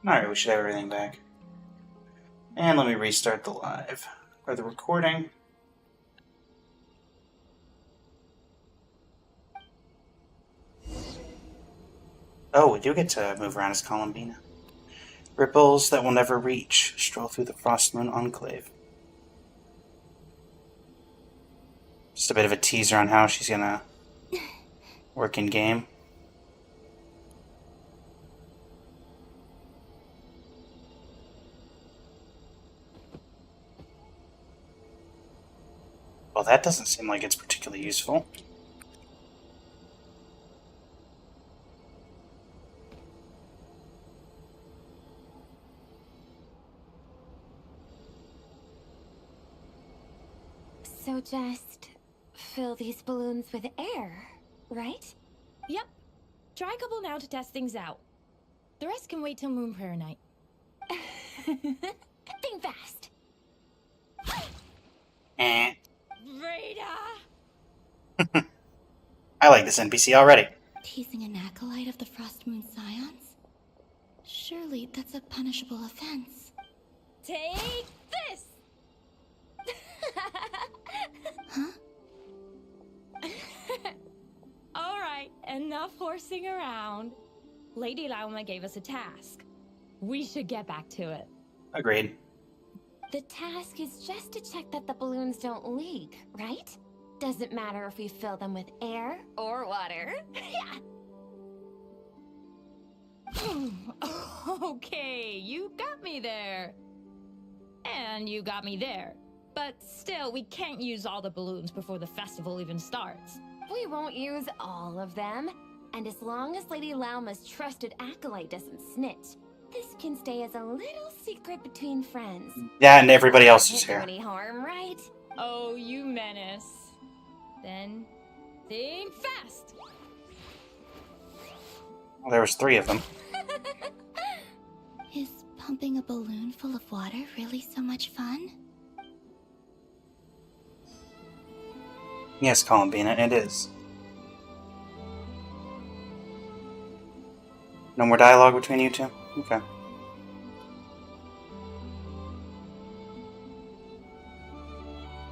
Alright, we should have everything back. And let me restart the live. Or the recording. Oh, we do get to move around as COLUMBINA. Ripples that will never reach stroll through the Frostmoon Enclave. Just a bit of a teaser on how she's gonna work in game. Well, that doesn't seem like it's particularly useful. So just fill these balloons with air, right? Yep. Try a couple now to test things out. The rest can wait till Moon Prayer night. Think fast. Eh. Rita! I like this NPC already. Teasing an acolyte of the Frostmoon Scions? Surely that's a punishable offense. Take this! Huh? Alright, enough horsing around. Lady Lauma gave us a task. We should get back to it. Agreed. The task is just to check that the balloons don't leak, right? Doesn't matter if we fill them with air or water. Okay, you got me there. And you got me there. But still, we can't use all the balloons before the festival even starts. We won't use all of them. And as long as Lady Lauma's trusted acolyte doesn't snitch, this can stay as a little secret between friends. Yeah, and everybody else is Can't do here. any harm, right? Oh, you menace. Then, think fast! Well, there was 3 of them. Is pumping a balloon full of water really so much fun? Yes, COLUMBINA, it is. No more dialogue between you two? Okay.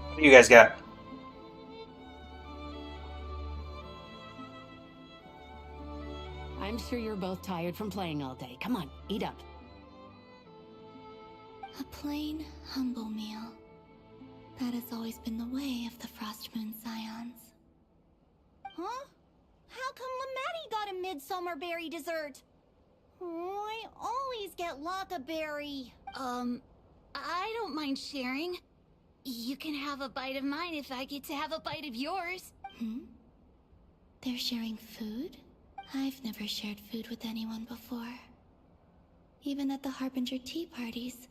What do you guys got? I'm sure you're both tired from playing all day. Come on, eat up. A plain, humble meal. That has always been the way of the Frostmoon Scions. Huh? How come Lamatti got a midsummer berry dessert? Oh, I always get lockaberry. I don't mind sharing. You can have a bite of mine if I get to have a bite of yours. They're sharing food? I've never shared food with anyone before. Even at the Harbinger tea parties,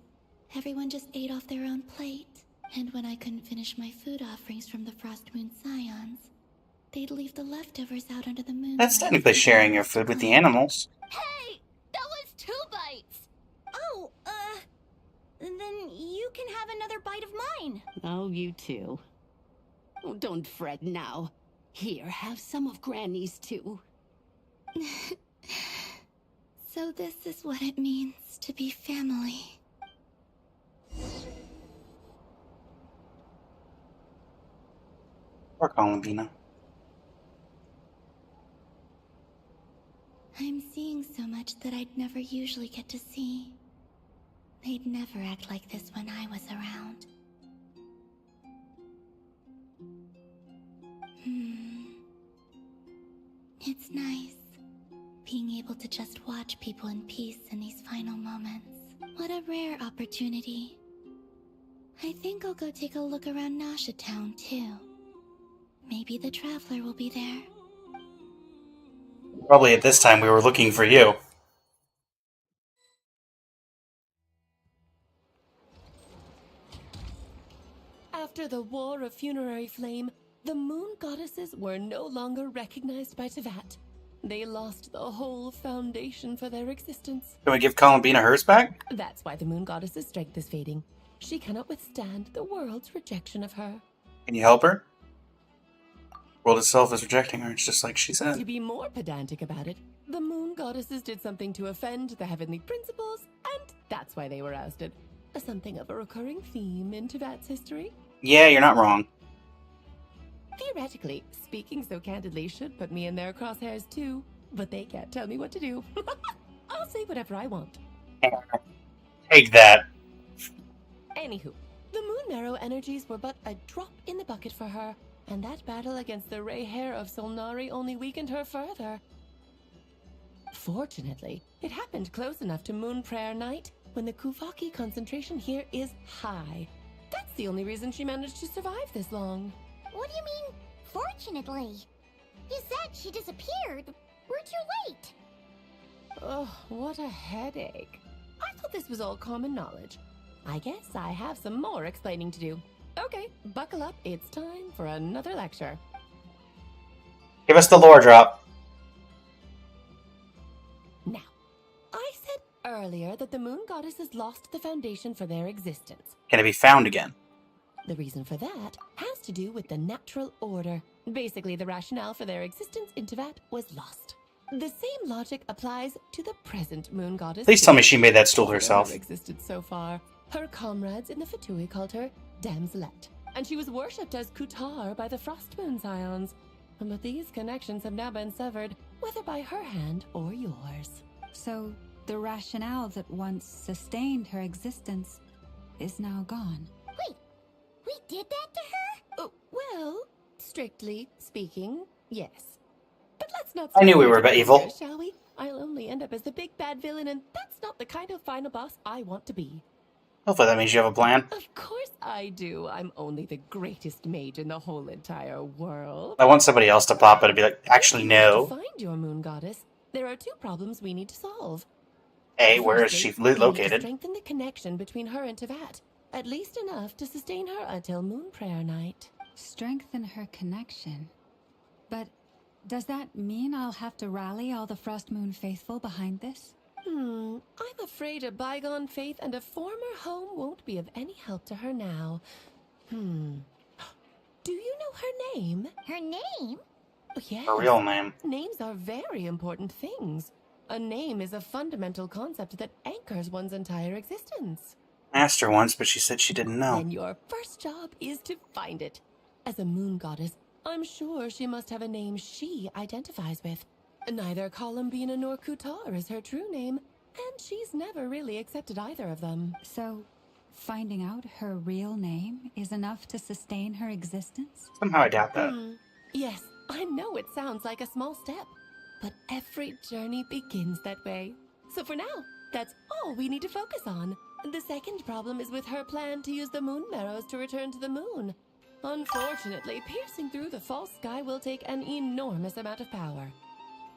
everyone just ate off their own plate. And when I couldn't finish my food offerings from the Frostmoon Scions, they'd leave the leftovers out under the moon. That's technically sharing your food with the animals. Hey! That was 2 bites! Oh, then you can have another bite of mine. Oh, you too. Oh, don't fret now. Here, have some of Granny's too. So this is what it means to be family. Or COLUMBINA. I'm seeing so much that I'd never usually get to see. They'd never act like this when I was around. It's nice, being able to just watch people in peace in these final moments. What a rare opportunity. I think I'll go take a look around Nasha Town, too. Maybe the Traveler will be there. Probably at this time we were looking for you. After the War of Funerary Flame, the Moon Goddesses were no longer recognized by Tevat. They lost the whole foundation for their existence. Can we give COLUMBINA hers back? That's why the Moon Goddess's strength is fading. She cannot withstand the world's rejection of her. Can you help her? The world itself is rejecting her, it's just like she said. To be more pedantic about it, The moon goddesses did something to offend the heavenly principles, and that's why they were ousted. Something of a recurring theme in Teyvat's history. Yeah, you're not wrong. Theoretically, speaking so candidly should put me in their crosshairs too, but they can't tell me what to do. I'll say whatever I want. Take that. Anywho, the Moon Marrow energies were but a drop in the bucket for her, and that battle against the Ray Hair of Solnari only weakened her further. Fortunately, it happened close enough to Moon Prayer Night, when the Kuvaki concentration here is high. That's the only reason she managed to survive this long. What do you mean, fortunately? You said she disappeared. We're too late. Oh, what a headache. I thought this was all common knowledge. I guess I have some more explaining to do. Okay, buckle up. It's time for another lecture. Give us the lore drop. Now, I said earlier that the moon goddesses lost the foundation for their existence. Can it be found again? The reason for that has to do with the natural order. Basically, the rationale for their existence in Teyvat was lost. The same logic applies to the present moon goddess. Please tell me she made that stool herself. Existed so far. Her comrades in the Fatui called her Damselette, and she was worshipped as Kutar by the Frost Moon Scions. But these connections have now been severed, whether by her hand or yours. So, the rationale that once sustained her existence is now gone. Wait, we did that to her? Oh, well, strictly speaking, yes. But let's not. I knew we were a bit evil. Here, shall we? I'll only end up as the big bad villain, and that's not the kind of final boss I want to be. Hopefully that means you have a plan. Of course I do. I'm only the greatest mage in the whole entire world. I want somebody else to pop it and be like, actually, To no. find your moon goddess, there are two problems we need to solve. A, where is she Firstly, we need to located? strengthen the connection between her and Teyvat, at least enough to sustain her until Moon Prayer Night. Strengthen her connection. But does that mean I'll have to rally all the Frost Moon faithful behind this? I'm afraid a bygone faith and a former home won't be of any help to her now. Do you know her name? Her name? Oh, yes. Her real name. Names are very important things. A name is a fundamental concept that anchors one's entire existence. I asked her once, but she said she didn't know. Then your first job is to find it. As a moon goddess, I'm sure she must have a name she identifies with. Neither Columbina nor Kutar is her true name, and she's never really accepted either of them. So, finding out her real name is enough to sustain her existence? Somehow I doubt that. Yes, I know it sounds like a small step, but every journey begins that way. So for now, that's all we need to focus on. The second problem is with her plan to use the moon marrows to return to the moon. Unfortunately, piercing through the false sky will take an enormous amount of power.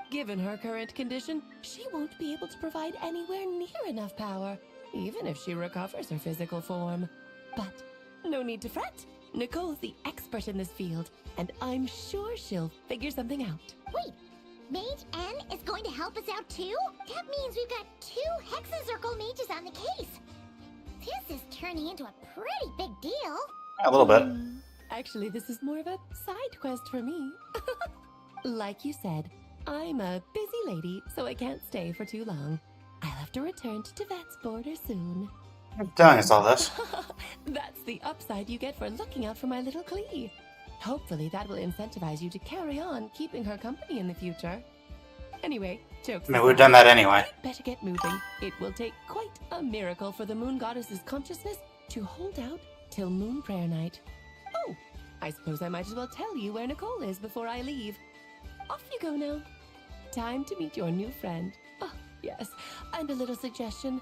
Given her current condition, she won't be able to provide anywhere near enough power, even if she recovers her physical form. But no need to fret. Nicole's the expert in this field, and I'm sure she'll figure something out. Wait, Mage N is going to help us out too? That means we've got 2 Hexacircle mages on the case. This is turning into a pretty big deal. A little bit. Actually, this is more of a side quest for me. Like you said, I'm a busy lady, so I can't stay for too long. I'll have to return to Teyvat's border soon. You're telling us all this. That's the upside you get for looking out for my little Klee. Hopefully that will incentivize you to carry on keeping her company in the future. Anyway, jokes I mean, we've done that anyway. I'd better get moving. It will take quite a miracle for the moon goddess's consciousness to hold out till Moon Prayer Night. Oh, I suppose I might as well tell you where Nicole is before I leave. Off you go now. Time to meet your new friend. Oh, yes, and a little suggestion.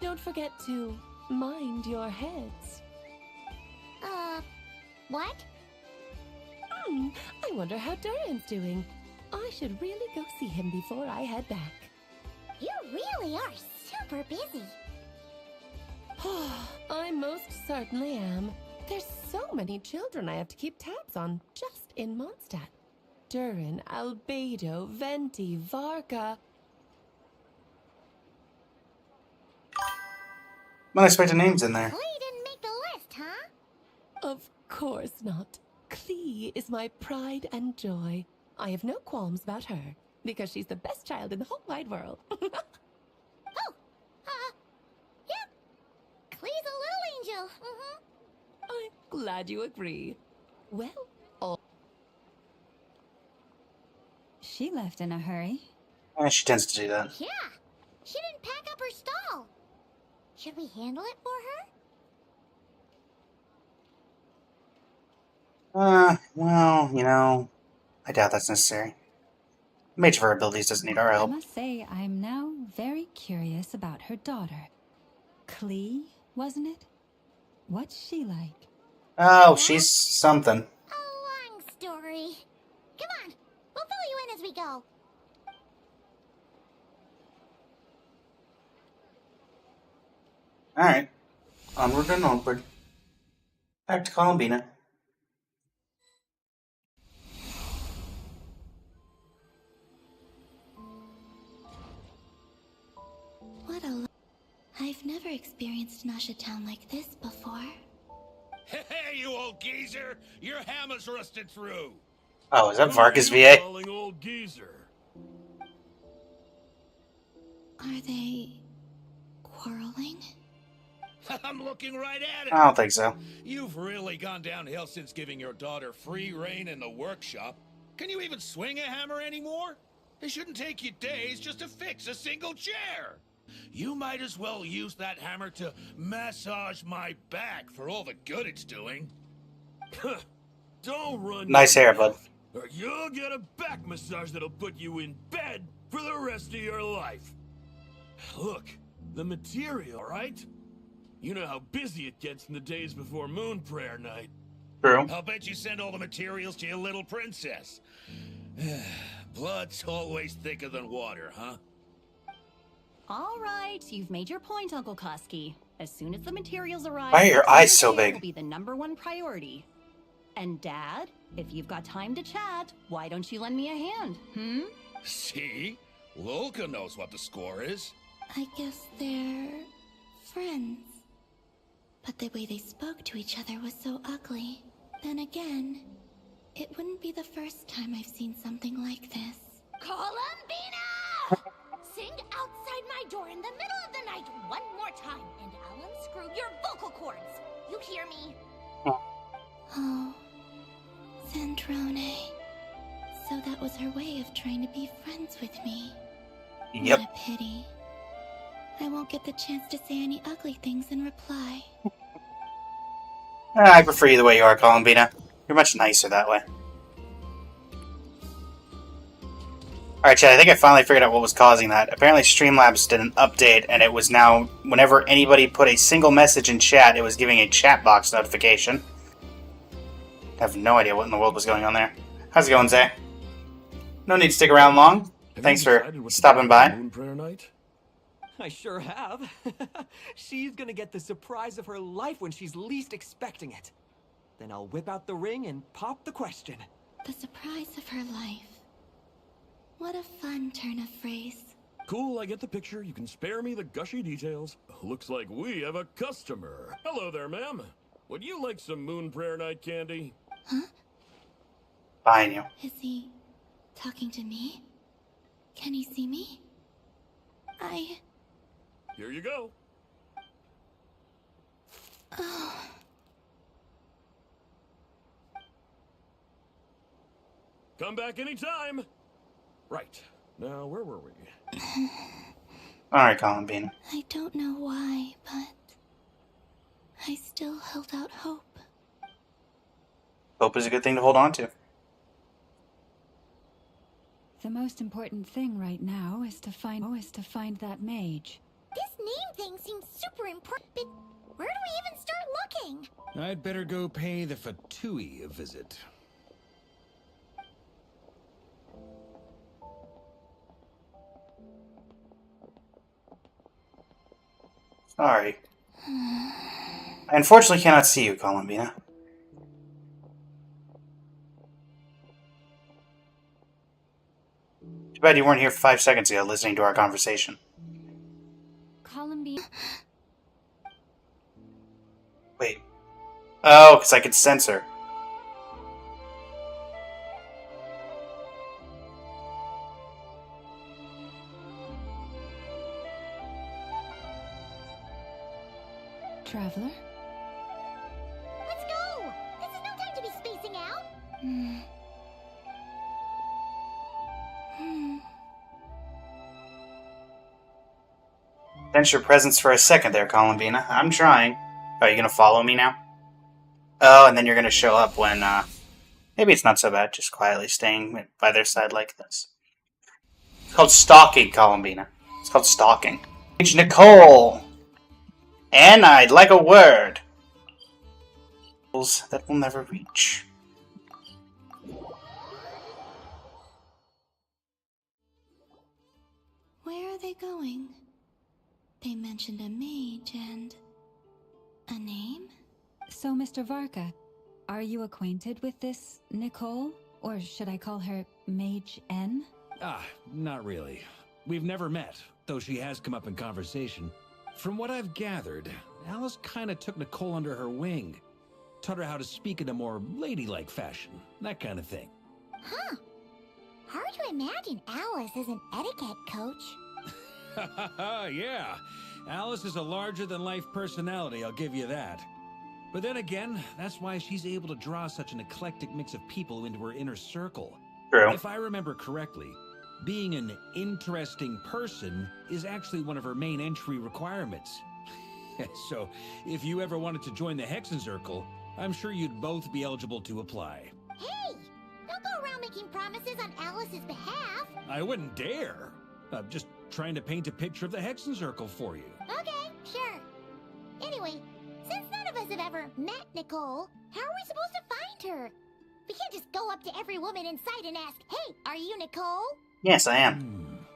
Don't forget to mind your heads. What? I wonder how Duran's doing. I should really go see him before I head back. You really are super busy. I most certainly am. There's so many children I have to keep tabs on just in Mondstadt. Duran, Albedo, Venti, Varka. Unexpected names in there. Klee didn't make the list, huh? Of course not. Klee is my pride and joy. I have no qualms about her. because she's the best child in the whole wide world. Yeah. Klee's a little angel. I'm glad you agree. Well, She left in a hurry. She tends to do that. Yeah. She didn't pack up her stall. Should we handle it for her? Well, you know, I doubt that's necessary. Mage of her abilities doesn't need our I help. must say, I'm now very curious about her daughter. Klee, wasn't it? What's she like? Oh, she's something. A long story. Come on. We'll fill you in as we go. Alright. Onward and onward. Back to Columbina. What a... I've never experienced Nasha Town like this before. Hey, you old geezer! Your hammer's rusted through! Oh, is that Who Vargas are you VA? calling old geezer? Are they... quarreling? I'm looking right at it! I don't think so. You've really gone downhill since giving your daughter free reign in the workshop. Can you even swing a hammer anymore? It shouldn't take you days just to fix a single chair. You might as well use that hammer to massage my back for all the good it's doing. Don't run. Nice hair, bud. Or you'll get a back massage that'll put you in bed for the rest of your life. Look, the material, right? You know how busy it gets in the days before Moon Prayer Night. True. I'll bet you send all the materials to your little princess. Blood's always thicker than water, huh? All right, you've made your point, Uncle Koski. As soon as the materials arrive, Why are your eyes so Thursday big? will be the #1 priority. And Dad, if you've got time to chat, why don't you lend me a hand? See? Lolka knows what the score is. I guess they're... friends. But the way they spoke to each other was so ugly. Then again, it wouldn't be the first time I've seen something like this. Columbina! Sing outside my door in the middle of the night one more time, and I'll unscrew your vocal cords. You hear me? Oh, Sandrone. So that was her way of trying to be friends with me. Yep. What a pity. I won't get the chance to say any ugly things in reply. I prefer you the way you are, Columbina. You're much nicer that way. Alright, Chad, I think I finally figured out what was causing that. Apparently Streamlabs did an update, and it was now, whenever anybody put a single message in chat, it was giving a chat box notification. I have no idea what in the world was going on there. How's it going, Zay? No need to stick around long. Thanks for stopping by. Moon Prayer Night? I sure have. She's gonna get the surprise of her life when she's least expecting it. Then I'll whip out the ring and pop the question. The surprise of her life. What a fun turn of phrase. Cool, I get the picture. You can spare me the gushy details. Looks like we have a customer. Hello there, ma'am. Would you like some Moon Prayer Night candy? Huh? Buying you. Is he talking to me? Can he see me? Here you go. Oh. Come back anytime. Right. Now, where were we? Alright, Columbina. I don't know why, but I still held out hope. Hope is a good thing to hold on to. The most important thing right now is to find that mage. This name thing seems super important, but where do we even start looking? I'd better go pay the Fatui a visit. Sorry. I unfortunately cannot see you, Columbina. Too bad you weren't here 5 seconds ago listening to our conversation. Columbina. Wait. Oh, because I could sense her. traveler. Let's go! This is no time to be spacing out! Sense your presence for a second there, Columbina. I'm trying. Are you gonna follow me now? Oh, and then you're gonna show up when, maybe it's not so bad, just quietly staying by their side like this. It's called stalking, Columbina. It's called stalking. It's Nicole! And I'd like a word. That will never reach. Where are they going? They mentioned a mage and... a name? So, Mr. Varka, are you acquainted with this Nicole? Or should I call her Mage N? Ah, not really. We've never met, though she has come up in conversation. From what I've gathered, Alice kinda took Nicole under her wing. Taught her how to speak in a more ladylike fashion, that kind of thing. Huh. Hard to imagine Alice as an etiquette coach. Yeah, Alice is a larger-than-life personality, I'll give you that. But then again, that's why she's able to draw such an eclectic mix of people into her inner circle. True. If I remember correctly, being an interesting person is actually one of her main entry requirements. So, if you ever wanted to join the Hexencircle, I'm sure you'd both be eligible to apply. Hey! Don't go around making promises on Alice's behalf! I wouldn't dare. I'm just trying to paint a picture of the Hexencircle for you. Okay, sure. Anyway, since none of us have ever met Nicole, how are we supposed to find her? We can't just go up to every woman in sight and ask, "Hey, are you Nicole?" Yes, I am.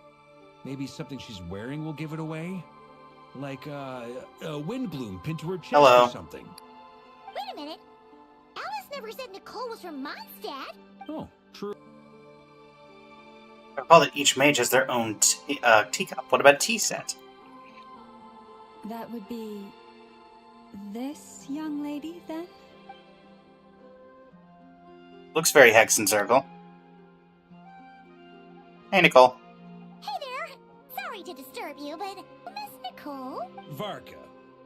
Maybe something she's wearing will give it away? Like, a wind bloom pinned to her chest Hello. or something. Wait a minute. Alice never said Nicole was from Mondstadt. Oh, true. I recall that each mage has their own teacup. What about tea set? That would be... this young lady, then? Looks very Hexencircle. Hey, Nicole. Hey there. Sorry to disturb you, but Miss Nicole? Varka,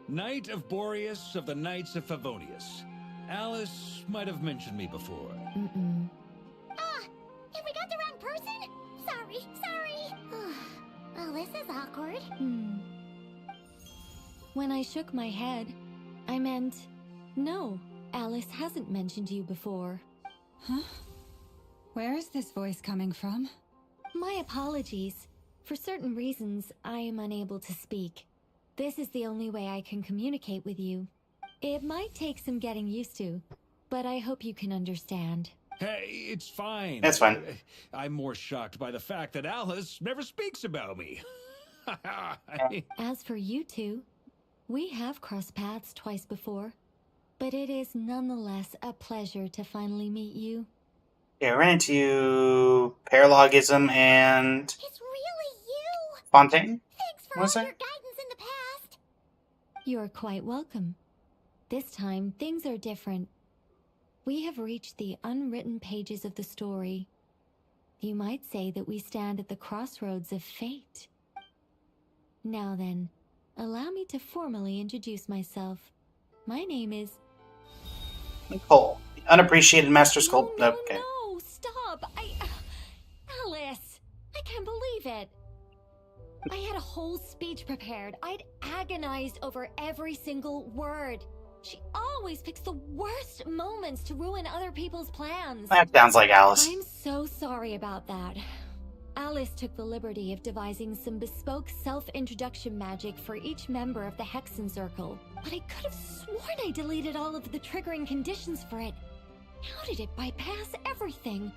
Knight of Boreas of the Knights of Favonius. Alice might have mentioned me before. Have we got the wrong person? Sorry. Oh, this is awkward. When I shook my head, I meant, no, Alice hasn't mentioned you before. Huh? Where is this voice coming from? My apologies. For certain reasons, I am unable to speak. This is the only way I can communicate with you. It might take some getting used to, but I hope you can understand. Hey, it's fine. That's fine. I'm more shocked by the fact that Alice never speaks about me. As for you two, we have crossed paths twice before, but it is nonetheless a pleasure to finally meet you. Yeah, I ran into you, Paralogism, and... It's really you! Fontaine? Thanks for What's all that? your guidance in the past! You're quite welcome. This time, things are different. We have reached the unwritten pages of the story. You might say that we stand at the crossroads of fate. Now then, allow me to formally introduce myself. My name is... Nicole. The unappreciated master sculpt... No, Okay. no, stop! Alice! I can't believe it! I had a whole speech prepared. I'd agonized over every single word. She always picks the worst moments to ruin other people's plans. That sounds like Alice. I'm so sorry about that. Alice took the liberty of devising some bespoke self-introduction magic for each member of the Hexencircle. But I could have sworn I deleted all of the triggering conditions for it. How did it bypass everything?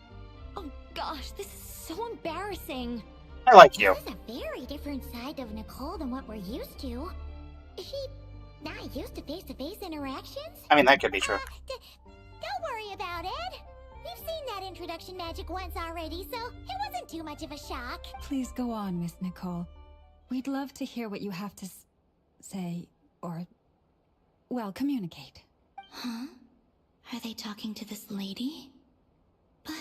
Oh gosh, this is so embarrassing. I like you. This is a very different side of Nicole than what we're used to. Is she not used to face-to-face interactions? I mean, that could be true. Don't worry about it. We've seen that introduction magic once already, so it wasn't too much of a shock. Please go on, Miss Nicole. We'd love to hear what you have to say, or, well, communicate. Huh? Are they talking to this lady? But...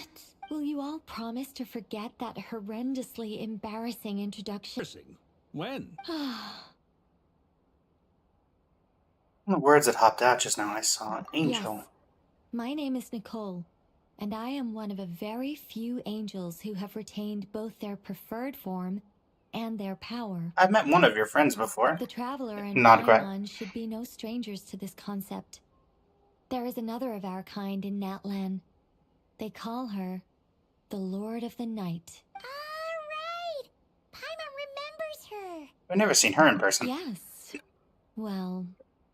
Will you all promise to forget that horrendously embarrassing introduction? When? The words that hopped out just now, I saw an angel. Yes. My name is Nicole, and I am one of a very few angels who have retained both their preferred form and their power. I've met one of your friends before. The Traveler and Not correct. Paimon should be no strangers to this concept. There is another of our kind in Natlan. They call her the Lord of the Night. Alright! Paimon remembers her! I've never seen her in person. Yes. Well,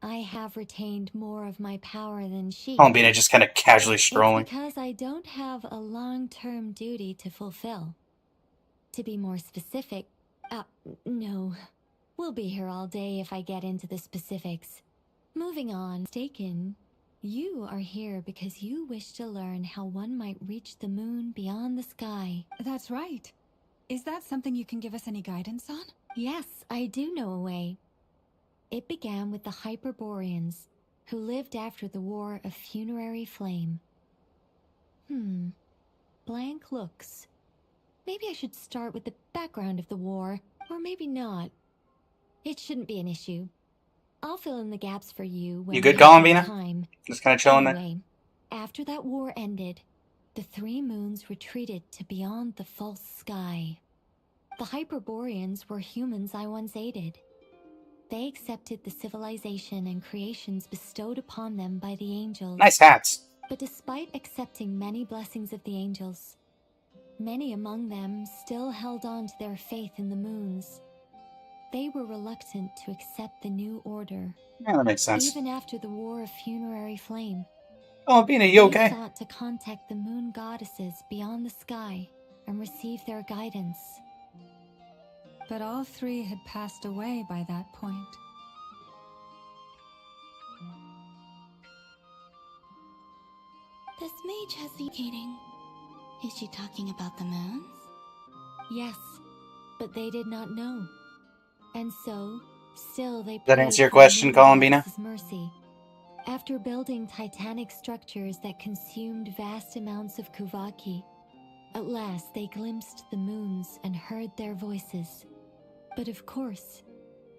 I have retained more of my power than she. Columbina just kind of casually strolling. It's because I don't have a long-term duty to fulfill. To be more specific, no. We'll be here all day if I get into the specifics. Moving on. Mistaken, you are here because you wish to learn how one might reach the moon beyond the sky. That's right. Is that something you can give us any guidance on? Yes, I do know a way. It began with the Hyperboreans, who lived after the War of Funerary Flame. Blank looks. Maybe I should start with the background of the war, or maybe not. It shouldn't be an issue. I'll fill in the gaps for you when You good, we have Columbina? time. Just kind of chilling there. Anyway, after that war ended, the three moons retreated to beyond the false sky. The Hyperboreans were humans I once aided. They accepted the civilization and creations bestowed upon them by the angels. Nice hats. But despite accepting many blessings of the angels, many among them still held on to their faith in the moons. They were reluctant to accept the new order. Yeah, that makes sense. Even after the War of Funerary Flame. Columbina, you okay? They sought to contact the moon goddesses beyond the sky and receive their guidance. But all three had passed away by that point. This mage has the gating. Is she talking about the moons? Yes, but they did not know. And so, still they Does that prayed answer your for the question, moon Columbina? goddess's mercy. After building titanic structures that consumed vast amounts of Kuvaki, at last they glimpsed the moons and heard their voices. But of course,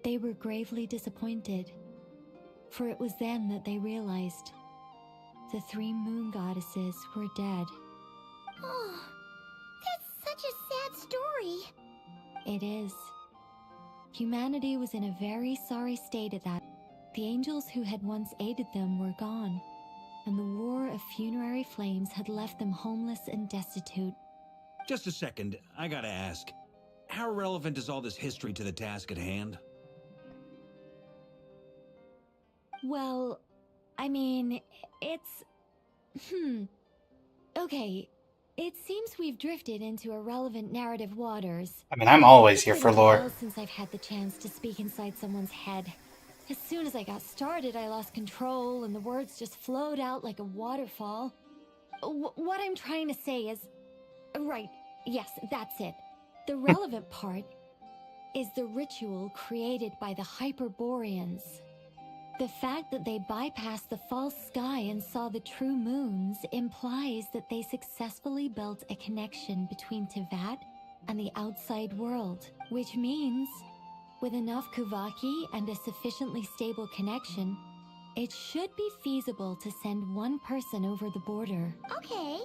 they were gravely disappointed. For it was then that they realized the three moon goddesses were dead. Oh, that's such a sad story. It is. Humanity was in a very sorry state at that. The angels who had once aided them were gone, and the War of Funerary Flames had left them homeless and destitute. Just a second, I gotta ask. How relevant is all this history to the task at hand? Well, I mean, it's... Okay, it seems we've drifted into irrelevant narrative waters. I mean, I'm always here It's for been a lore. while since I've had the chance to speak inside someone's head. As soon as I got started, I lost control, and the words just flowed out like a waterfall. What I'm trying to say is... Right, yes, that's it. The relevant part is the ritual created by the Hyperboreans. The fact that they bypassed the false sky and saw the true moons implies that they successfully built a connection between Tevat and the outside world, which means, with enough Kuvaki and a sufficiently stable connection, it should be feasible to send one person over the border. Okay,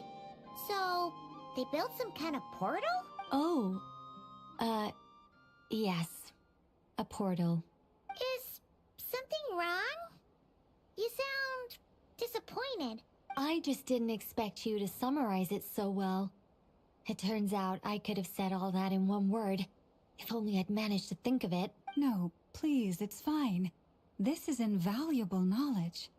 so they built some kind of portal? Oh, yes, a portal. Is something wrong? You sound disappointed. I just didn't expect you to summarize it so well. It turns out I could have said all that in one word, if only I'd managed to think of it. No, please, it's fine. This is invaluable knowledge.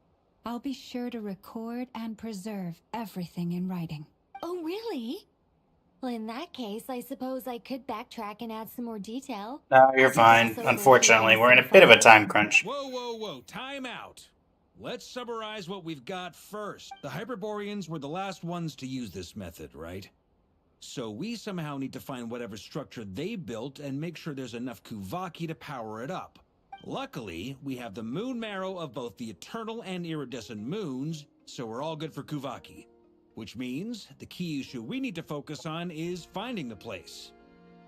I'll be sure to record and preserve everything in writing. Oh, really? Well, in that case, I suppose I could backtrack and add some more detail. No, you're fine. Unfortunately, we're in a bit of a time crunch. Whoa, time out. Let's summarize what we've got first. The Hyperboreans were the last ones to use this method, right? So we somehow need to find whatever structure they built and make sure there's enough Kuvaki to power it up. Luckily, we have the moon marrow of both the eternal and iridescent moons, so we're all good for Kuvaki. Which means the key issue we need to focus on is finding the place.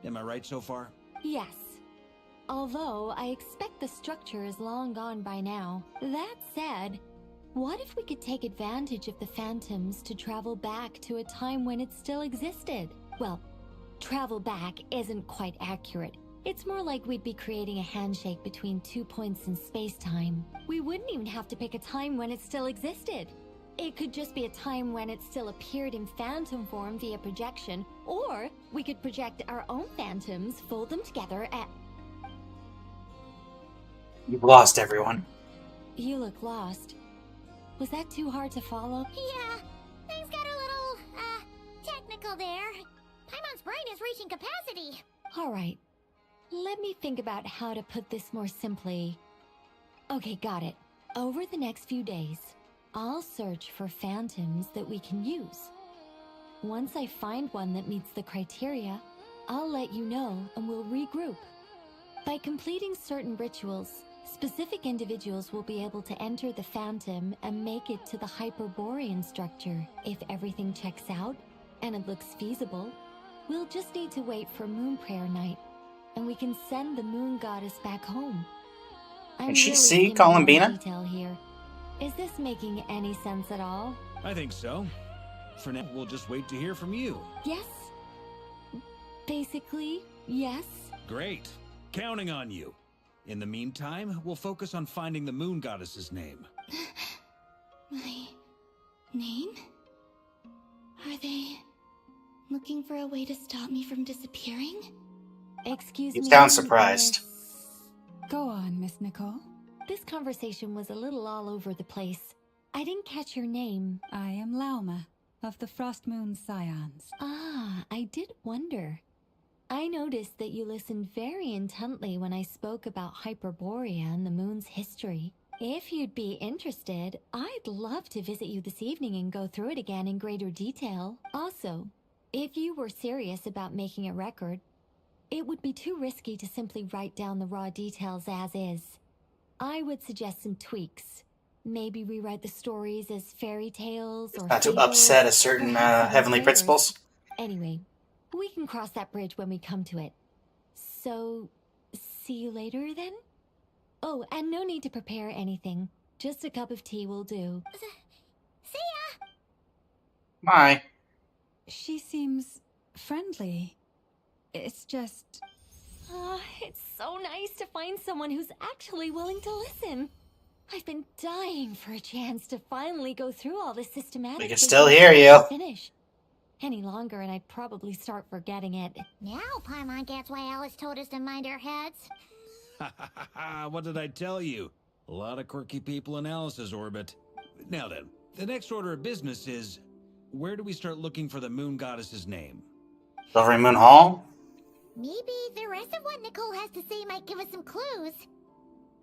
Am I right so far? Yes. Although I expect the structure is long gone by now. That said, what if we could take advantage of the phantoms to travel back to a time when it still existed? Well, travel back isn't quite accurate. It's more like we'd be creating a handshake between 2 points in space-time. We wouldn't even have to pick a time when it still existed. It could just be a time when it still appeared in phantom form via projection, or we could project our own phantoms, fold them together, and... You've lost everyone. You look lost. Was that too hard to follow? Yeah, things got a little, technical there. Paimon's brain is reaching capacity. All right. Let me think about how to put this more simply. Okay, got it. Over the next few days, I'll search for phantoms that we can use. Once I find one that meets the criteria, I'll let you know and we'll regroup. By completing certain rituals, specific individuals will be able to enter the phantom and make it to the Hyperborean structure. If everything checks out and it looks feasible, we'll just need to wait for Moon Prayer Night, and we can send the Moon Goddess back home. Can she see Columbina? Detail here. Is this making any sense at all? I think so. For now, we'll just wait to hear from you. Yes. Basically, yes. Great. Counting on you. In the meantime, we'll focus on finding the Moon Goddess's name. My name? Are they looking for a way to stop me from disappearing? Excuse You me. sound surprised. Go on, Miss Nicole. This conversation was a little all over the place. I didn't catch your name. I am Lauma, of the Frost Moon Scions. Ah, I did wonder. I noticed that you listened very intently when I spoke about Hyperborea and the moon's history. If you'd be interested, I'd love to visit you this evening and go through it again in greater detail. Also, if you were serious about making a record, it would be too risky to simply write down the raw details as is. I would suggest some tweaks. Maybe rewrite the stories as fairy tales or Not to fables, upset a certain perhaps even heavenly prayers. principles. Anyway, we can cross that bridge when we come to it. So, see you later then? Oh, and no need to prepare anything. Just a cup of tea will do. See ya! Bye. She seems friendly. It's just... It's so nice to find someone who's actually willing to listen. I've been dying for a chance to finally go through all this systematically. We can still hear you. Finish. Any longer and I'd probably start forgetting it. Now Paimon gets why Alice told us to mind our heads. What did I tell you? A lot of quirky people in Alice's orbit. Now then, the next order of business is, where do we start looking for the Moon Goddess's name? Silvery Moon Hall? Maybe the rest of what Nicole has to say might give us some clues.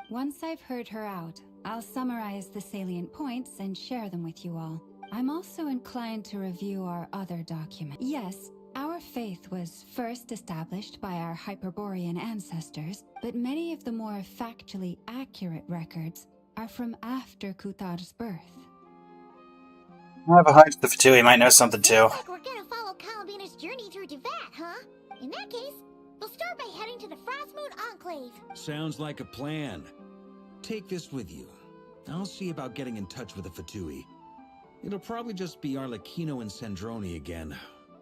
Once I've heard her out, I'll summarize the salient points and share them with you all. I'm also inclined to review our other documents. Yes, our faith was first established by our Hyperborean ancestors, but many of the more factually accurate records are from after Kutar's birth. I have a hunch the Fatui might know something too. Looks like we're gonna follow Columbina's journey through Duvat, huh? In that case, we'll start by heading to the Frost Moon Enclave. Sounds like a plan. Take this with you. I'll see about getting in touch with the Fatui. It'll probably just be Arlecchino and Sandroni again.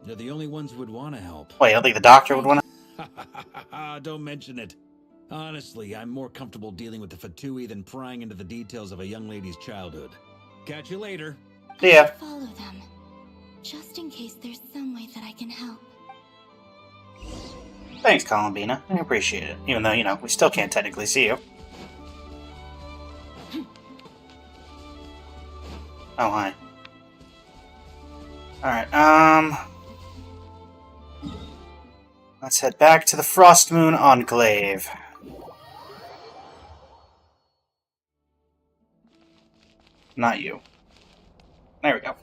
They're the only ones who would want to help. Wait, I think the doctor would want to... Don't mention it. Honestly, I'm more comfortable dealing with the Fatui than prying into the details of a young lady's childhood. Catch you later. See ya. Follow them, just in case there's some way that I can help. Thanks, Columbina. I appreciate it. Even though, you know, we still can't technically see you. Oh, hi. Alright, let's head back to the Frost Moon Enclave. Not you. There we go.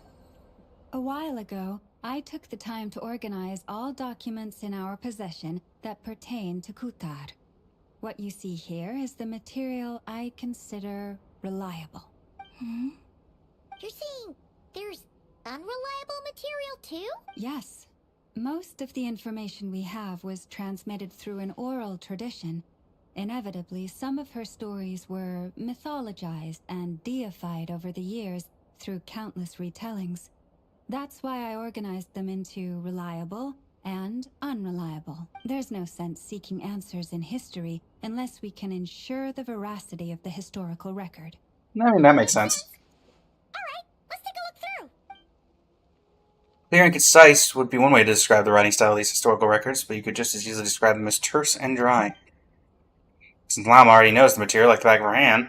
A while ago, I took the time to organize all documents in our possession that pertain to Kutar. What you see here is the material I consider reliable. You're saying there's unreliable material too? Yes. Most of the information we have was transmitted through an oral tradition, Inevitably, some of her stories were mythologized and deified over the years through countless retellings. That's why I organized them into reliable and unreliable. There's no sense seeking answers in history unless we can ensure the veracity of the historical record. I mean, that makes sense. Alright, let's take a look through. Clear and concise would be one way to describe the writing style of these historical records, but you could just as easily describe them as terse and dry. Since Llama already knows the material like the back of her hand,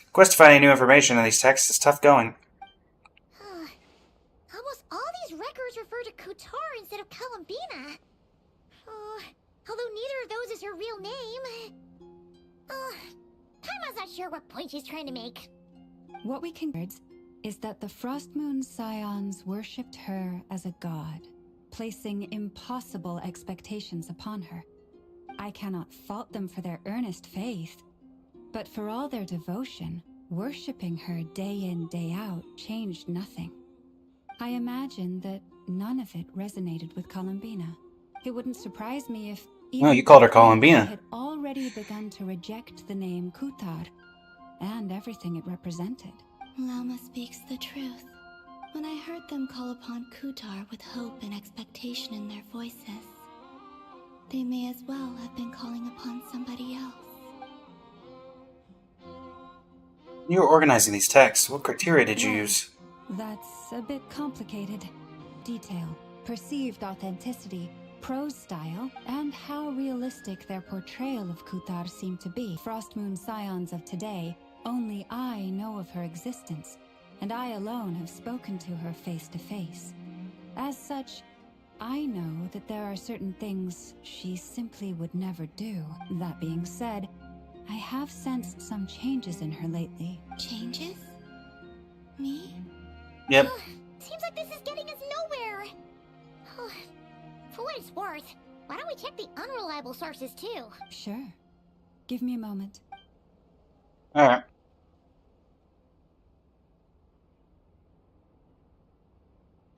the quest to find any new information in these texts is tough going. Almost all these records refer to Kutar instead of COLUMBINA. Although neither of those is her real name. Paimon's not sure what point she's trying to make. What we can is that the Frostmoon Scions worshipped her as a god, placing impossible expectations upon her. I cannot fault them for their earnest faith, but for all their devotion, worshipping her day in, day out changed nothing. I imagine that none of it resonated with Columbina. It wouldn't surprise me if No, you called her Columbina. had already begun to reject the name Kutar and everything it represented. Llama speaks the truth. When I heard them call upon Kutar with hope and expectation in their voices, they may as well have been calling upon somebody else. You were organizing these texts. What criteria did you Well, use? That's a bit complicated. Detail, perceived authenticity, prose style, and how realistic their portrayal of Kutar seemed to be. Frostmoon Scions of today, only I know of her existence, and I alone have spoken to her face to face. As such, I know that there are certain things she simply would never do. That being said, I have sensed some changes in her lately. Changes? Me? Yep. Seems like this is getting us nowhere. For what it's worth, why don't we check the unreliable sources too? Sure. Give me a moment. Alright.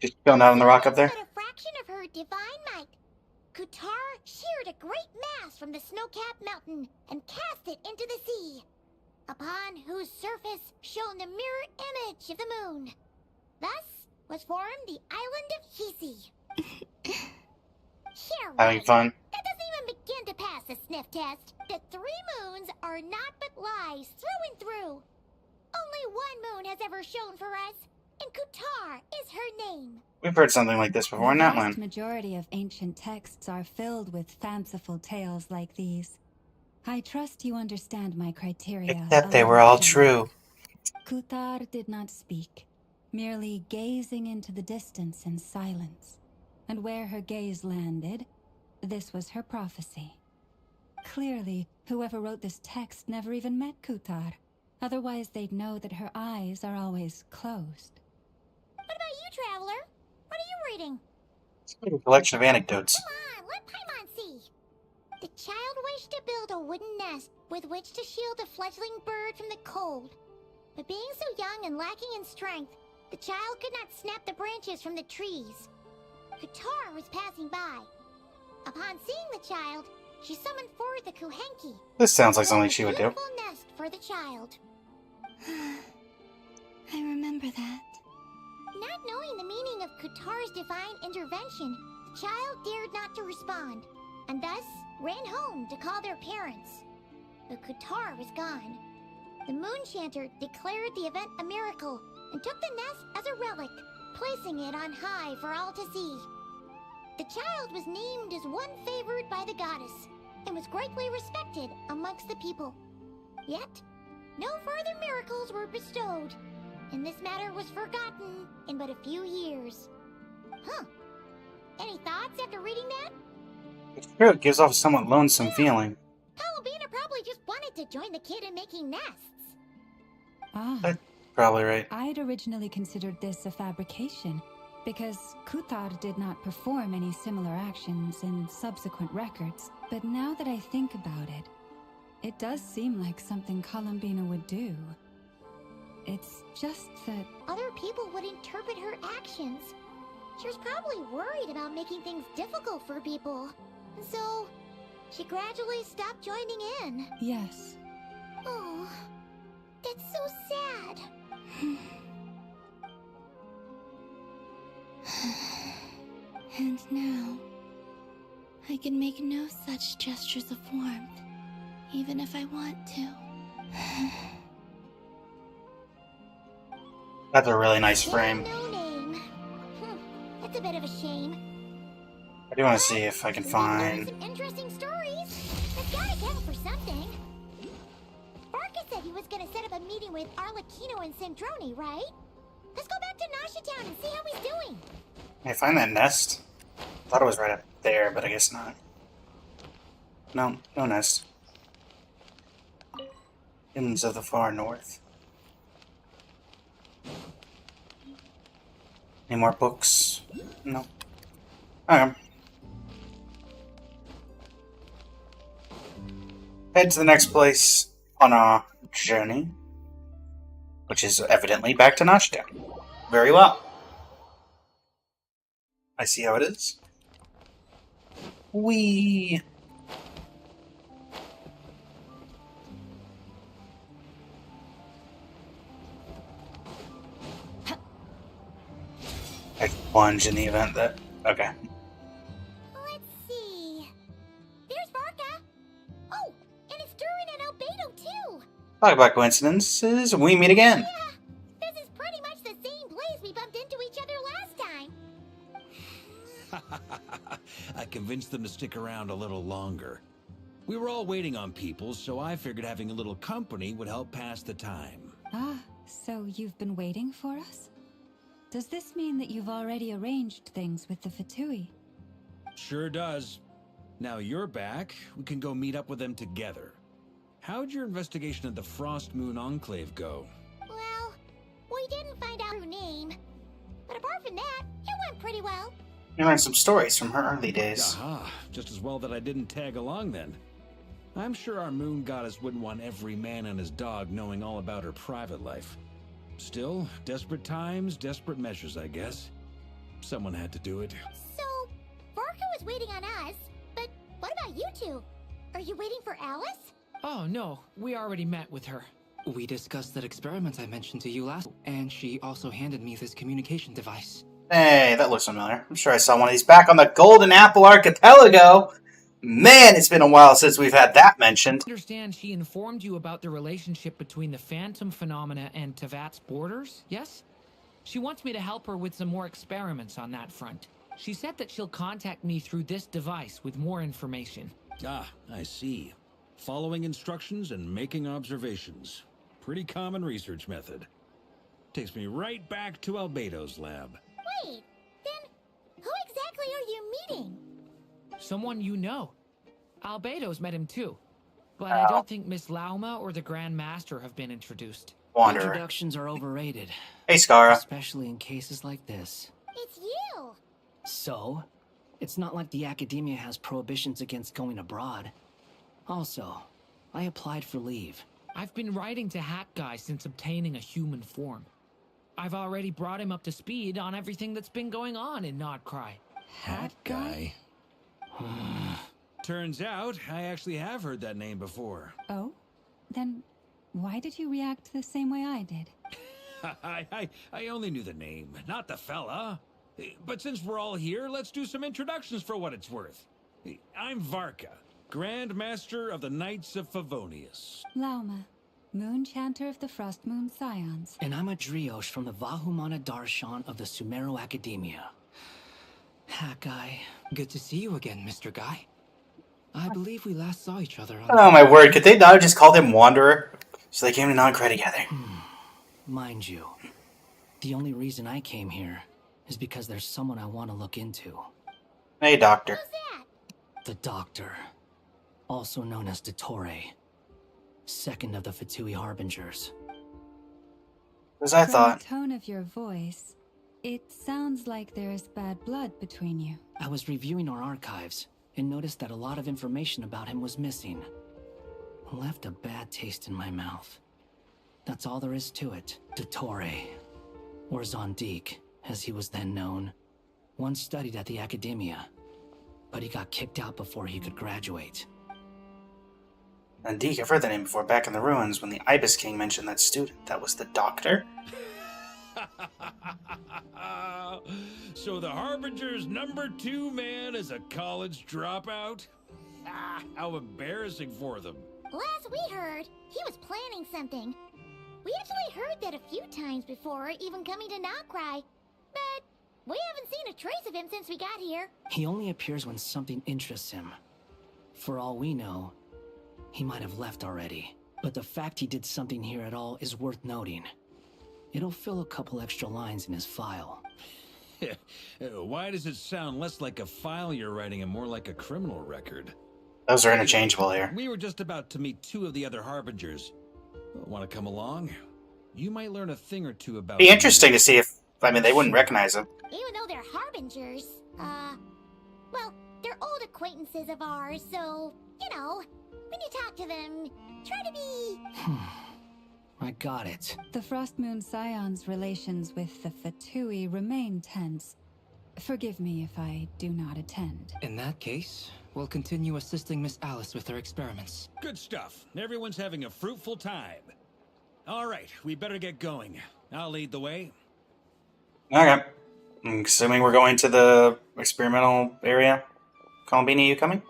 Just chilling out on the rock up there? But a fraction of her divine might. Kutar sheared a great mass from the snow-capped mountain and cast it into the sea, upon whose surface shone the mirror image of the moon. Thus was formed the island of Hisi. Yeah, right. Having fun? That doesn't even begin to pass the sniff test. The 3 moons are not but lies through and through. Only one moon has ever shone for us, and Kutar is her name. We've heard something like this before in The vast Outland. majority of ancient texts are filled with fanciful tales like these. I trust you understand my criteria. Except a they were little all better. true. Kutar did not speak, merely gazing into the distance in silence. And where her gaze landed, this was her prophecy. Clearly, whoever wrote this text never even met Kutar. Otherwise, they'd know that her eyes are always closed. What about you, Traveler? What are you reading? It's like a collection of anecdotes. Come on, let Paimon see. The child wished to build a wooden nest with which to shield a fledgling bird from the cold. But being so young and lacking in strength, the child could not snap the branches from the trees. Kutar was passing by. Upon seeing the child, she summoned forth the Kuhenki. This sounds like something she would do. A beautiful nest for the child. I remember that. Not knowing the meaning of Kutar's divine intervention, the child dared not to respond, and thus ran home to call their parents. But Kutar was gone. The Moon Chanter declared the event a miracle and took the nest as a relic, placing it on high for all to see. The child was named as one favored by the goddess, and was greatly respected amongst the people. Yet, no further miracles were bestowed, and this matter was forgotten in but a few years. Huh. Any thoughts after reading that? It's true, it gives off a somewhat lonesome feeling. Columbina probably just wanted to join the kid in making nests. Ah. Probably right. I'd originally considered this a fabrication, because Kutar did not perform any similar actions in subsequent records. But now that I think about it, it does seem like something Columbina would do. It's just that... Other people would interpret her actions. She was probably worried about making things difficult for people. So, She gradually stopped joining in. Yes. Oh, that's so sad. And now, I can make no such gestures of warmth, even if I want to. That's a really nice frame. No name. That's a bit of a shame. I do want to see if I can find... Some interesting stories. That's gotta count for something. Barca said he was gonna set up a meeting with Arlecchino and Sandrone, right? Let's go back to Nasha Town and see how he's doing. Can I find that nest? I thought it was right up there, but I guess not. No, no nest. Inns of the far north. Any more books? No. Okay. Head to the next place on our journey, which is evidently back to Notchtown. Very well. I see how it is. Whee! I plunge in the event that... Okay. Let's see. There's Barca. Oh, and it's Durin and Albedo too. Talk about coincidences. We meet again. Yeah, this is pretty much the same place we bumped into each other last time. I convinced them to stick around a little longer. We were all waiting on people, so I figured having a little company would help pass the time. Ah, so you've been waiting for us? Does this mean that you've already arranged things with the Fatui? Sure does. Now you're back, we can go meet up with them together. How'd your investigation of the Frost Moon Enclave go? Well, we didn't find out her name. But apart from that, it went pretty well. We learned some stories from her early days. Aha, just as well that I didn't tag along then. I'm sure our moon goddess wouldn't want every man and his dog knowing all about her private life. Still, desperate times, desperate measures, I guess. Someone had to do it. So, Barca was waiting on us, but what about you two? Are you waiting for Alice? Oh, no. We already met with her. We discussed that experiment I mentioned to you last, and she also handed me this communication device. Hey, that looks familiar. I'm sure I saw one of these back on the Golden Apple Archipelago. Man, it's been a while since we've had that mentioned. I understand she informed you about the relationship between the Phantom phenomena and Tevat's borders, yes? She wants me to help her with some more experiments on that front. She said that she'll contact me through this device with more information. Ah, I see. Following instructions and making observations. Pretty common research method. Takes me right back to Albedo's lab. Wait, then who exactly are you meeting? Someone you know. Albedo's met him too. But I don't think Miss Lauma or the Grand Master have been introduced. Wanderer. Introductions are overrated. Hey, Skara. Especially in cases like this. It's you! So? It's not like the Academia has prohibitions against going abroad. Also, I applied for leave. I've been writing to Hat Guy since obtaining a human form. I've already brought him up to speed on everything that's been going on in Nodcry. Hat Guy? Turns out, I actually have heard that name before. Oh? Then why did you react the same way I did? I only knew the name, not the fella. But since we're all here, let's do some introductions for what it's worth. I'm Varka, Grand Master of the Knights of Favonius. Lauma, Moon Chanter of the Frost Moon Scions. And I'm a Driosh from the Vahumana Darshan of the Sumero Academia. Hat Guy, good to see you again, Mr. Guy. I believe we last saw each other on... Oh my word, could they not have just called him Wanderer? So they came to Nodcry together. Mind you, the only reason I came here is because there's someone I want to look into. Hey, Doctor. Who's that? The Doctor, also known as Dottore, second of the Fatui Harbingers. As I thought. From the tone of your voice, it sounds like there's bad blood between you. I was reviewing our archives and noticed that a lot of information about him was missing. Left a bad taste in my mouth. That's all there is to it. Dottore, or Zondique, as he was then known, once studied at the Academia, but he got kicked out before he could graduate. Indeed, I've heard the name before back in the ruins when the Ibis King mentioned that student. That was the doctor? So the Harbinger's #2 man is a college dropout? How embarrassing for them. Last we heard, he was planning something. We actually heard that a few times before, even coming to Notcry. But we haven't seen a trace of him since we got here. He only appears when something interests him. For all we know, he might have left already. But the fact he did something here at all is worth noting. It'll fill a couple extra lines in his file. Why does it sound less like a file you're writing and more like a criminal record? Those are interchangeable here. We were just about to meet 2 of the other Harbingers. Want to come along? You might learn a thing or two about... Be interesting to see if... I mean, they wouldn't recognize him. Even though they're harbingers, well, they're old acquaintances of ours, so, you know, when you talk to them, try to be... I got it. The Frost Moon Scion's relations with the Fatui remain tense. Forgive me if I do not attend. In that case, we'll continue assisting Miss Alice with her experiments. Good stuff. Everyone's having a fruitful time. All right, we better get going. I'll lead the way. Okay. I'm assuming we're going to the experimental area. Columbina, you coming?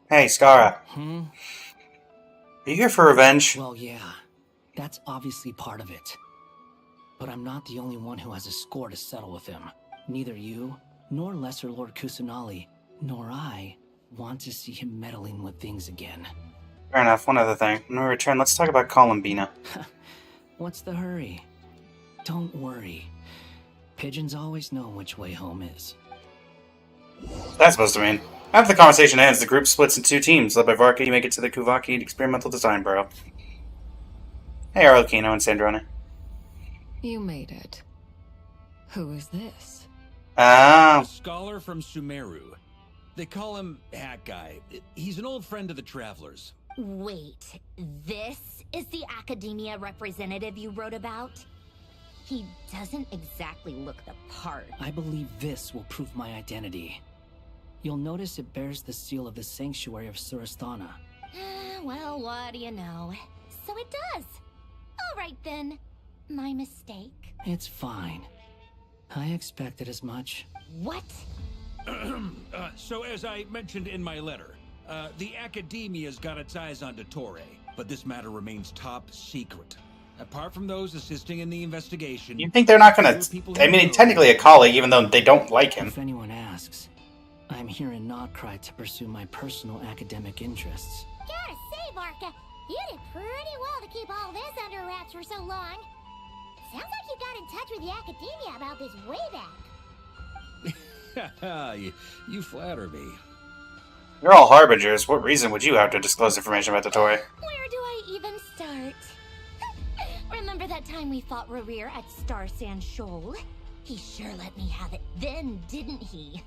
Hey, Skara. Are you here for revenge? Well, yeah. That's obviously part of it. But I'm not the only one who has a score to settle with him. Neither you, nor Lesser Lord Kusanali, nor I want to see him meddling with things again. Fair enough. One other thing. When we return, let's talk about Columbina. What's the hurry? Don't worry. Pigeons always know which way home is. What's that supposed to mean? After the conversation ends, the group splits in 2 teams. Led by Varka, you make it to the Kuvaki Experimental Design Bureau. Hey, Arlecchino and Sandrone. You made it. Who is this? Ah. A scholar from Sumeru. They call him Hat Guy. He's an old friend of the Travelers. Wait, this is the academia representative you wrote about? He doesn't exactly look the part. I believe this will prove my identity. You'll notice it bears the seal of the Sanctuary of Surasthana. Well, what do you know? So it does. All right, then. My mistake. It's fine. I expected as much. What? So as I mentioned in my letter, the Academia's got its eyes on Dottore, but this matter remains top secret. Apart from those assisting in the investigation... You think they're not gonna... I mean, technically a colleague, even though they don't like him. If anyone asks, I'm here in Notcry to pursue my personal academic interests. Gotta say, Varka, you did pretty well to keep all this under wraps for so long. Sounds like you got in touch with the Academia about this way back. You flatter me. You're all Harbingers. What reason would you have to disclose information about Dottore? Where do I even start? Remember that time we fought Rerir at Star Sand Shoal? He sure let me have it then, didn't he?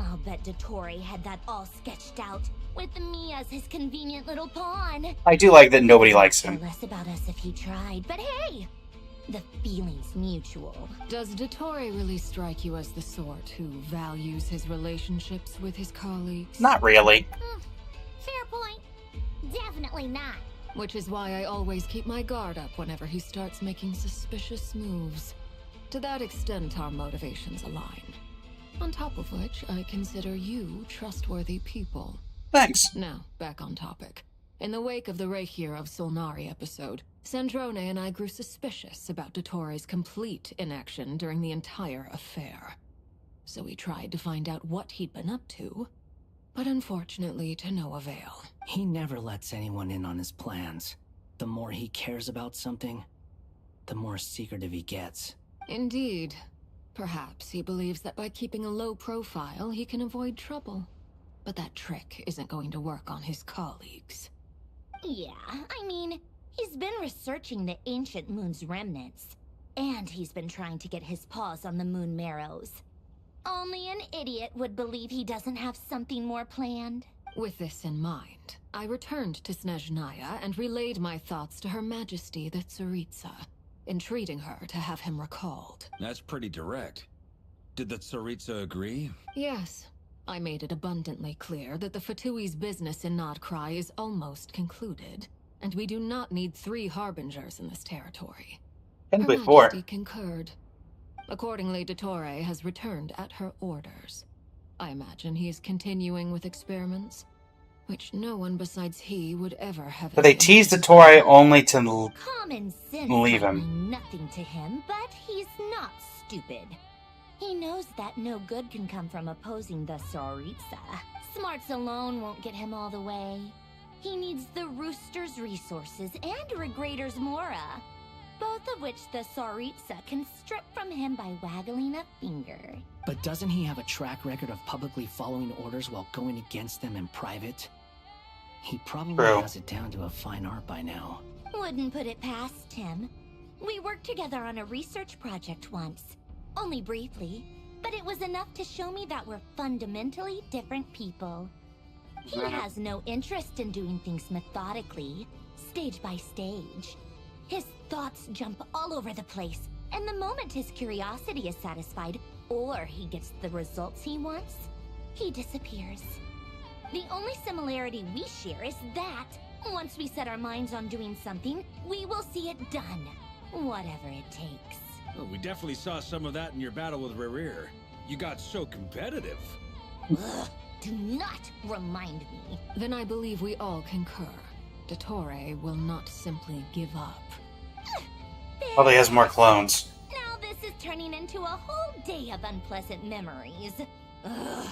I'll bet Dottore had that all sketched out, with me as his convenient little pawn. I do like that nobody likes him. Less about us if he tried, but hey! The feeling's mutual. Does Dottore really strike you as the sort who values his relationships with his colleagues? Not really. Fair point. Definitely not. Which is why I always keep my guard up whenever he starts making suspicious moves. To that extent, our motivations align. On top of which, I consider you trustworthy people. Thanks. Now, back on topic. In the wake of the Reikir of Solnari episode, Sandrone and I grew suspicious about Dottore's complete inaction during the entire affair. So we tried to find out what he'd been up to, but unfortunately to no avail. He never lets anyone in on his plans. The more he cares about something, the more secretive he gets. Indeed. Perhaps he believes that by keeping a low profile, he can avoid trouble. But that trick isn't going to work on his colleagues. Yeah, I mean, he's been researching the ancient moon's remnants. And he's been trying to get his paws on the moon marrows. Only an idiot would believe he doesn't have something more planned. With this in mind, I returned to Snezhnaya and relayed my thoughts to Her Majesty the Tsaritsa, entreating her to have him recalled. That's pretty direct. Did the Tsaritsa agree? Yes. I made it abundantly clear that the Fatuy's business in Nodcry is almost concluded, and we do not need 3 harbingers in this territory. And Her before. Majesty concurred. Accordingly, Dottore has returned at her orders. I imagine he is continuing with experiments, which no one besides he would ever have. But they teased Dottore only to Common sense leave might him. mean nothing to him, but he's not stupid. He knows that no good can come from opposing the Tsaritsa. Smarts alone won't get him all the way. He needs the Rooster's resources and Regrator's Mora, both of which the Tsaritsa can strip from him by waggling a finger. But doesn't he have a track record of publicly following orders while going against them in private? He probably has it down to a fine art by now. Wouldn't put it past him. We worked together on a research project once. Only briefly, but it was enough to show me that we're fundamentally different people. He has no interest in doing things methodically, stage by stage. His thoughts jump all over the place, and the moment his curiosity is satisfied, or he gets the results he wants, he disappears. The only similarity we share is that, once we set our minds on doing something, we will see it done, whatever it takes. Oh, we definitely saw some of that in your battle with Rerir. You got so competitive. Ugh, do not remind me. Then I believe we all concur. Dottore will not simply give up. Probably has more clones. Now this is turning into a whole day of unpleasant memories. Ugh.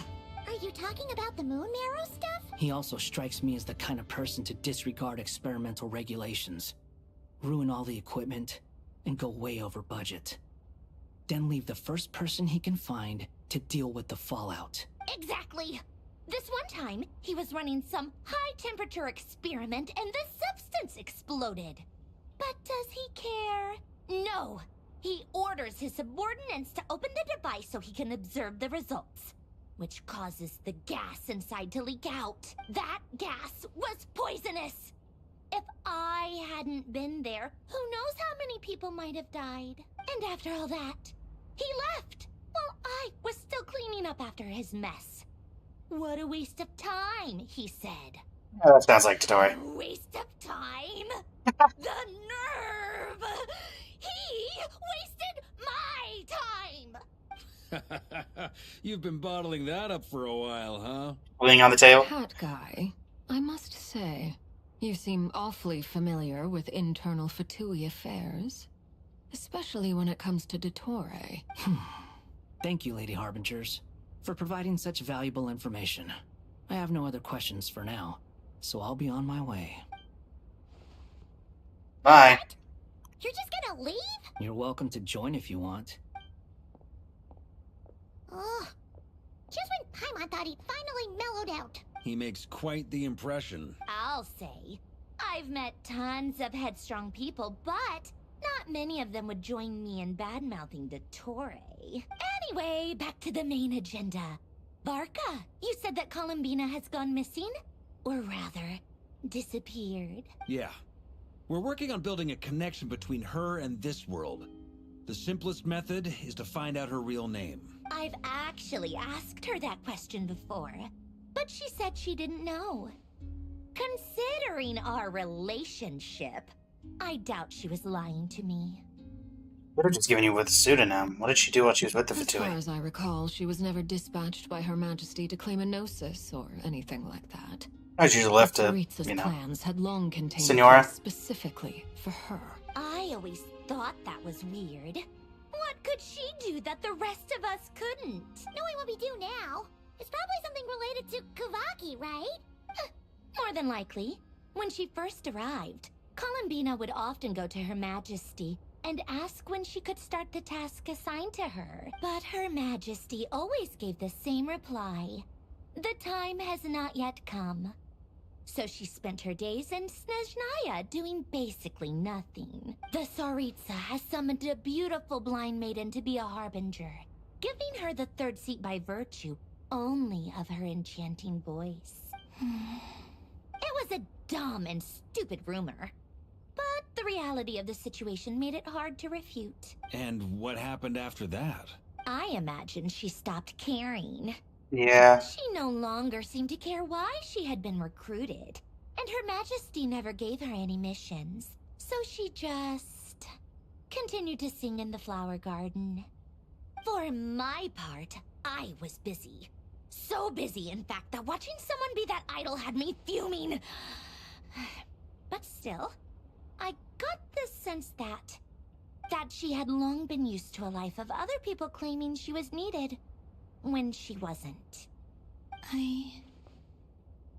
Are you talking about the moon marrow stuff? He also strikes me as the kind of person to disregard experimental regulations, ruin all the equipment, and go way over budget. Then leave the first person he can find to deal with the fallout. Exactly. This one time, he was running some high-temperature experiment and the substance exploded. But does he care? No. He orders his subordinates to open the device so he can observe the results, which causes the gas inside to leak out. That gas was poisonous. If I hadn't been there, who knows how many people might have died. And after all that, he left while I was still cleaning up after his mess. What a waste of time, he said. Yeah, that sounds like Dottore. Waste of time? The nerve! He wasted my time! You've been bottling that up for a while, huh? Wing on the tail. Hat guy, I must say, you seem awfully familiar with internal Fatui affairs. Especially when it comes to Dottore. Thank you, Lady Harbingers, for providing such valuable information. I have no other questions for now, so I'll be on my way. Bye. You're just gonna leave? You're welcome to join if you want. Ugh. Just when Paimon thought he'd finally mellowed out. He makes quite the impression. I'll say. I've met tons of headstrong people, but not many of them would join me in bad-mouthing Dottore. Anyway, back to the main agenda. Barca, you said that Columbina has gone missing? Or rather, disappeared. Yeah. We're working on building a connection between her and this world. The simplest method is to find out her real name. I've actually asked her that question before, but she said she didn't know. Considering our relationship, I doubt she was lying to me. Would have just given you with a pseudonym. What did she do while she was with the As far Fatui? as I recall, she was never dispatched by Her Majesty to claim a gnosis or anything like that. I was usually left to, Tsaritsa's you know, plans had long contained Senora. things specifically for her. I always thought that was weird. What could she do that the rest of us couldn't? Knowing what we do now, it's probably something related to Kavaki, right? More than likely. When she first arrived, Columbina would often go to Her Majesty and ask when she could start the task assigned to her. But Her Majesty always gave the same reply. The time has not yet come. So she spent her days in Snezhnaya doing basically nothing. The Tsaritsa has summoned a beautiful blind maiden to be a harbinger, giving her the third seat by virtue only of her enchanting voice. It was a dumb and stupid rumor, but the reality of the situation made it hard to refute. And what happened after that? I imagine she stopped caring. Yeah. She no longer seemed to care why she had been recruited, and Her Majesty never gave her any missions. So she just continued to sing in the flower garden. For my part, I was busy. So busy, in fact, that watching someone be that idol had me fuming. But still, I got the sense that she had long been used to a life of other people claiming she was needed when she wasn't. I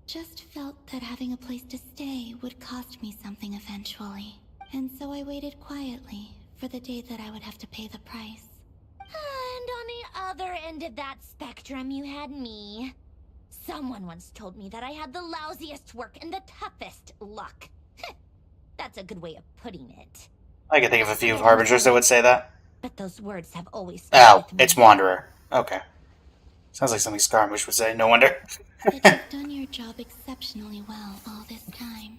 just felt that having a place to stay would cost me something eventually. And so I waited quietly for the day that I would have to pay the price. And on the other end of that spectrum, you had me. Someone once told me that I had the lousiest work and the toughest luck. That's a good way of putting it. I can think of a few harbingers that would say that. But those words have always stuck with me. It's Wanderer. Okay. Sounds like something Scarmush would say, no wonder. But you've done your job exceptionally well all this time.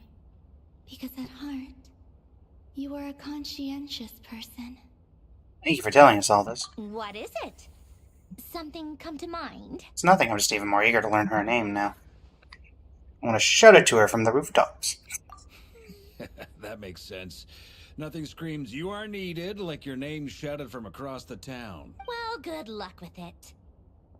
Because at heart, you are a conscientious person. Thank you for telling us all this. What is it? Something come to mind? It's nothing, I'm just even more eager to learn her name now. I want to shout it to her from the rooftops. That makes sense. Nothing screams you are needed like your name shouted from across the town. Well, good luck with it.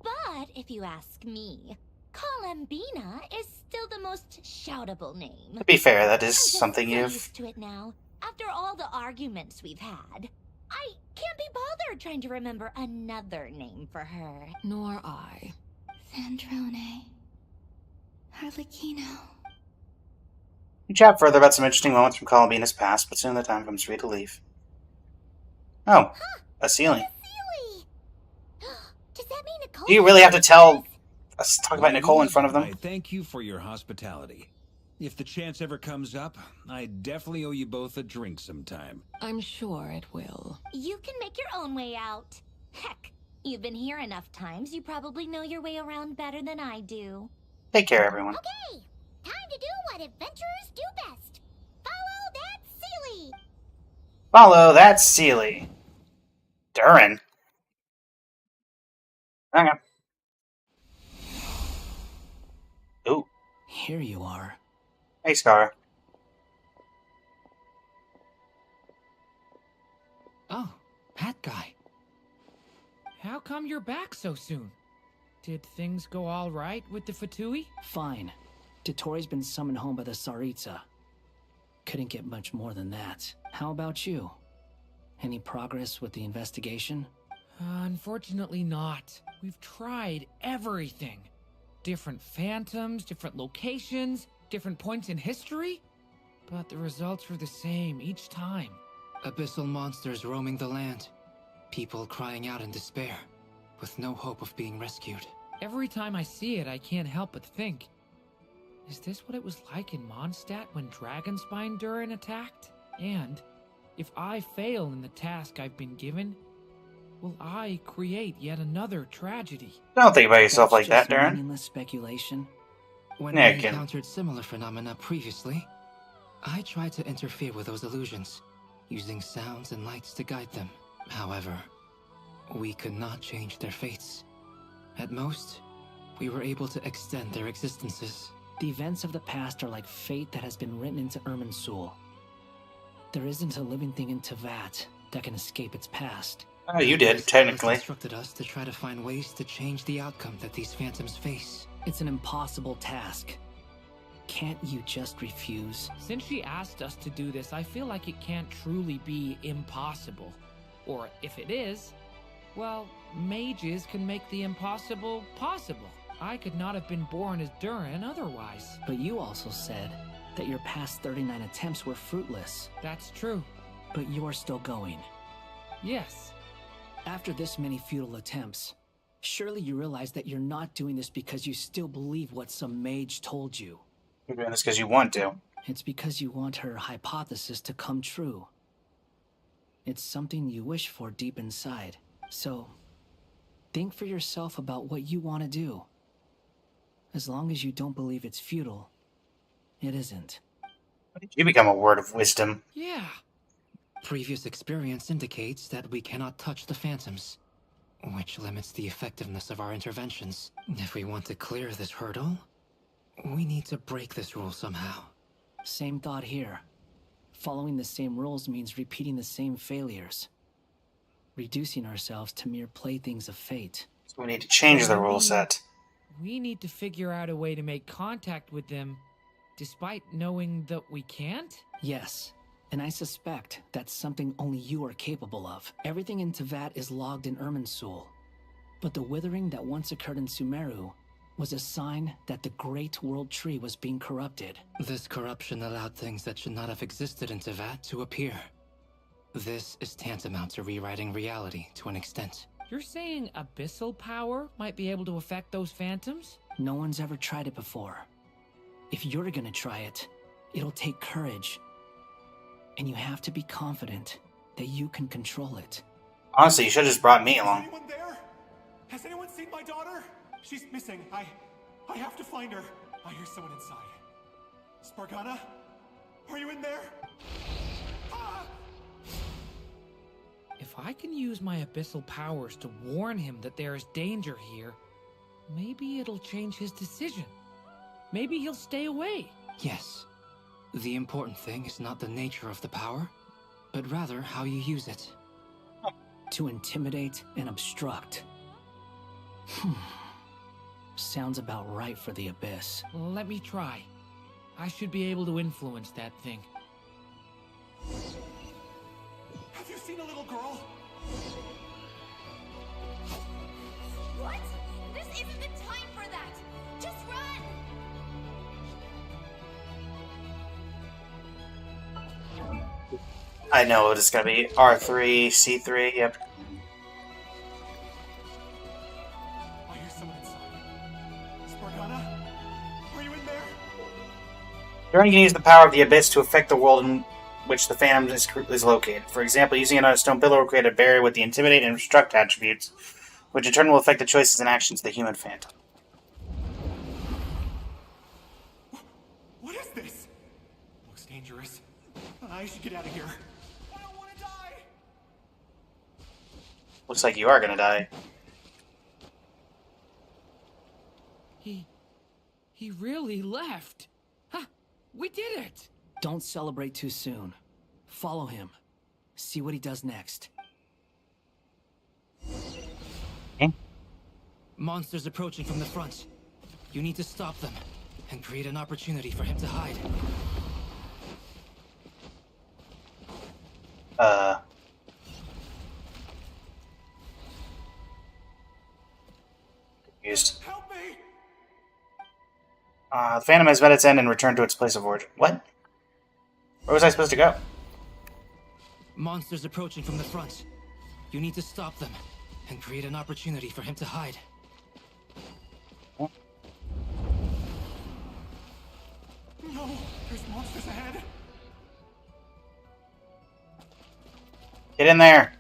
But if you ask me, COLUMBINA is still the most shoutable name. To be fair, that is I'm just something so you've... used to it now. After all the arguments we've had, I can't be bothered trying to remember another name for her. Nor I. Sandrone. Harlequino. We chat further about some interesting moments from Columbina's past, but soon the time comes for you to leave. Oh, a ceiling. Does that mean Nicole? Do you really have to tell us talk about Nicole in front of them? I thank you for your hospitality. If the chance ever comes up, I definitely owe you both a drink sometime. I'm sure it will. You can make your own way out. Heck, you've been here enough times, you probably know your way around better than I do. Take care, everyone. Okay, time to do what adventurers do best. Follow that Sealy. Follow that Sealy. Durin. Okay. Ooh. Here you are. Hey, Scar. Oh, Hat Guy. How come you're back so soon? Did things go all right with the Fatui? Fine. Dotori's been summoned home by the Tsaritsa. Couldn't get much more than that. How about you? Any progress with the investigation? Unfortunately not. We've tried everything. Different phantoms, different locations, different points in history. But the results were the same each time. Abyssal monsters roaming the land. People crying out in despair, with no hope of being rescued. Every time I see it, I can't help but think, is this what it was like in Mondstadt when Dragonspine Durin attacked? And if I fail in the task I've been given, will I create yet another tragedy? Don't think about yourself like that, Durin. Meaningless speculation. When I encountered similar phenomena previously, I tried to interfere with those illusions, using sounds and lights to guide them. However, we could not change their fates. At most, we were able to extend their existences. The events of the past are like fate that has been written into Irminsul. There isn't a living thing in Teyvat that can escape its past. Oh, you did, technically. Instructed us to try to find ways to change the outcome that these phantoms face. It's an impossible task. Can't you just refuse? Since she asked us to do this, I feel like it can't truly be impossible. Or if it is, well, mages can make the impossible possible. I could not have been born as Durin otherwise. But you also said that your past 39 attempts were fruitless. That's true. But you're still going. Yes. After this many futile attempts, surely you realize that you're not doing this because you still believe what some mage told you. You're doing this because you want to. It's because you want her hypothesis to come true. It's something you wish for deep inside. So, think for yourself about what you want to do. As long as you don't believe it's futile, it isn't. You become a word of wisdom. Yeah. Previous experience indicates that we cannot touch the phantoms. which limits the effectiveness of our interventions. If we want to clear this hurdle, we need to break this rule somehow. Same thought here. Following the same rules means repeating the same failures. Reducing ourselves to mere playthings of fate. So we need to change the rule set. We need to figure out a way to make contact with them, despite knowing that we can't? Yes, and I suspect that's something only you are capable of. Everything in Tevat is logged in Irminsul, but the withering that once occurred in Sumeru was a sign that the Great World Tree was being corrupted. This corruption allowed things that should not have existed in Tevat to appear. This is tantamount to rewriting reality to an extent. You're saying abyssal power might be able to affect those phantoms? No one's ever tried it before. If you're gonna try it, it'll take courage. And you have to be confident that you can control it. Honestly, you should have just brought me along. Is anyone there? Has anyone seen my daughter? She's missing. I have to find her. I hear someone inside. Spargana? Are you in there? Ah! If I can use my abyssal powers to warn him that there is danger here, maybe it'll change his decision. Maybe he'll stay away. Yes. The important thing is not the nature of the power, but rather how you use it. To intimidate and obstruct. Sounds about right for the Abyss. Let me try. I should be able to influence that thing. Have you seen a little girl? What? This isn't the time for that! Just run! I know it's gonna be R3, C3, yep. I hear someone inside. Spargana? Are you in there? You're only gonna use the power of the Abyss to affect the world in which the Phantom is located. For example, using it on a stone pillar will create a barrier with the Intimidate and Obstruct attributes, which in turn will affect the choices and actions of the human Phantom. What is this? Looks dangerous. I should get out of here. I don't want to die! Looks like you are gonna die. He really left. Huh, we did it! Don't celebrate too soon. Follow him. See what he does next. Monsters approaching from the front. You need to stop them and create an opportunity for him to hide. Confused. Help me! The Phantom has met its end and returned to its place of origin. What? Where was I supposed to go? Monsters approaching from the front. You need to stop them and create an opportunity for him to hide. No! There's monsters ahead! Get in there!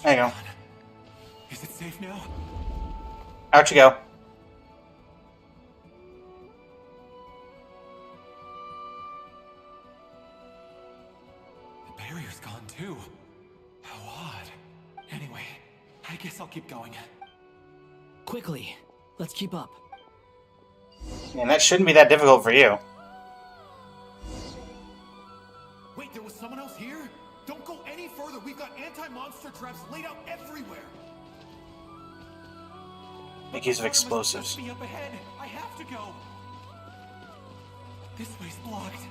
There you go. Is it safe now? Out you go. The barrier's gone too. How odd. Anyway, I guess I'll keep going. Quickly, let's keep up. Man, that shouldn't be that difficult for you. Wait, there was someone else here? Don't go any further. We've got anti-monster traps laid out everywhere. Make use of explosives. Be up ahead. I have to go. This way's blocked.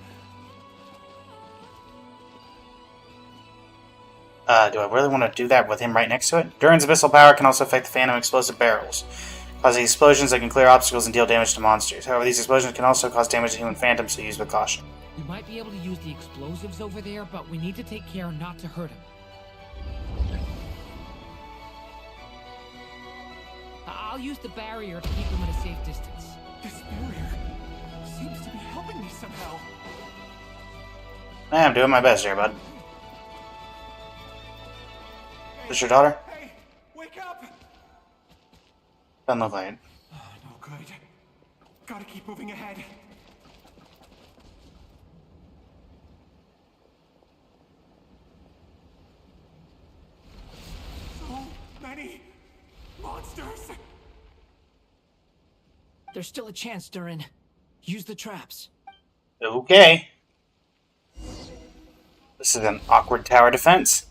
Do I really want to do that with him right next to it? Durin's abyssal power can also affect the Phantom explosive barrels, causing explosions that can clear obstacles and deal damage to monsters. However, these explosions can also cause damage to human phantoms, so use with caution. We might be able to use the explosives over there, but we need to take care not to hurt him. I'll use the barrier to keep him at a safe distance. This barrier seems to be helping me somehow. I'm doing my best here, bud. Is this your daughter? Hey, wake up! Doesn't look like it. Oh, no good. gotta keep moving ahead. So many monsters! There's still a chance, Durin. Use the traps. Okay. This is an awkward tower defense.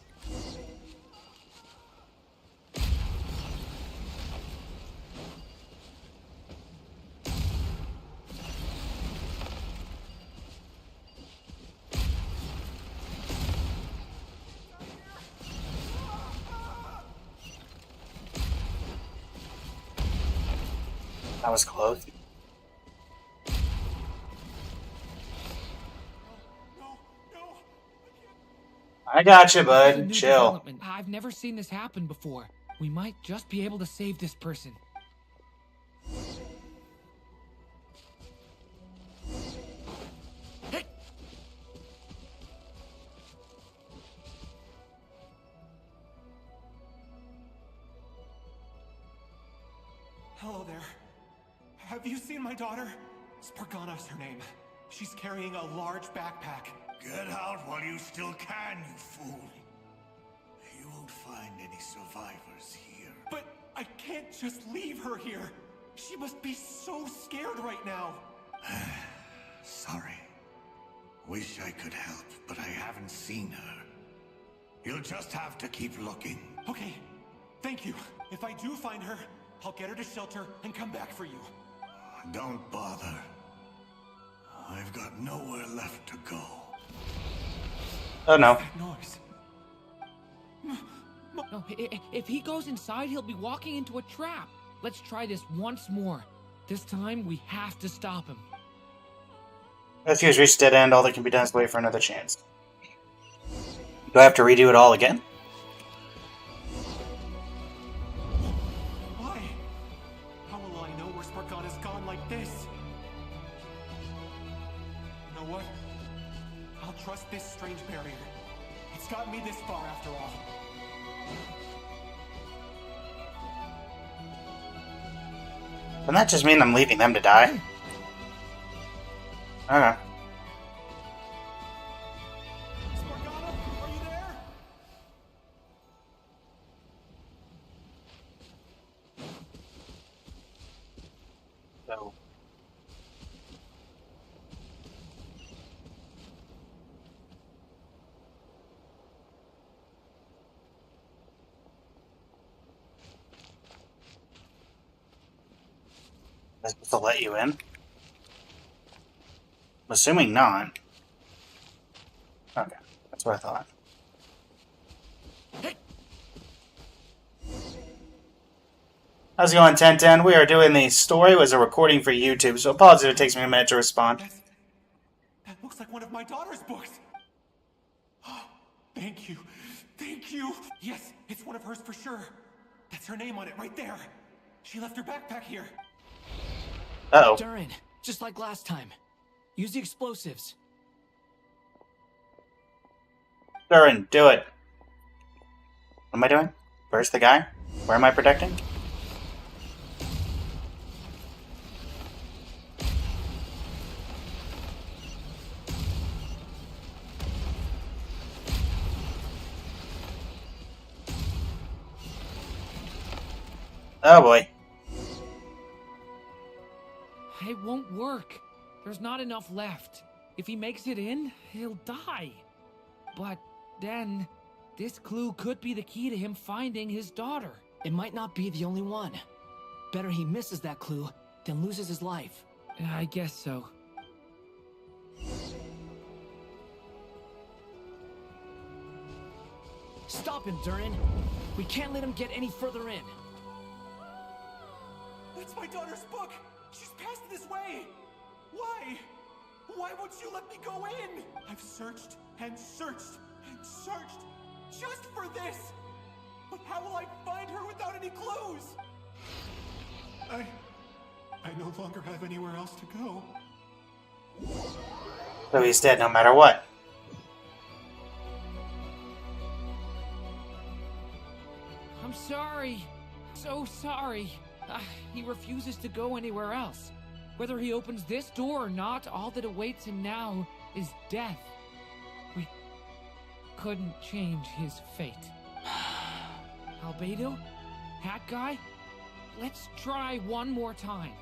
That was close. I got you, bud. Chill. I've never seen this happen before. We might just be able to save this person. Hey! Hello there. Have you seen my daughter? Spargana is her name. She's carrying a large backpack. Get out while you still can, you fool. You won't find any survivors here. But I can't just leave her here. She must be so scared right now. Sorry. Wish I could help, but I haven't seen her. You'll just have to keep looking. Okay, thank you. If I do find her, I'll get her to shelter and come back for you. Don't bother. I've got nowhere left to go. Oh no. That noise. No, if he goes inside, he'll be walking into a trap. Let's try this once more. This time, we have to stop him. If he's reached dead end, all that can be done is wait for another chance. Do I have to redo it all again? Why? How will I know where Spargana's gone like this? You know what? I'll trust this strange barrier. It's got me this far after all. Doesn't that just mean I'm leaving them to die? Okay. Spargana, are you there? So. Am I supposed to let you in? I'm assuming not. Okay, that's what I thought. How's it going, 1010? We are doing the story. It was a recording for YouTube, so apologies if it takes me a minute to respond. That looks like one of my daughter's books. Oh, thank you. Thank you. Yes, it's one of hers for sure. That's her name on it right there. She left her backpack here. Uh-oh. Durin, just like last time. Use the explosives. Durin, do it. What am I doing? Where's the guy? Where am I protecting? Oh boy. It won't work. There's not enough left. If he makes it in, he'll die. But then, this clue could be the key to him finding his daughter. It might not be the only one. Better he misses that clue than loses his life. I guess so. Stop him, Durin. We can't let him get any further in. That's my daughter's book. She's passed this way. Why? Why won't you let me go in? I've searched and searched and searched just for this. But how will I find her without any clues? I no longer have anywhere else to go. So he's dead no matter what. I'm sorry. So sorry. He refuses to go anywhere else. Whether he opens this door or not, all that awaits him now is death. We couldn't change his fate. Albedo? Hat Guy? Let's try one more time.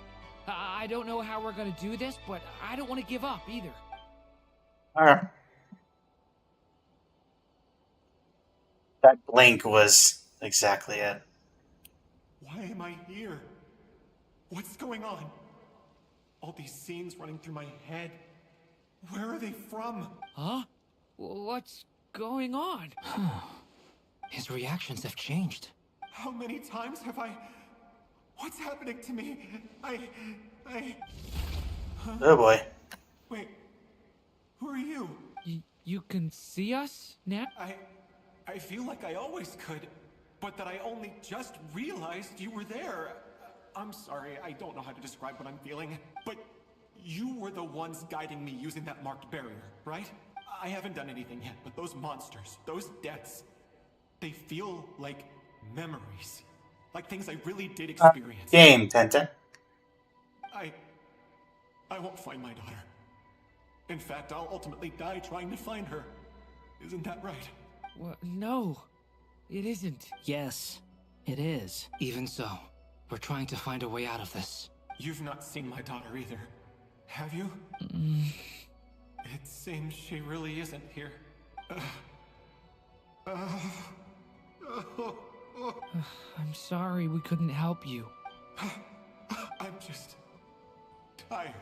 I don't know how we're gonna do this, but I don't want to give up either. Alright. That blink was exactly it. Why am I here? What's going on? All these scenes running through my head. Where are they from? Huh? What's going on? His reactions have changed. How many times have I... What's happening to me? I... Huh? Oh boy. Wait. Who are you? You can see us, Nat? I feel like I always could, but that I only just realized you were there. I'm sorry, I don't know how to describe what I'm feeling, but you were the ones guiding me using that marked barrier, right? I haven't done anything yet, but those monsters, those deaths, they feel like memories. Like things I really did experience. Game, Tenten. I won't find my daughter. In fact, I'll ultimately die trying to find her. Isn't that right? No, it isn't. Yes, it is. Even so, we're trying to find a way out of this. You've not seen my daughter either, have you? It seems she really isn't here. I'm sorry we couldn't help you. I'm just tired.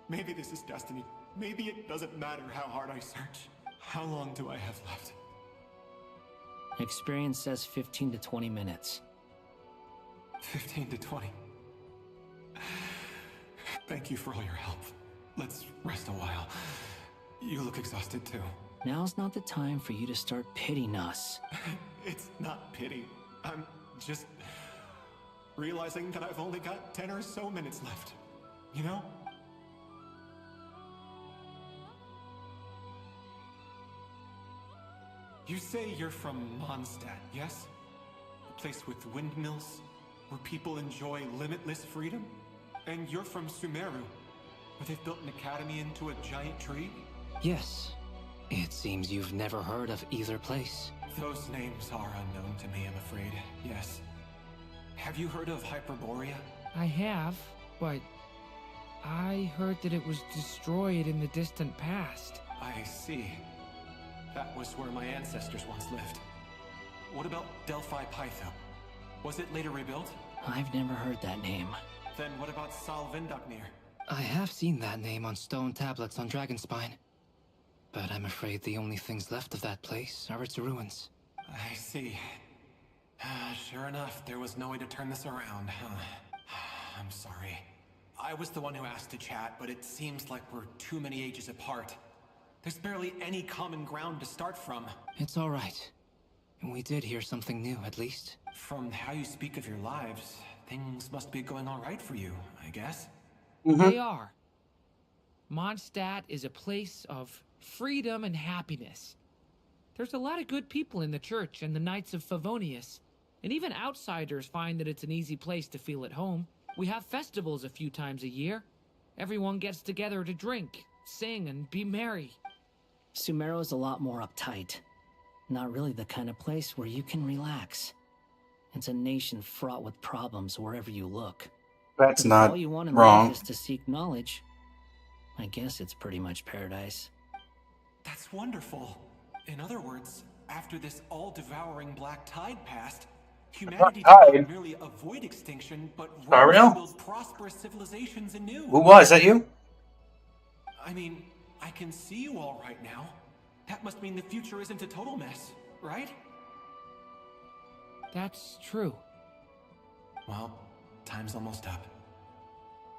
Maybe this is destiny. Maybe it doesn't matter how hard I search. How long do I have left? Experience says 15 to 20 minutes. 15 to 20. Thank you for all your help. Let's rest a while. You look exhausted too. Now's not the time for you to start pitying us. It's not pity. I'm just realizing that I've only got 10 or so minutes left. You know? You say you're from Mondstadt, yes? A place with windmills, where people enjoy limitless freedom? And you're from Sumeru, where they've built an academy into a giant tree? Yes. It seems you've never heard of either place. Those names are unknown to me, I'm afraid. Yes. Have you heard of Hyperborea? I have, but I heard that it was destroyed in the distant past. I see. That was where my ancestors once lived. What about Delphi Pytho? Was it later rebuilt? I've never heard that name. Then what about Sal Vindaknir? I have seen that name on stone tablets on Dragonspine. But I'm afraid the only things left of that place are its ruins. I see. Sure enough, there was no way to turn this around, huh? I'm sorry. I was the one who asked to chat, but it seems like we're too many ages apart. There's barely any common ground to start from. It's all right. We did hear something new, at least. From how you speak of your lives, things must be going all right for you, I guess. They are. Mondstadt is a place of freedom and happiness. There's a lot of good people in the church and the Knights of Favonius, and even outsiders find that it's an easy place to feel at home. We have festivals a few times a year. Everyone gets together to drink, sing, and be merry. Sumeru is a lot more uptight. Not really the kind of place where you can relax. It's a nation fraught with problems wherever you look. That's but not if all you want in wrong. life is to seek knowledge, I guess it's pretty much paradise. That's wonderful. In other words, after this all-devouring black tide passed, humanity didn't merely avoid extinction, but rose to build prosperous civilizations anew. Who was that? You? I mean, I can see you all right now. That must mean the future isn't a total mess, right? That's true. Well, time's almost up.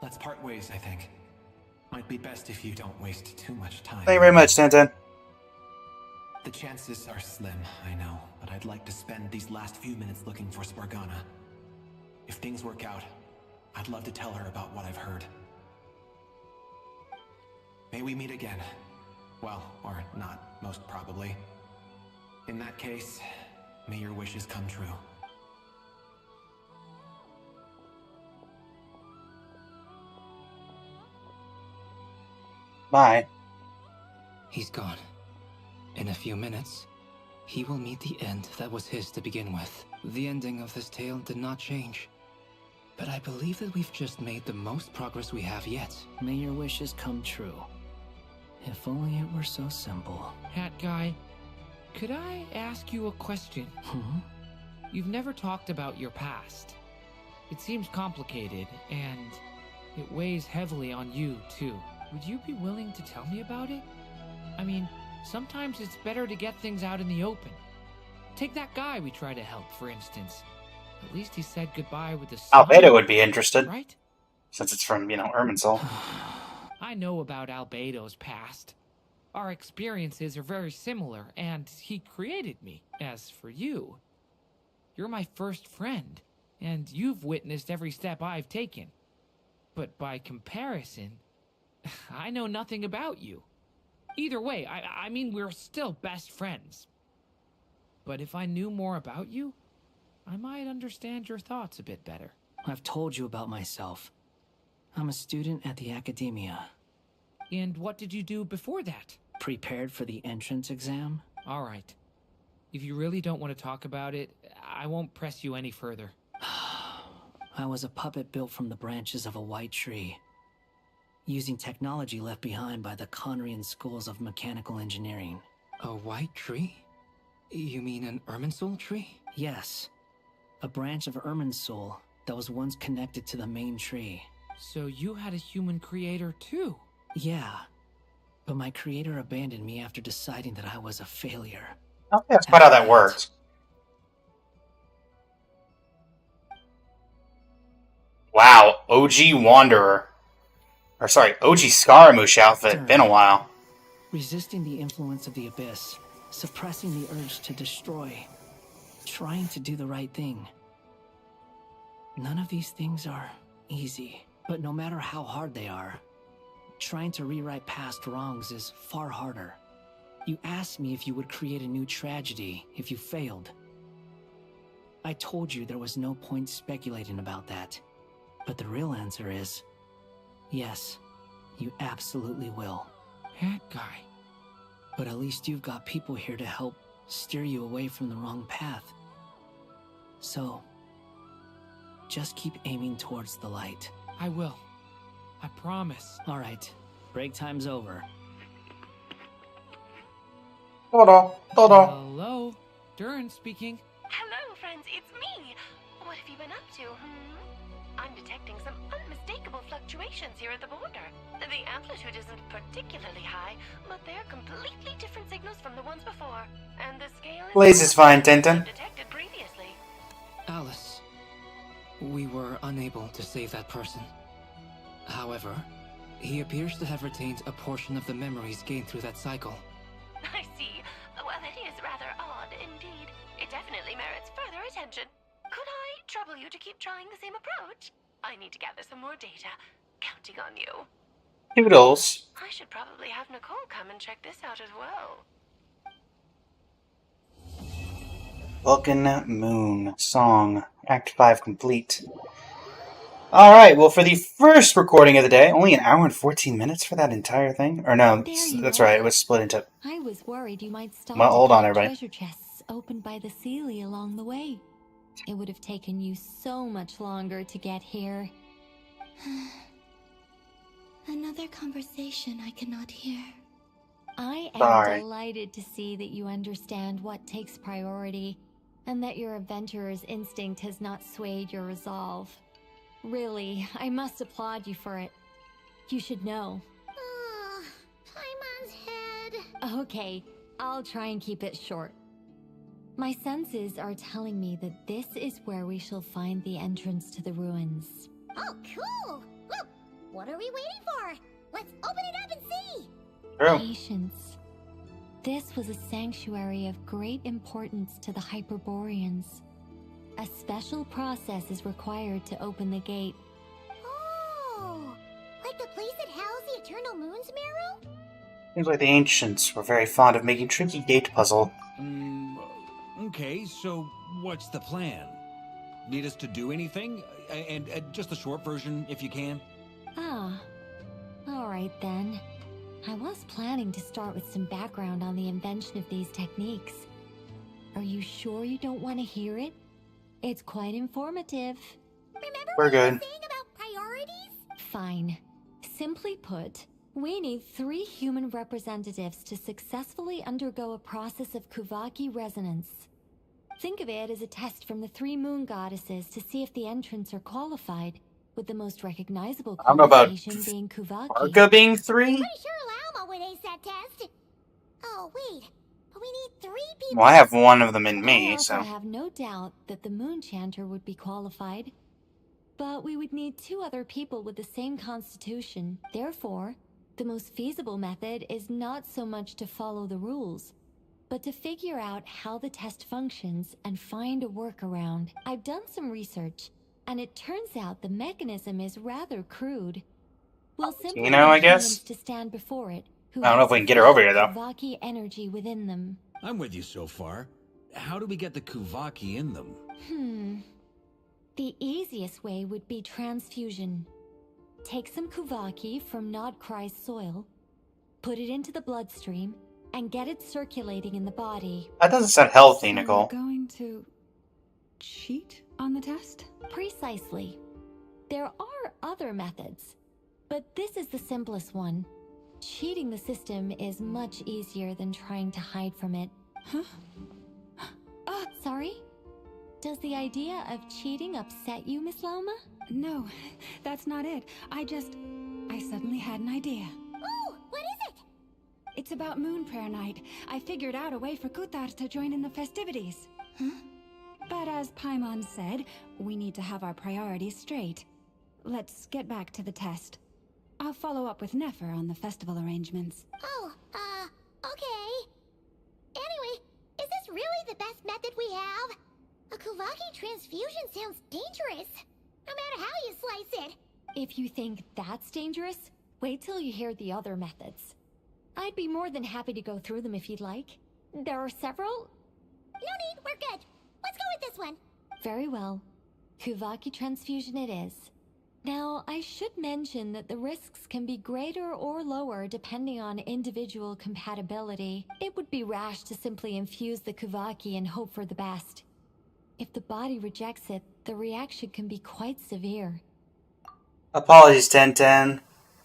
Let's part ways, I think. Might be best if you don't waste too much time. Thank you very much, Tenten. The chances are slim, I know, but I'd like to spend these last few minutes looking for Spargana. If things work out, I'd love to tell her about what I've heard. May we meet again. Well, or not, most probably. In that case, may your wishes come true. Bye. He's gone. In a few minutes, he will meet the end that was his to begin with. The ending of this tale did not change. But I believe that we've just made the most progress we have yet. May your wishes come true. If only it were so simple. Hat guy, could I ask you a question? You've never talked about your past. It seems complicated, and it weighs heavily on you, too. Would you be willing to tell me about it? I mean, sometimes it's better to get things out in the open. Take that guy we try to help, for instance. At least he said goodbye with a smile. Albedo would be interested. Right? Since it's from, Irminsul. I know about Albedo's past. Our experiences are very similar, and he created me. As for you, you're my first friend, and you've witnessed every step I've taken. But by comparison, I know nothing about you. Either way, I mean, we're still best friends. But if I knew more about you, I might understand your thoughts a bit better. I've told you about myself. I'm a student at the academia. And what did you do before that? Prepared for the entrance exam? All right. If you really don't want to talk about it, I won't press you any further. I was a puppet built from the branches of a white tree, using technology left behind by the Conrian schools of mechanical engineering. A white tree? You mean an Irminsul tree? Yes. A branch of Irminsul that was once connected to the main tree. So you had a human creator too? Yeah. But my creator abandoned me after deciding that I was a failure. Okay, that's quite how that works. Wow, OG Wanderer. Or sorry, OG Scaramouche outfit. Been a while. Resisting the influence of the abyss, suppressing the urge to destroy, trying to do the right thing. None of these things are easy, but no matter how hard they are, trying to rewrite past wrongs is far harder. You asked me if you would create a new tragedy if you failed. I told you there was no point speculating about that. But the real answer is, yes, you absolutely will. That guy. But at least you've got people here to help steer you away from the wrong path. So, just keep aiming towards the light. I will. I promise. All right, break time's over. Hello, Durin speaking. Hello, friends, it's me. What have you been up to, I'm detecting some unmistakable fluctuations here at the border. The amplitude isn't particularly high, but they're completely different signals from the ones before. And the scale is... Blaze is fine, Tintin. ...detected previously. Alice, we were unable to save that person. However, he appears to have retained a portion of the memories gained through that cycle. I see. Well, that is rather odd indeed. It definitely merits further attention. Could I trouble you to keep trying the same approach? I need to gather some more data. Counting on you. Doodles. I should probably have Nicole come and check this out as well. Vulcan Moon Song. Act 5 complete. Alright, well for the first recording of the day, only an hour and 14 minutes for that entire thing? Or no, that's right, it was split into... I was worried you might stop Well, hold on, everybody. treasure chests opened by the Sealy along the way. It would have taken you so much longer to get here. Another conversation I cannot hear. I am Sorry. delighted to see that you understand what takes priority, and that your adventurer's instinct has not swayed your resolve. Really, I must applaud you for it. You should know. Paimon's head. Okay, I'll try and keep it short. My senses are telling me that this is where we shall find the entrance to the ruins. Oh, cool! Well, what are we waiting for? Let's open it up and see! True. Patience. This was a sanctuary of great importance to the Hyperboreans. A special process is required to open the gate. Oh! Like the place that housed the Eternal Moon's Marrow? Seems like the ancients were very fond of making tricky gate puzzle. Okay, so what's the plan? Need us to do anything? And just the short version, if you can. Ah. Alright then. I was planning to start with some background on the invention of these techniques. Are you sure you don't want to hear it? It's quite informative. Remember We're what you were good. saying about priorities? Fine. Simply put, we need 3 human representatives to successfully undergo a process of Kuvaki resonance. Think of it as a test from the 3 moon goddesses to see if the entrants are qualified, with the most recognizable I don't know about qualification being Kuvaki. Arca being 3? Pretty sure Lauma would ace that test. Oh, wait. We need 3 people. Well, I have one of them in I me, also so. have no doubt that the moon chanter would be qualified. But we would need 2 other people with the same constitution. Therefore, the most feasible method is not so much to follow the rules, but to figure out how the test functions and find a workaround. I've done some research, and it turns out the mechanism is rather crude. We'll simply need I guess? humans to stand before it, who I don't know have if we can get her over here, though. Kuvaki energy within them. I'm with you so far. How do we get the Kuvaki in them? The easiest way would be transfusion. Take some Kuvaki from Nodkrai's soil, put it into the bloodstream, and get it circulating in the body. That doesn't sound healthy, So Nicole. we're going to cheat on the test? Precisely. There are other methods, but this is the simplest one. Cheating the system is much easier than trying to hide from it. Huh? Sorry? Does the idea of cheating upset you, Miss Lauma? No, that's not it. I suddenly had an idea. Ooh, what is it? It's about Moon Prayer Night. I figured out a way for Kutar to join in the festivities. Huh? But as Paimon said, we need to have our priorities straight. Let's get back to the test. I'll follow up with Nefer on the festival arrangements. Oh, okay. Anyway, is this really the best method we have? A Kuvaki transfusion sounds dangerous, no matter how you slice it. If you think that's dangerous, wait till you hear the other methods. I'd be more than happy to go through them if you'd like. There are several. No need, we're good. Let's go with this one. Very well. Kuvaki transfusion it is. Now, I should mention that the risks can be greater or lower depending on individual compatibility. It would be rash to simply infuse the Kuvaki and hope for the best. If the body rejects it, the reaction can be quite severe. Apologies, 1010.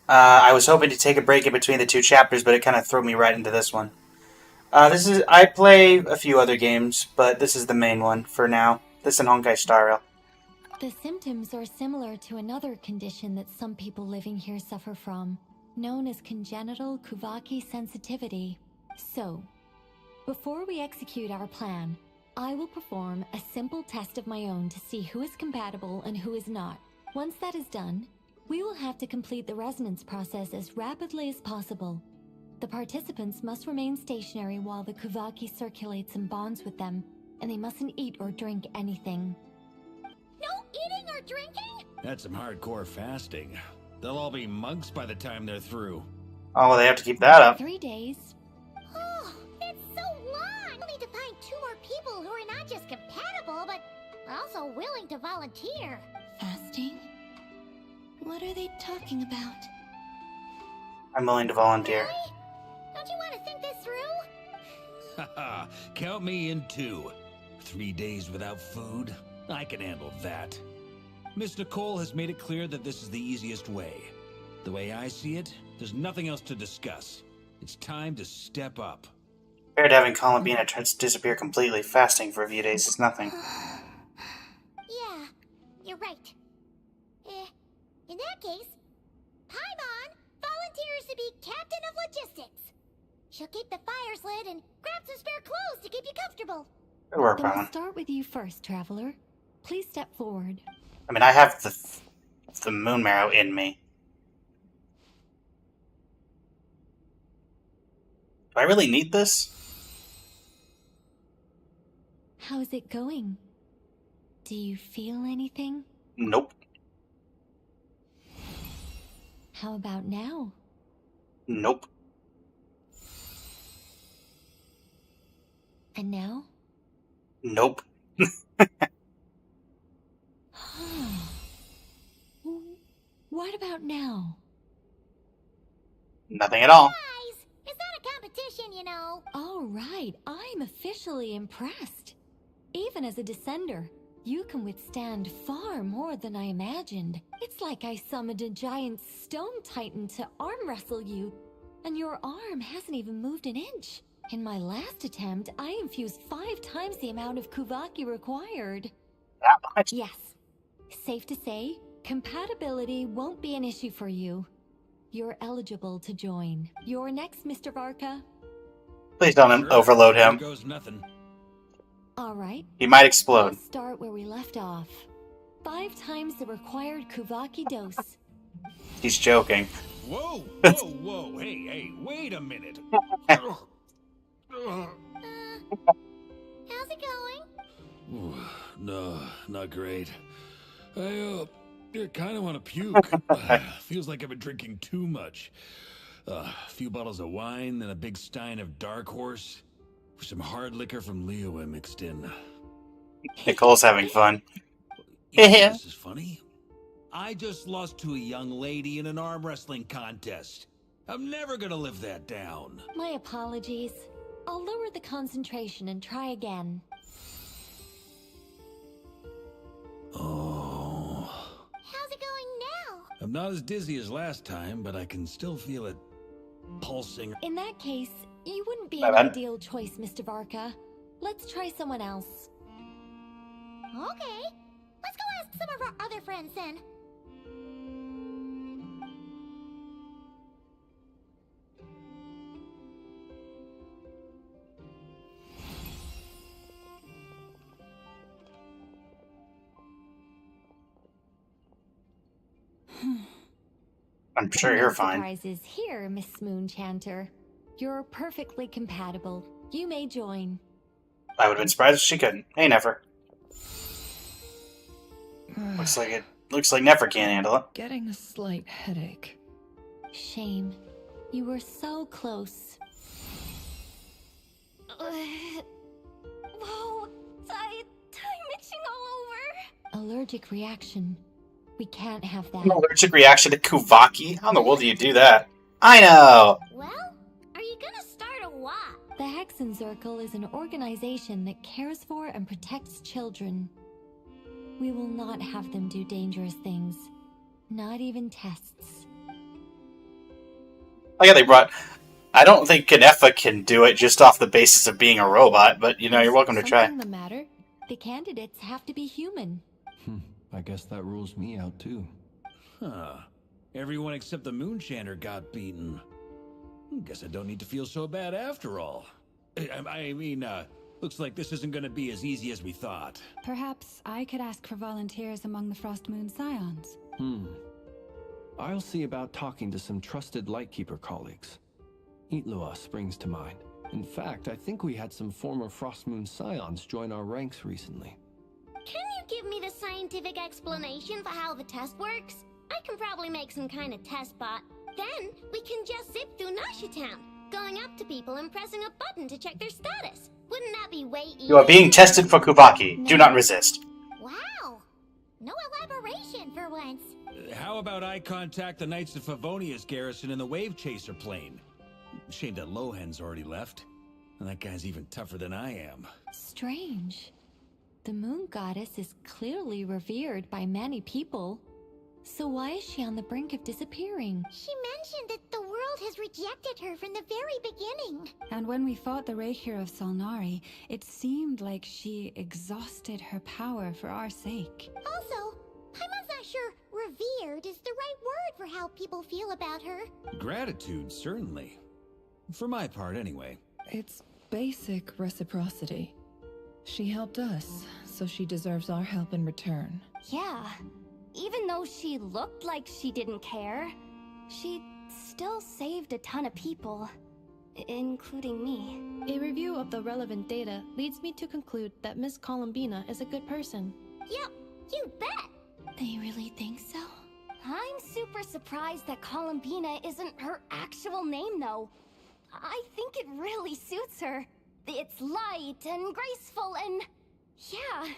I was hoping to take a break in between the 2 chapters, but it kind of threw me right into this one. I play a few other games, but this is the main one for now. This and Honkai Star Rail. The symptoms are similar to another condition that some people living here suffer from, known as congenital Kuvaki sensitivity. So, before we execute our plan, I will perform a simple test of my own to see who is compatible and who is not. Once that is done, we will have to complete the resonance process as rapidly as possible. The participants must remain stationary while the Kuvaki circulates and bonds with them, and they mustn't eat or drink anything. No eating or drinking? That's some hardcore fasting. They'll all be monks by the time they're through. Oh, well, they have to keep that up. 3 days. Oh, it's so long! We'll need to find 2 more people who are not just compatible, but also willing to volunteer. Fasting? What are they talking about? I'm willing to volunteer. Really? Don't you want to think this through? Haha, count me in 2. 3 days without food? I can handle that. Miss Nicole has made it clear that this is the easiest way. The way I see it, there's nothing else to discuss. It's time to step up. Compared to having Columbina disappear completely, fasting for a few days is nothing. Yeah, you're right. In that case, Paimon volunteers to be Captain of Logistics. She'll keep the fires lit and grab some spare clothes to keep you comfortable. Good work, Then we'll Paimon. start with you first, Traveler. Please step forward. I mean, I have the moon marrow in me. Do I really need this? How's it going? Do you feel anything? Nope. How about now? Nope. And now? Nope. What about now? Nothing at all. Hi, I'm officially impressed. Even as a descender, you can withstand far more than I imagined. It's like I summoned a giant stone titan to arm wrestle you, and your arm hasn't even moved an inch. In my last attempt, I infused 5 times the amount of Kuvaki required. That much? Yes. Safe to say, compatibility won't be an issue for you. You're eligible to join. You're next, Mr. Varka. Please don't overload him. Here goes nothing. All right. He might explode. Let's start where we left off. 5 times the required Kuvaki dose. He's joking. Whoa, whoa, whoa. Hey, wait a minute. How's it going? Ooh, no, not great. I kind of want to puke. Feels like I've been drinking too much. A few bottles of wine, then a big stein of Dark Horse. Some hard liquor from Leo I mixed in. Nicole's having fun. This is funny. I just lost to a young lady in an arm wrestling contest. I'm never gonna live that down. My apologies. I'll lower the concentration and try again. Oh. How's it going now? I'm not as dizzy as last time, but I can still feel it pulsing. In that case, you wouldn't be My an bad. ideal choice, Mr. Varka. Let's try someone else. Okay. Let's go ask some of our other friends then. I'm sure you're No fine. surprises here, Miss Moonchanter. You're perfectly compatible. You may join. I would have been surprised if she couldn't. Hey, Nefer. Looks like Nefer can't handle it. Getting a slight headache. Shame. You were so close. Whoa, I'm itching all over. Allergic reaction. We can't have that. An allergic reaction to Kuvaki? How in the world do you do that? I know! Well, are you gonna start a what? The Hexen Circle is an organization that cares for and protects children. We will not have them do dangerous things. Not even tests. Oh yeah, they brought... I don't think Kanefa can do it just off the basis of being a robot, but, you know, you're welcome to try. Something the matter? The candidates have to be human. I guess that rules me out too. Huh. Everyone except the Moonchanter got beaten. Guess I don't need to feel so bad after all. I mean, looks like this isn't gonna be as easy as we thought. Perhaps I could ask for volunteers among the Frost Moon Scions. I'll see about talking to some trusted Lightkeeper colleagues. Itlua springs to mind. In fact, I think we had some former Frost Moon Scions join our ranks recently. Can you give me the scientific explanation for how the test works? I can probably make some kind of test bot. Then we can just zip through Nasha Town, going up to people and pressing a button to check their status. Wouldn't that be way easier? You are being tested for Kuvaki. Do not resist. Wow. No elaboration for once. How about I contact the Knights of Favonia's garrison in the Wave Chaser plane? Shame that Lohan's already left. And that guy's even tougher than I am. Strange. The moon goddess is clearly revered by many people. So why is she on the brink of disappearing? She mentioned that the world has rejected her from the very beginning. And when we fought the Reikir of Solnari, it seemed like she exhausted her power for our sake. Also, I'm not sure revered is the right word for how people feel about her. Gratitude, certainly. For my part, anyway. It's basic reciprocity. She helped us, so she deserves our help in return. Yeah. Even though she looked like she didn't care, she still saved a ton of people, including me. A review of the relevant data leads me to conclude that Miss Columbina is a good person. Yep, you bet! They really think so? I'm super surprised that Columbina isn't her actual name, though. I think it really suits her. It's light and graceful and... yeah,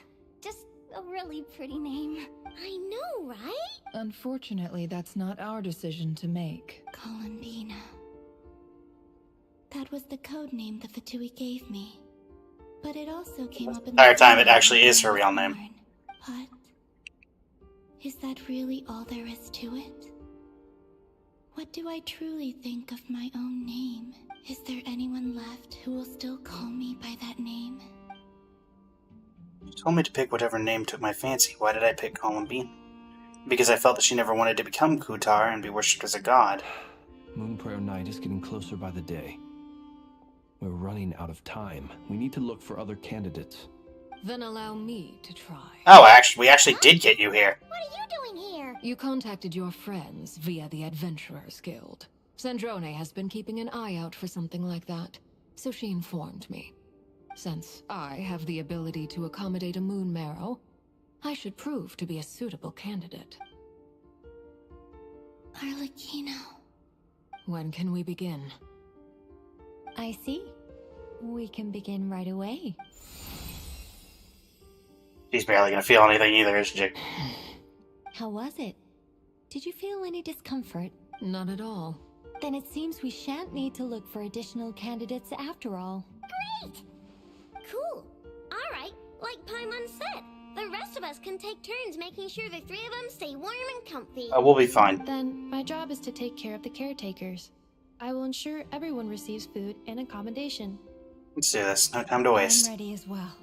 just a really pretty name. I know, right? Unfortunately, that's not our decision to make. Columbina. That was the code name the Fatui gave me. But it also came up in entire time it actually is her real name. But is that really all there is to it? What do I truly think of my own name? Is there anyone left who will still call me by that name? You told me to pick whatever name took my fancy. Why did I pick Columbine? Because I felt that she never wanted to become Kutar and be worshipped as a god. Moon Prayer Night is getting closer by the day. We're running out of time. We need to look for other candidates. Then allow me to try. Oh, we actually did get you here. What are you doing here? You contacted your friends via the Adventurers Guild. Sandrone has been keeping an eye out for something like that, so she informed me. Since I have the ability to accommodate a moon marrow, I should prove to be a suitable candidate. Arlecchino. When can we begin? I see. We can begin right away. She's barely gonna feel anything either, isn't she? How was it? Did you feel any discomfort? Not at all. Then it seems we shan't need to look for additional candidates after all. Great! Cool. Alright, like Paimon said, the rest of us can take turns making sure the three of them stay warm and comfy. We'll be fine. Then my job is to take care of the caretakers. I will ensure everyone receives food and accommodation. Let's do this. No time to waste. I'm ready as well.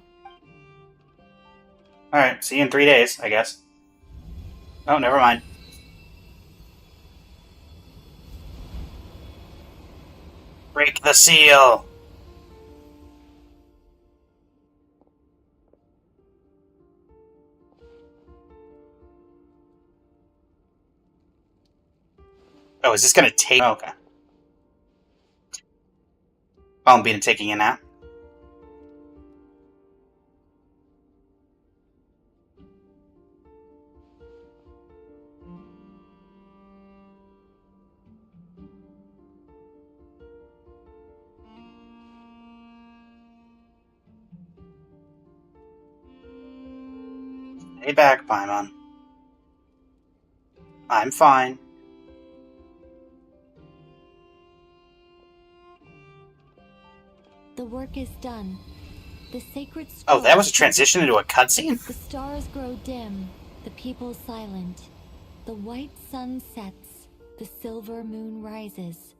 Alright, see you in 3 days, I guess. Oh, never mind. Break the seal! Oh, is this gonna take... Oh, okay. Columbina taking a nap. Stay back, Paimon. I'm fine. The work is done. The sacred Oh, that was a transition into a cutscene? The stars grow dim, the people silent. The white sun sets, the silver moon rises.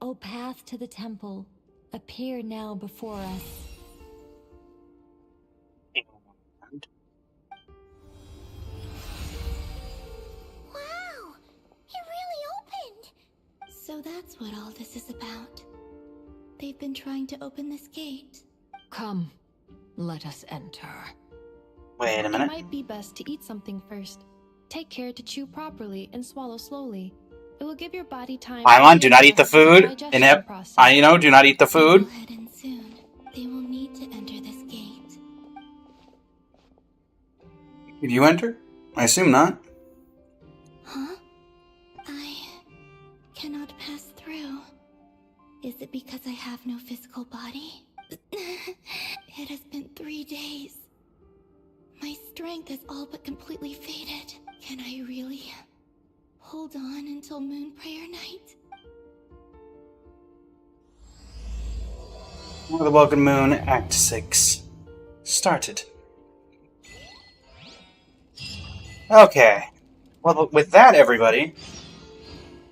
O path to the temple, appear now before us. Wow! It really opened! So that's what all this is about. They've been trying to open this gate. Come, let us enter. Wait a minute. It might be best to eat something first. Take care to chew properly and swallow slowly. It will give your body time. Paimon, do not eat the food. You know, do not eat the food. They'll head in soon. They will need to enter this gate. Did you enter? I assume not. Huh? I cannot pass through. Is it because I have no physical body? It has been 3 days. My strength has all but completely faded. Can I really hold on until Moon Prayer Night? War of the Welcome Moon, Act 6. Started. Okay. Well, with that, everybody,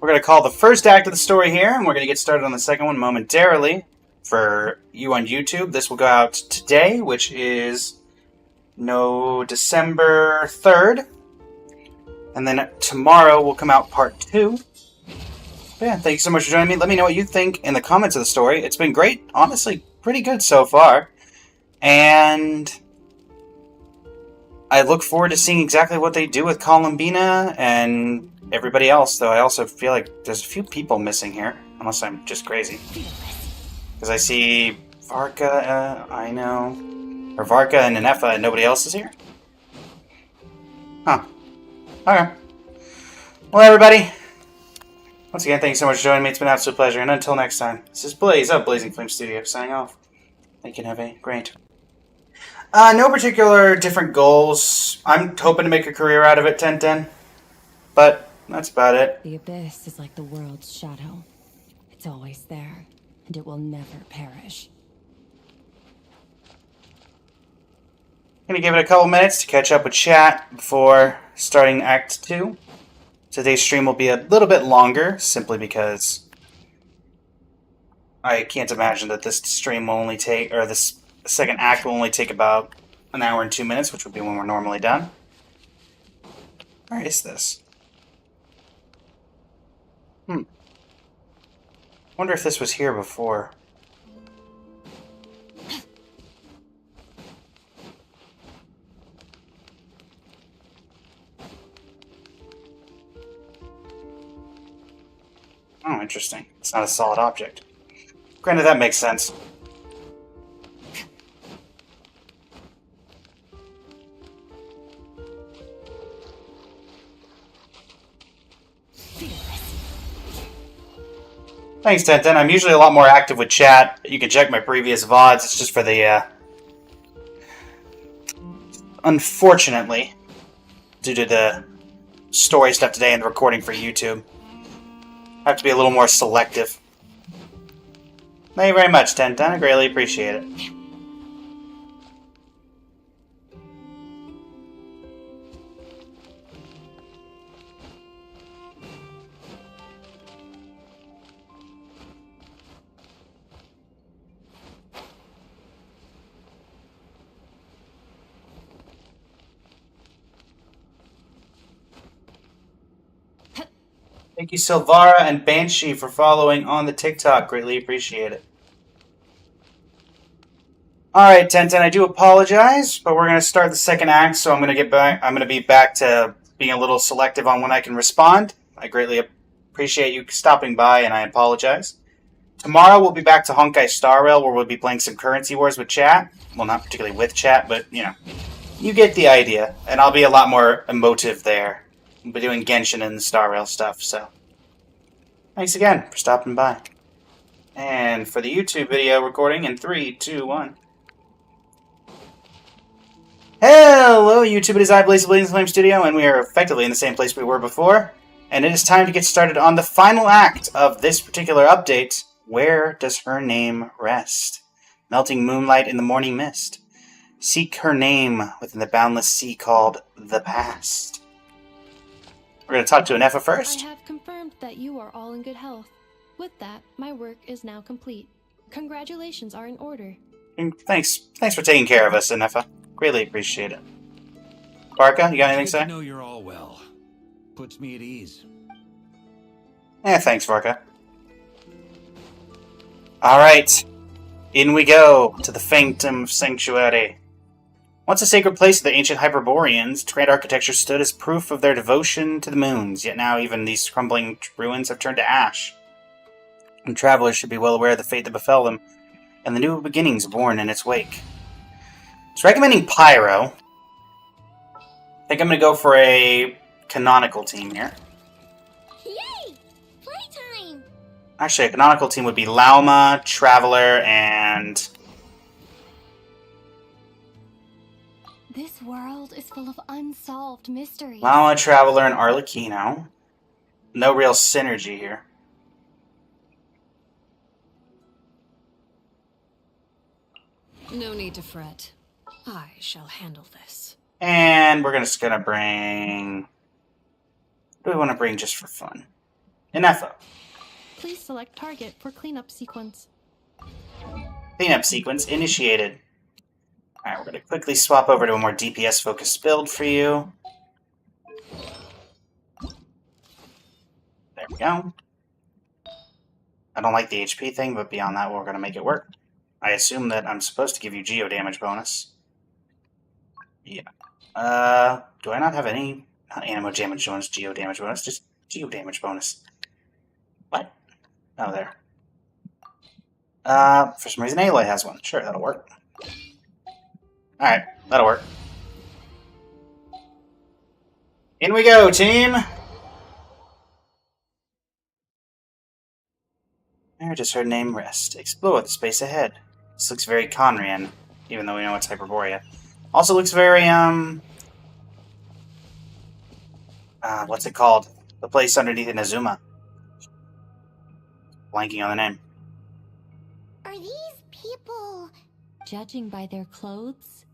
we're going to call the first act of the story here, and we're going to get started on the second one momentarily. For you on YouTube, this will go out today, which is December 3rd. And then tomorrow will come out part 2. But yeah, thank you so much for joining me. Let me know what you think in the comments of the story. It's been great. Honestly, pretty good so far. And I look forward to seeing exactly what they do with Columbina and everybody else, though I also feel like there's a few people missing here. Unless I'm just crazy. Because I see Varka, I know. Or Varka and Nenefa, and nobody else is here? Huh. Okay. Well, everybody, once again, thank you so much for joining me. It's been an absolute pleasure. And until next time, this is Blaze of Blazing Flame Studio signing off. Thank you and have a great... no particular different goals. I'm hoping to make a career out of it, Tenten. But that's about it. The abyss is like the world's shadow. It's always there, and it will never perish. Gonna give it a couple minutes to catch up with chat before starting Act 2. Today's stream will be a little bit longer, simply because I can't imagine that this stream will only take, or this second act will only take about an hour and 2 minutes, which would be when we're normally done. Where is this? Wonder if this was here before. Oh, interesting. It's not a solid object. Granted, that makes sense. Thanks, Tenten. I'm usually a lot more active with chat. You can check my previous VODs. It's just for the, unfortunately, due to the story stuff today and the recording for YouTube, I have to be a little more selective. Thank you very much, Tenten. I greatly appreciate it. Thank you, Silvara and Banshee, for following on the TikTok. Greatly appreciate it. Alright, Tenten, I do apologize, but we're going to start the second act, so I'm going to be back to being a little selective on when I can respond. I greatly appreciate you stopping by, and I apologize. Tomorrow we'll be back to Honkai Star Rail, where we'll be playing some Currency Wars with chat. Well, not particularly with chat, but, you know, you get the idea. And I'll be a lot more emotive there. We'll be doing Genshin and Star Rail stuff, so thanks again for stopping by. And for the YouTube video recording in 3, 2, 1. Hello, YouTube. It is I, Blaze of Blazing Flame Studio, and we are effectively in the same place we were before. And it is time to get started on the final act of this particular update. Where does her name rest? Melting moonlight in the morning mist. Seek her name within the boundless sea called the past. We're going to talk to Anefa first. I have confirmed that you are all in good health. With that, my work is now complete. Congratulations are in order. Thanks for taking care of us, Anefa. Greatly appreciate it. Barca, you got anything to say? I know you're all well. Puts me at ease. Thanks, Varka. Alright. In we go to the Phantom Sanctuary. Once a sacred place to the ancient Hyperboreans, trade architecture stood as proof of their devotion to the moons, yet now even these crumbling ruins have turned to ash. And travelers should be well aware of the fate that befell them, and the new beginnings born in its wake. It's recommending Pyro. I think I'm going to go for a canonical team here. Yay! Playtime! Actually, a canonical team would be Lauma, Traveler, and... This world is full of unsolved mysteries. Lauma, Traveler, and Arlecchino. No real synergy here. No need to fret. I shall handle this. And we're just gonna bring... What do we want to bring just for fun? Anefa. Please select target for cleanup sequence. Cleanup sequence initiated. Alright, we're gonna quickly swap over to a more DPS-focused build for you. There we go. I don't like the HP thing, but beyond that, we're gonna make it work. I assume that I'm supposed to give you geo damage bonus. Yeah. Do I not have any? Not animo damage bonus, geo damage bonus, just geo damage bonus. What? Oh, there. For some reason Aloy has one. Sure, that'll work. Alright, that'll work. In we go, team! Where does her name rest? Explore the space ahead. This looks very Conrian, even though we know it's Hyperborea. Also looks very, what's it called? The place underneath Inazuma. Blanking on the name. Are these people... Judging by their clothes,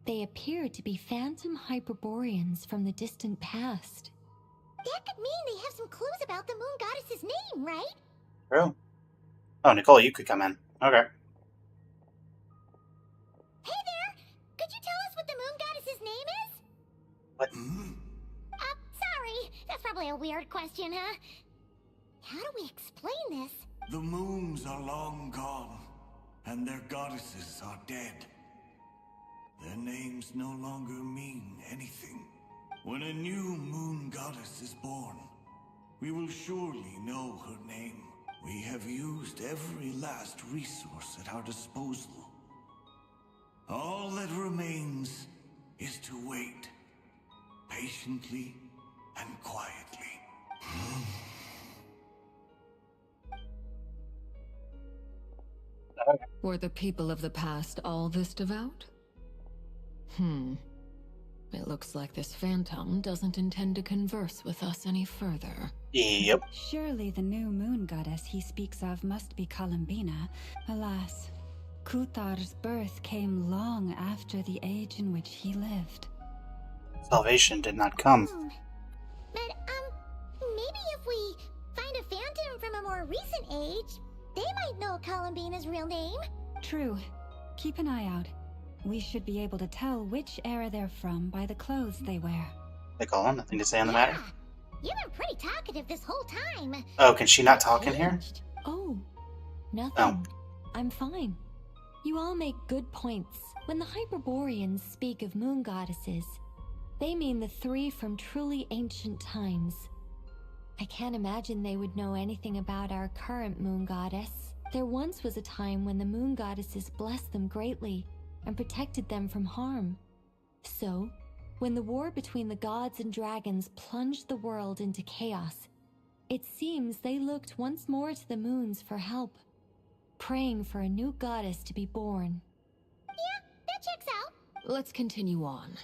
They appear to be phantom Hyperboreans from the distant past. That could mean they have some clues about the moon goddess's name, right? True. Oh, Nicole, you could come in. Okay. Hey there! Could you tell us what the moon goddess's name is? What? Sorry. That's probably a weird question, huh? How do we explain this? The moons are long gone, and their goddesses are dead. Their names no longer mean anything. When a new moon goddess is born, we will surely know her name. We have used every last resource at our disposal. All that remains is to wait, patiently and quietly. Were the people of the past all this devout? It looks like this phantom doesn't intend to converse with us any further. Yep. Surely the new moon goddess he speaks of must be Columbina. Alas, Kuthar's birth came long after the age in which he lived. Salvation did not come. But, maybe if we find a phantom from a more recent age, they might know Columbina's real name. True. Keep an eye out. We should be able to tell which era they're from by the clothes they wear. Nicole, nothing to say on the matter? You've been pretty talkative this whole time. Oh, can she not talk in here? Oh, nothing. Oh. I'm fine. You all make good points. When the Hyperboreans speak of moon goddesses, they mean the three from truly ancient times. I can't imagine they would know anything about our current moon goddess. There once was a time when the moon goddesses blessed them greatly and protected them from harm. So, when the war between the gods and dragons plunged the world into chaos, it seems they looked once more to the moons for help, praying for a new goddess to be born. Yeah, that checks out. Let's continue on.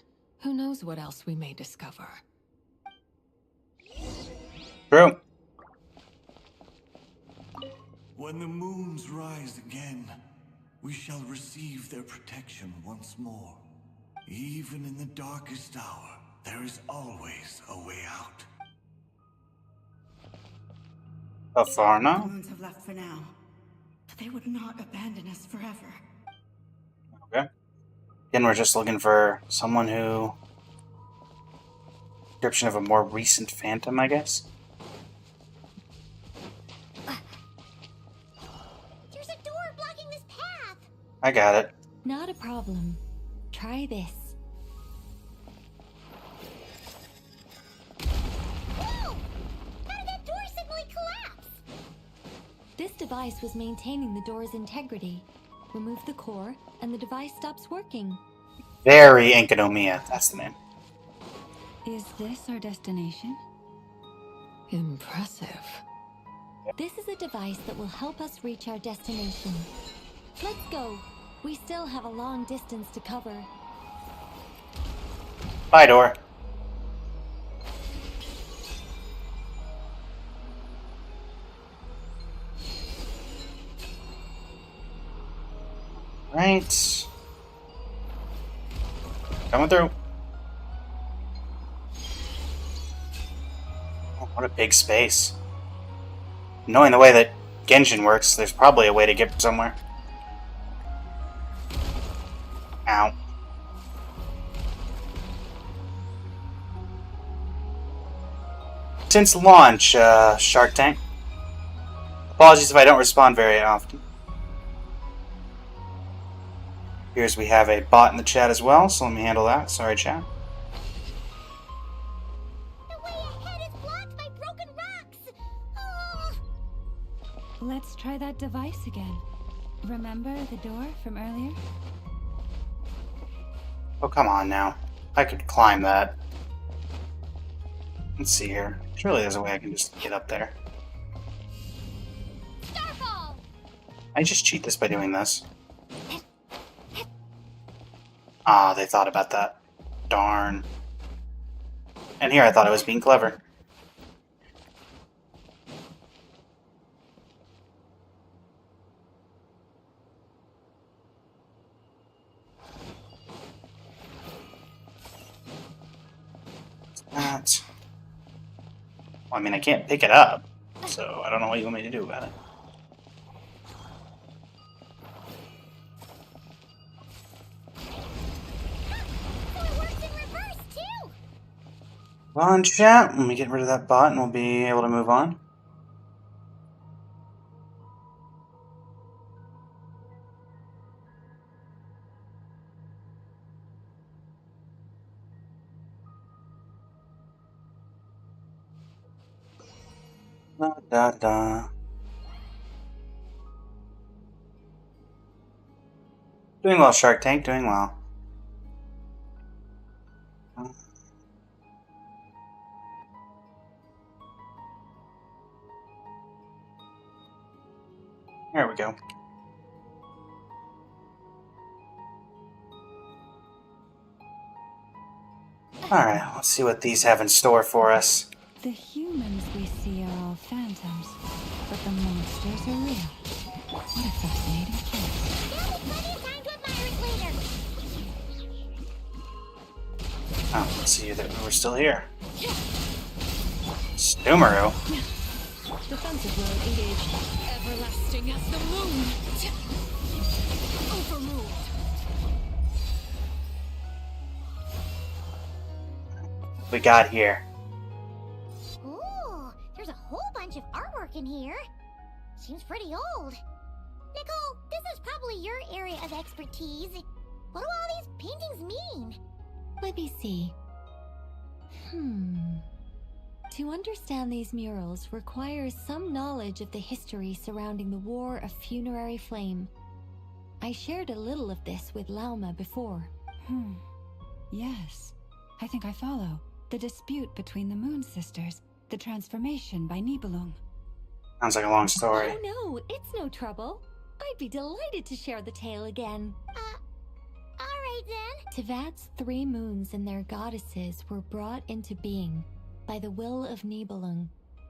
Who knows what else we may discover? True. When the moons rise again, we shall receive their protection once more. Even in the darkest hour, there is always a way out. How far The now? moons have left for now, but they would not abandon us forever. Okay. Again, we're just looking for someone who... Description of a more recent phantom, I guess? There's a door blocking this path. I got it. Not a problem. Try this. Whoa! How did that door suddenly collapse? This device was maintaining the door's integrity. Remove the core, and the device stops working. Very Enkanomiya. That's the name. Is this our destination? Impressive. This is a device that will help us reach our destination. Let's go. We still have a long distance to cover. Bye, door. Right. Coming through. Oh, what a big space. Knowing the way that Genshin works, there's probably a way to get somewhere. Ow. Since launch, Shark Tank. Apologies if I don't respond very often. Here's we have a bot in the chat as well, so let me handle that. Sorry, chat. The way ahead is blocked by broken rocks. Oh. Let's try that device again. Remember the door from earlier? Oh, come on now. I could climb that. Let's see here. Surely there's a way I can just get up there. Starfall. I just cheat this by doing this. Ah, they thought about that. Darn. And here I thought I was being clever. That. Well, I mean, I can't pick it up, so I don't know what you want me to do about it. Come on, chat. Let me get rid of that bot and we'll be able to move on. Da da da. Doing well, Shark Tank. Doing well. There we go. Alright, let's see what these have in store for us. The humans we see are all phantoms, but the monsters are real. What a fascinating place. Oh, let's see that we're still here. Sumeru. Defensive mode engaged. Everlasting as the moon. Overruled. We got here. Ooh, there's a whole bunch of artwork in here. Seems pretty old. Nicole, this is probably your area of expertise. What do all these paintings mean? Let me see. To understand these murals requires some knowledge of the history surrounding the War of Funerary Flame. I shared a little of this with Lauma before. Yes, I think I follow. The dispute between the Moon Sisters, the transformation by Nibelung. Sounds like a long story. Oh no, it's no trouble. I'd be delighted to share the tale again. Alright then. Tevat's 3 moons and their goddesses were brought into being by the will of Nibelung,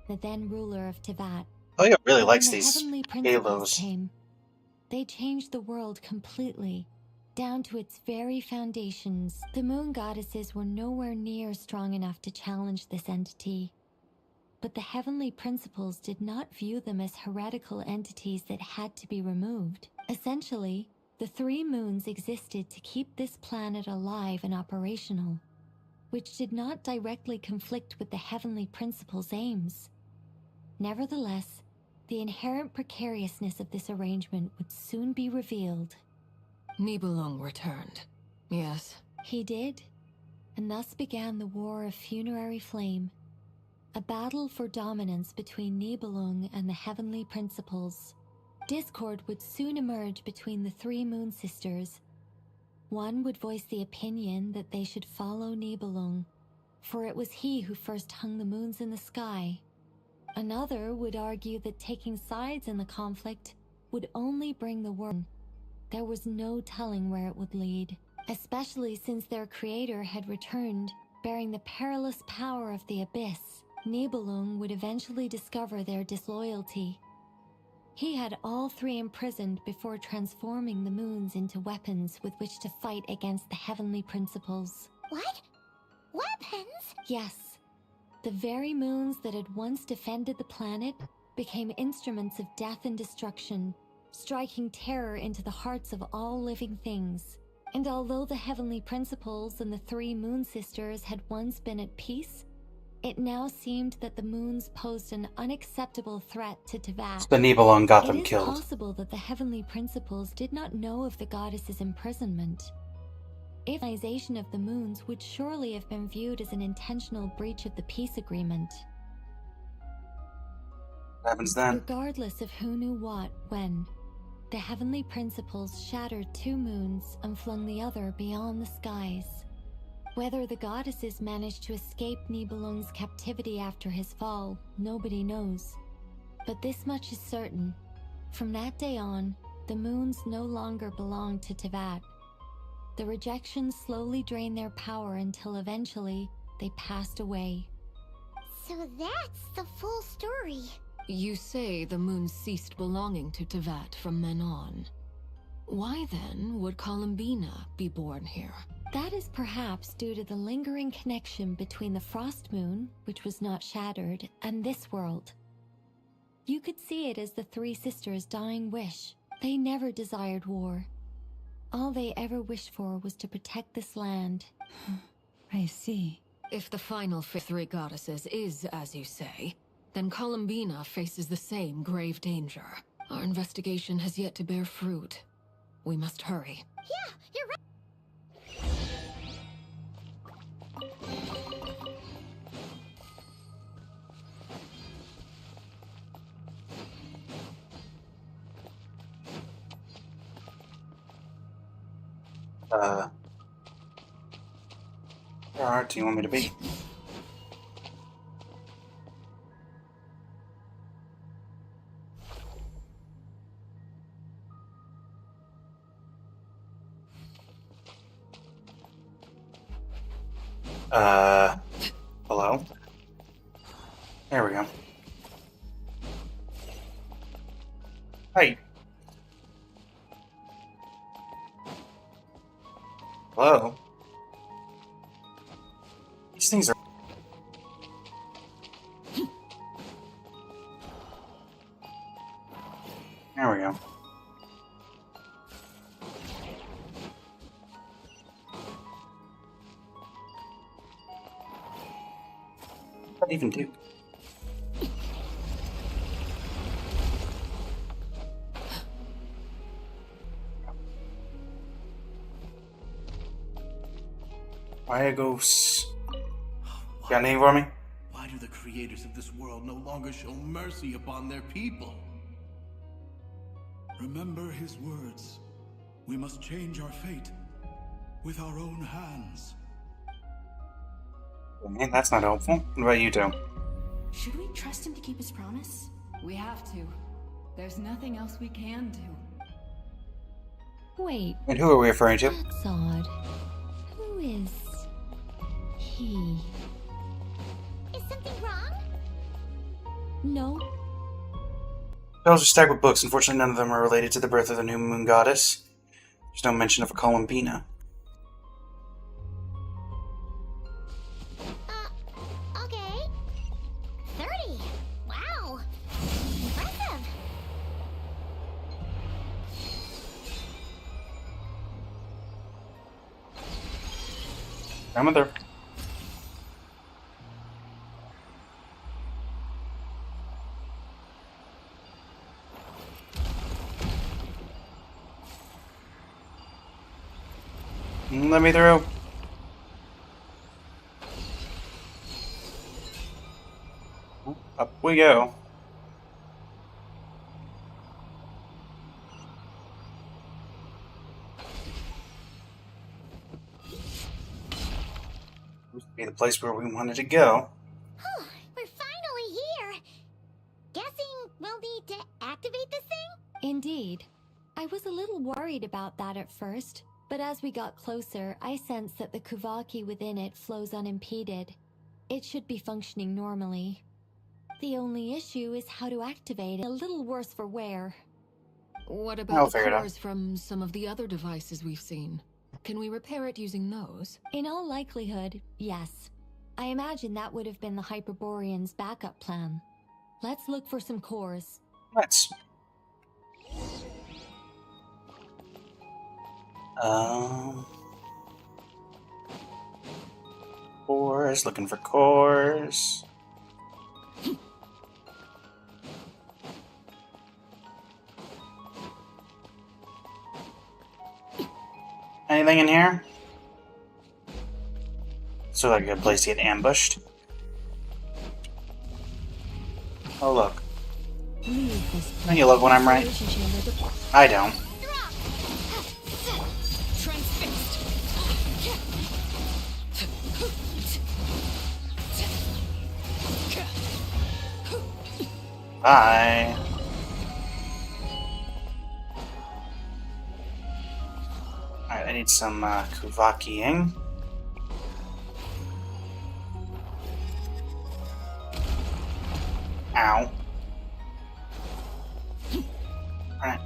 the then ruler of Tevat. Elio really When likes the these heavenly principles halos. came, they changed the world completely, down to its very foundations. The moon goddesses were nowhere near strong enough to challenge this entity. But the heavenly principles did not view them as heretical entities that had to be removed. Essentially, the 3 moons existed to keep this planet alive and operational, which did not directly conflict with the heavenly principles' aims. Nevertheless, the inherent precariousness of this arrangement would soon be revealed. Nibelung returned. Yes. He did, and thus began the War of Funerary Flame, a battle for dominance between Nibelung and the heavenly principles. Discord would soon emerge between the 3 Moon Sisters. One would voice the opinion that they should follow Nibelung, for it was he who first hung the moons in the sky. Another would argue that taking sides in the conflict would only bring the war. There was no telling where it would lead, especially since their creator had returned, bearing the perilous power of the abyss. Nibelung would eventually discover their disloyalty. He had all 3 imprisoned before transforming the moons into weapons with which to fight against the heavenly principles. What? Weapons? Yes. The very moons that had once defended the planet became instruments of death and destruction, striking terror into the hearts of all living things. And although the heavenly principles and the 3 Moon Sisters had once been at peace, it now seemed that the moons posed an unacceptable threat to Tevat. The Nibelung got them It is killed. possible that the heavenly principles did not know of the goddess's imprisonment. Ionization of the moons would surely have been viewed as an intentional breach of the peace agreement. What happens then? Regardless of who knew what, when, the heavenly principles shattered 2 moons and flung the other beyond the skies. Whether the goddesses managed to escape Nibelung's captivity after his fall, nobody knows. But this much is certain. From that day on, the moons no longer belonged to Tevat. The rejection slowly drained their power until eventually they passed away. So that's the full story. You say the moons ceased belonging to Tevat from then on. Why then would Columbina be born here? That is perhaps due to the lingering connection between the Frost Moon, which was not shattered, and this world. You could see it as the three sisters' dying wish. They never desired war. All they ever wished for was to protect this land. I see. If the final three goddesses is, as you say, then Columbina faces the same grave danger. Our investigation has yet to bear fruit. We must hurry. Yeah, you're right. Where do you want me to be? Hello? There we go. Hey. Hello? These things are... There we go. What do I even do? Iagos. Got a name for me? Why do the creators of this world no longer show mercy upon their people? Remember his words. We must change our fate with our own hands. Man, that's not helpful. What about you two? Should we trust him to keep his promise? We have to. There's nothing else we can do. Wait. And who are we referring to? That's odd. Who is he? Is something wrong? No. Shelves are stacked with books. Unfortunately, none of them are related to the birth of the new moon goddess. There's no mention of a Columbina. Okay. 30. Wow. Impressive. Grandmother. Let me through. Up we go. This would be the place where we wanted to go. We're finally here. Guessing we'll need to activate this thing? Indeed. I was a little worried about that at first, but as we got closer, I sensed that the Kuvaki within it flows unimpeded. It should be functioning normally. The only issue is how to activate it. A little worse for wear. What I'll about the figure it out. cores from some of the other devices we've seen? Can we repair it using those? In all likelihood, yes. I imagine that would have been the Hyperborean's backup plan. Let's look for some cores. Let's. Cores, looking for cores. Anything in here? So like a good place to get ambushed. Oh look. Don't you love when I'm right? I don't. Bye. Alright, I need some Kuvakiing. Ow. Alright.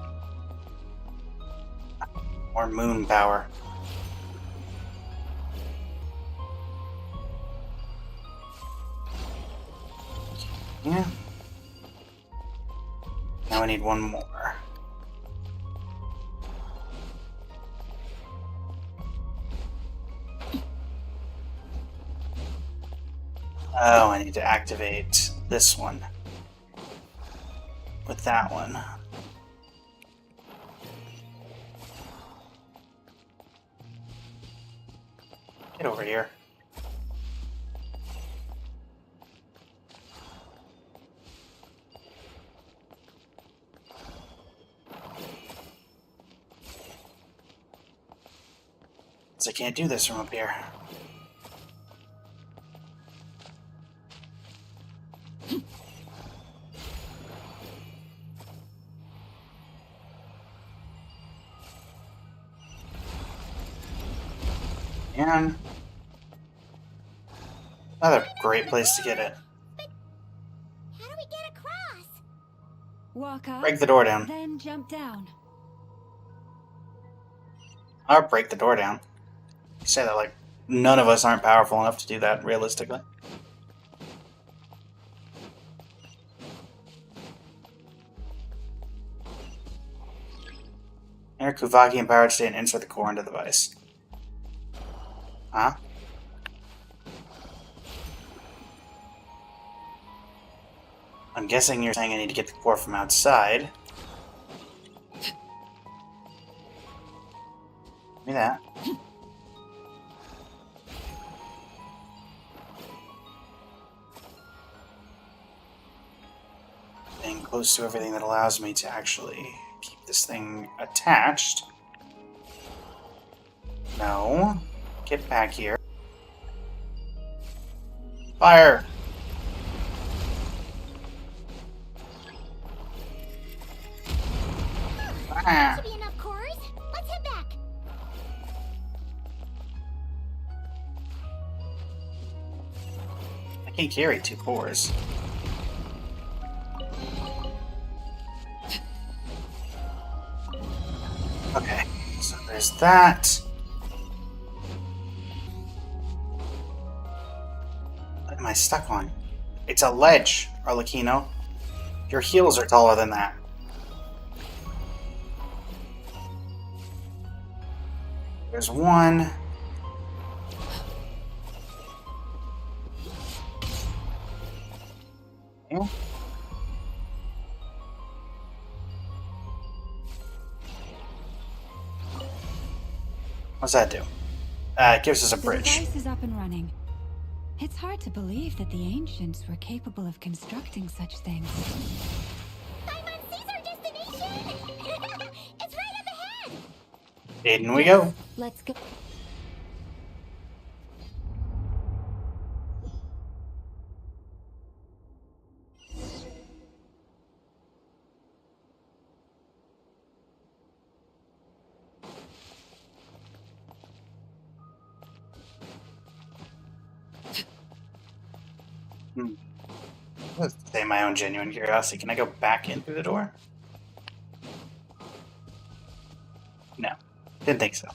More moon power. Yeah. Now I need one more. Oh, I need to activate this one with that one. Get over here. I can't do this from up here. And another great place to get it. How do we get across? Walk up. Break the door down. Then jump down. Or break the door down. You say that like none of us aren't powerful enough to do that realistically. Enter Kuvaki empowered state and insert the core into the device. Huh? I'm guessing you're saying I need to get the core from outside. Give me that. Getting close to everything that allows me to actually keep this thing attached. No. Get back here. Fire! That should be enough cores. Let's head back. I can't carry 2 cores. Okay, so there's that. What am I stuck on? It's a ledge, Arlecchino. Your heels are taller than that. There's one. Okay. What's that do? It gives us a bridge. The device is up and running. It's hard to believe that the ancients were capable of constructing such things. I'm on Caesar destination! It's right up ahead! In we go. Let's go. Let's say my own genuine curiosity. Can I go back in through the door? No. Didn't think so.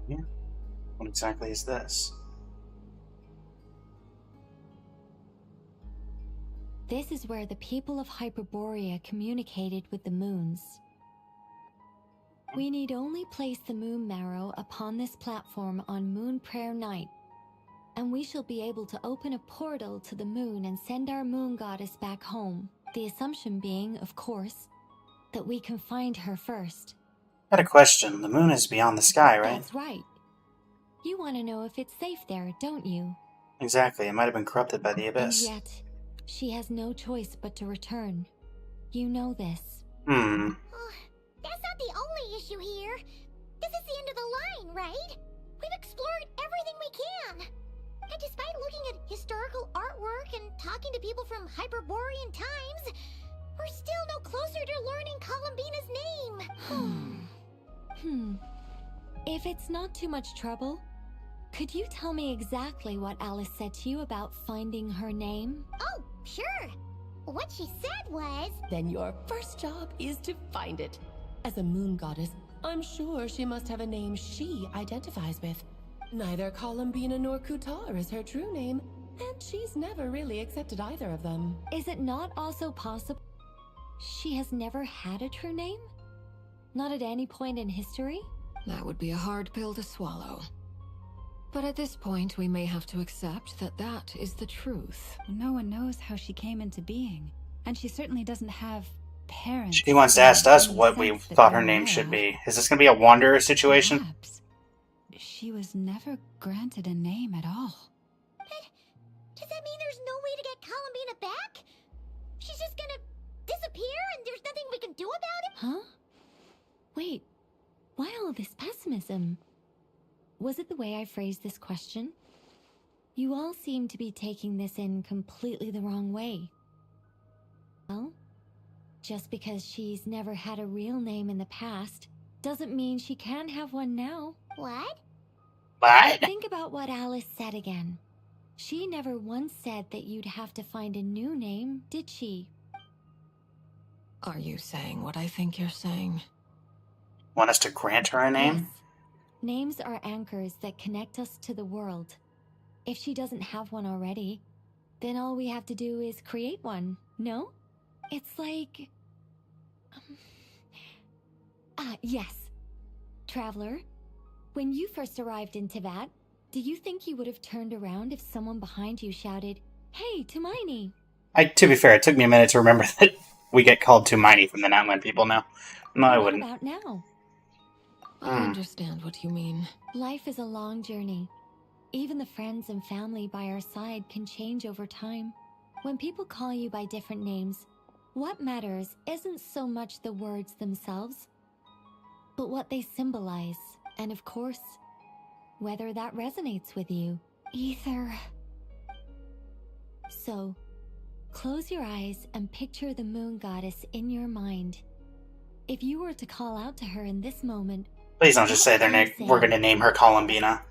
Yeah. What exactly is this? This is where the people of Hyperborea communicated with the moons. We need only place the moon marrow upon this platform on Moon Prayer Night, and we shall be able to open a portal to the moon and send our moon goddess back home. The assumption being, of course, that we can find her first. I had a question. The moon is beyond the sky, right? That's right. You want to know if it's safe there, don't you? Exactly. It might have been corrupted by the abyss. And yet, she has no choice but to return. You know this. That's not the only issue here. This is the end of the line, right? We've explored everything we can. And despite looking at historical artwork and talking to people from Hyperborean times, we're still no closer to learning Columbina's name. If it's not too much trouble, could you tell me exactly what Alice said to you about finding her name? Oh, sure. What she said was... Then your first job is to find it. As a moon goddess, I'm sure she must have a name she identifies with. Neither Columbina nor Kutar is her true name, and she's never really accepted either of them. Is it not also possible she has never had a true name? Not at any point in history? That would be a hard pill to swallow. But at this point, we may have to accept that that is the truth. No one knows how she came into being, and she certainly doesn't have parents. She wants to ask us what we thought her name should be. Is this going to be a wanderer situation? Perhaps. She was never granted a name at all. But does that mean there's no way to get Columbina back? She's just gonna disappear and there's nothing we can do about it? Huh? Wait, why all this pessimism? Was it the way I phrased this question? You all seem to be taking this in completely the wrong way. Well, just because she's never had a real name in the past doesn't mean she can't have one now. What? What? Think about what Alice said again. She never once said that you'd have to find a new name, did she? Are you saying what I think you're saying? Want us to grant her a name? Yes. Names are anchors that connect us to the world. If she doesn't have one already, then all we have to do is create one, no? It's like... yes. Traveler, when you first arrived in Teyvat, do you think you would have turned around if someone behind you shouted, "Hey, Tumaini"? To be fair, it took me a minute to remember that we get called Tumaini from the Natlan people now. No, I wouldn't. What about now? I understand what you mean. Life is a long journey. Even the friends and family by our side can change over time. When people call you by different names, what matters isn't so much the words themselves, but what they symbolize, and of course, whether that resonates with you. Ether. So, close your eyes and picture the moon goddess in your mind. If you were to call out to her in this moment, Please don't just say their name. We're going to name her Columbina.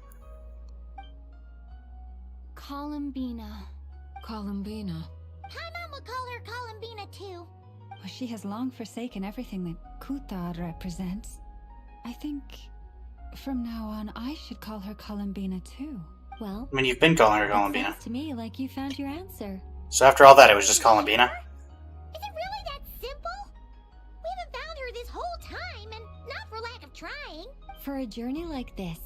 Columbina. Columbina. Hi, Mom will call her Columbina too. Well, she has long forsaken everything that Kutar represents. I think from now on I should call her Columbina too. Well, I mean, you've been calling her it Columbina. sounds to me like you found your answer. So after all that, it was just Columbina? Is it really that simple? We haven't found her this whole time, and not for lack of trying. For a journey like this,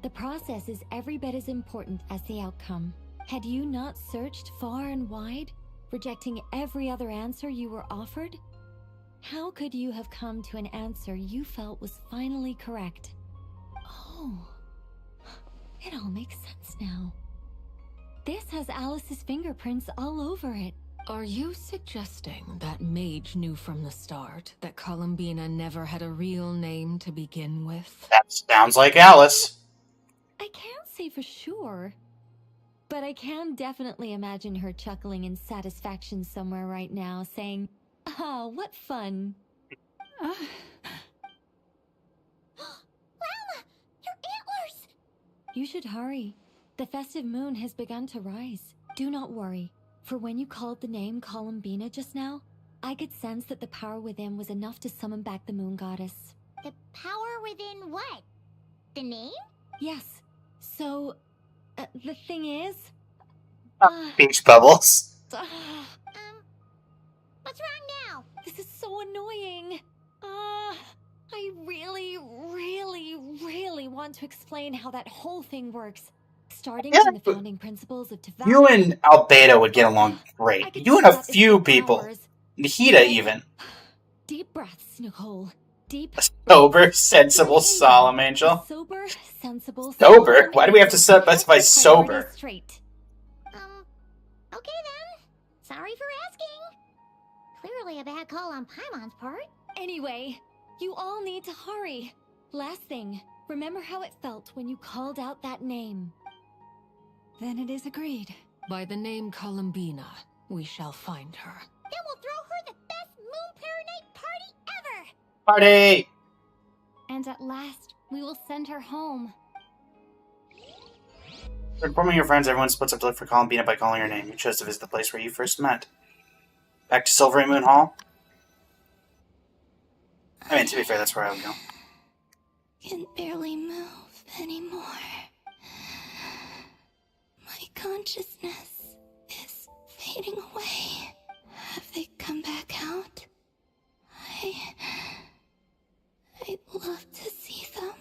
the process is every bit as important as the outcome. Had you not searched far and wide, rejecting every other answer you were offered, how could you have come to an answer you felt was finally correct? Oh, it all makes sense now. This has Alice's fingerprints all over it. Are you suggesting that Mage knew from the start that Columbina never had a real name to begin with? That sounds like Alice. I can't say for sure, but I can definitely imagine her chuckling in satisfaction somewhere right now, saying, "Oh, what fun." Lala! Your antlers! You should hurry. The festive moon has begun to rise. Do not worry, for when you called the name Columbina just now, I could sense that the power within was enough to summon back the moon goddess. The power within what? The name? Yes. So, the thing is... Beach bubbles. What's wrong now? This is so annoying. I really want to explain how that whole thing works. Starting from the founding principles of Teyvat. You and Albedo would get along great. You and a few people. Nihida, even. Deep breaths, Nicole. Deep. Sober, sensible, solemn angel. Sober, sensible. Sober? Why do we have to specify sober? Straight. Okay then. Sorry for asking. Clearly a bad call on Paimon's part. Anyway, you all need to hurry. Last thing, remember how it felt when you called out that name. Then it is agreed. By the name Columbina, we shall find her. Then we'll throw her the best Moon Paranite party ever! Party! And at last, We will send her home. Informing your friends, everyone splits up to look for Columbina by calling her name. You chose to visit the place where you first met. Back to Silvery Moon Hall? I mean, to be fair, that's where I would go. Can barely move anymore. My consciousness is fading away. Have they come back out? I'd love to see them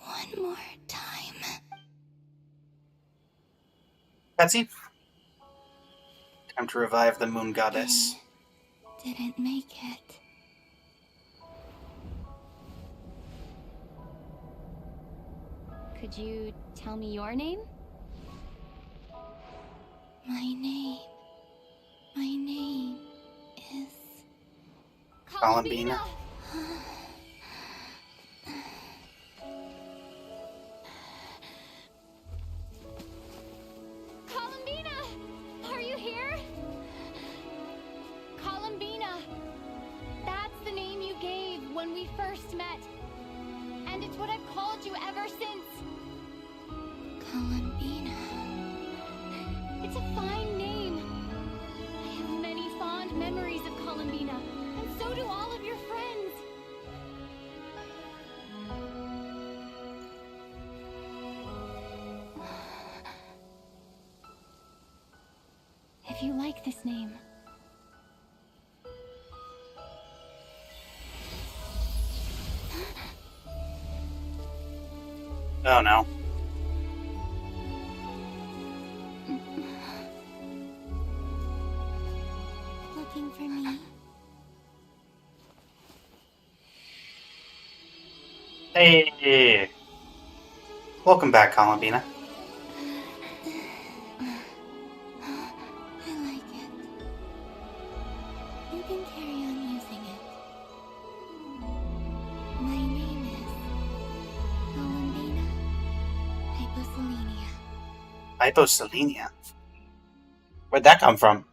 one more time. Patsy? Time to revive the Moon Goddess. Didn't make it. Could you tell me your name? My name is... Columbina. Columbina! Are you here? Columbina! That's the name you gave when we first met. And it's what I've called you ever since. Columbina. It's a fine name. I have many fond memories of Columbina, and so do all of your friends. If you like this name, Oh no. Looking for me? Hey! Welcome back, Columbina. I like it. You can carry on using it. My name is Columbina Hyposelenia. Hyposelenia? Where'd that come from?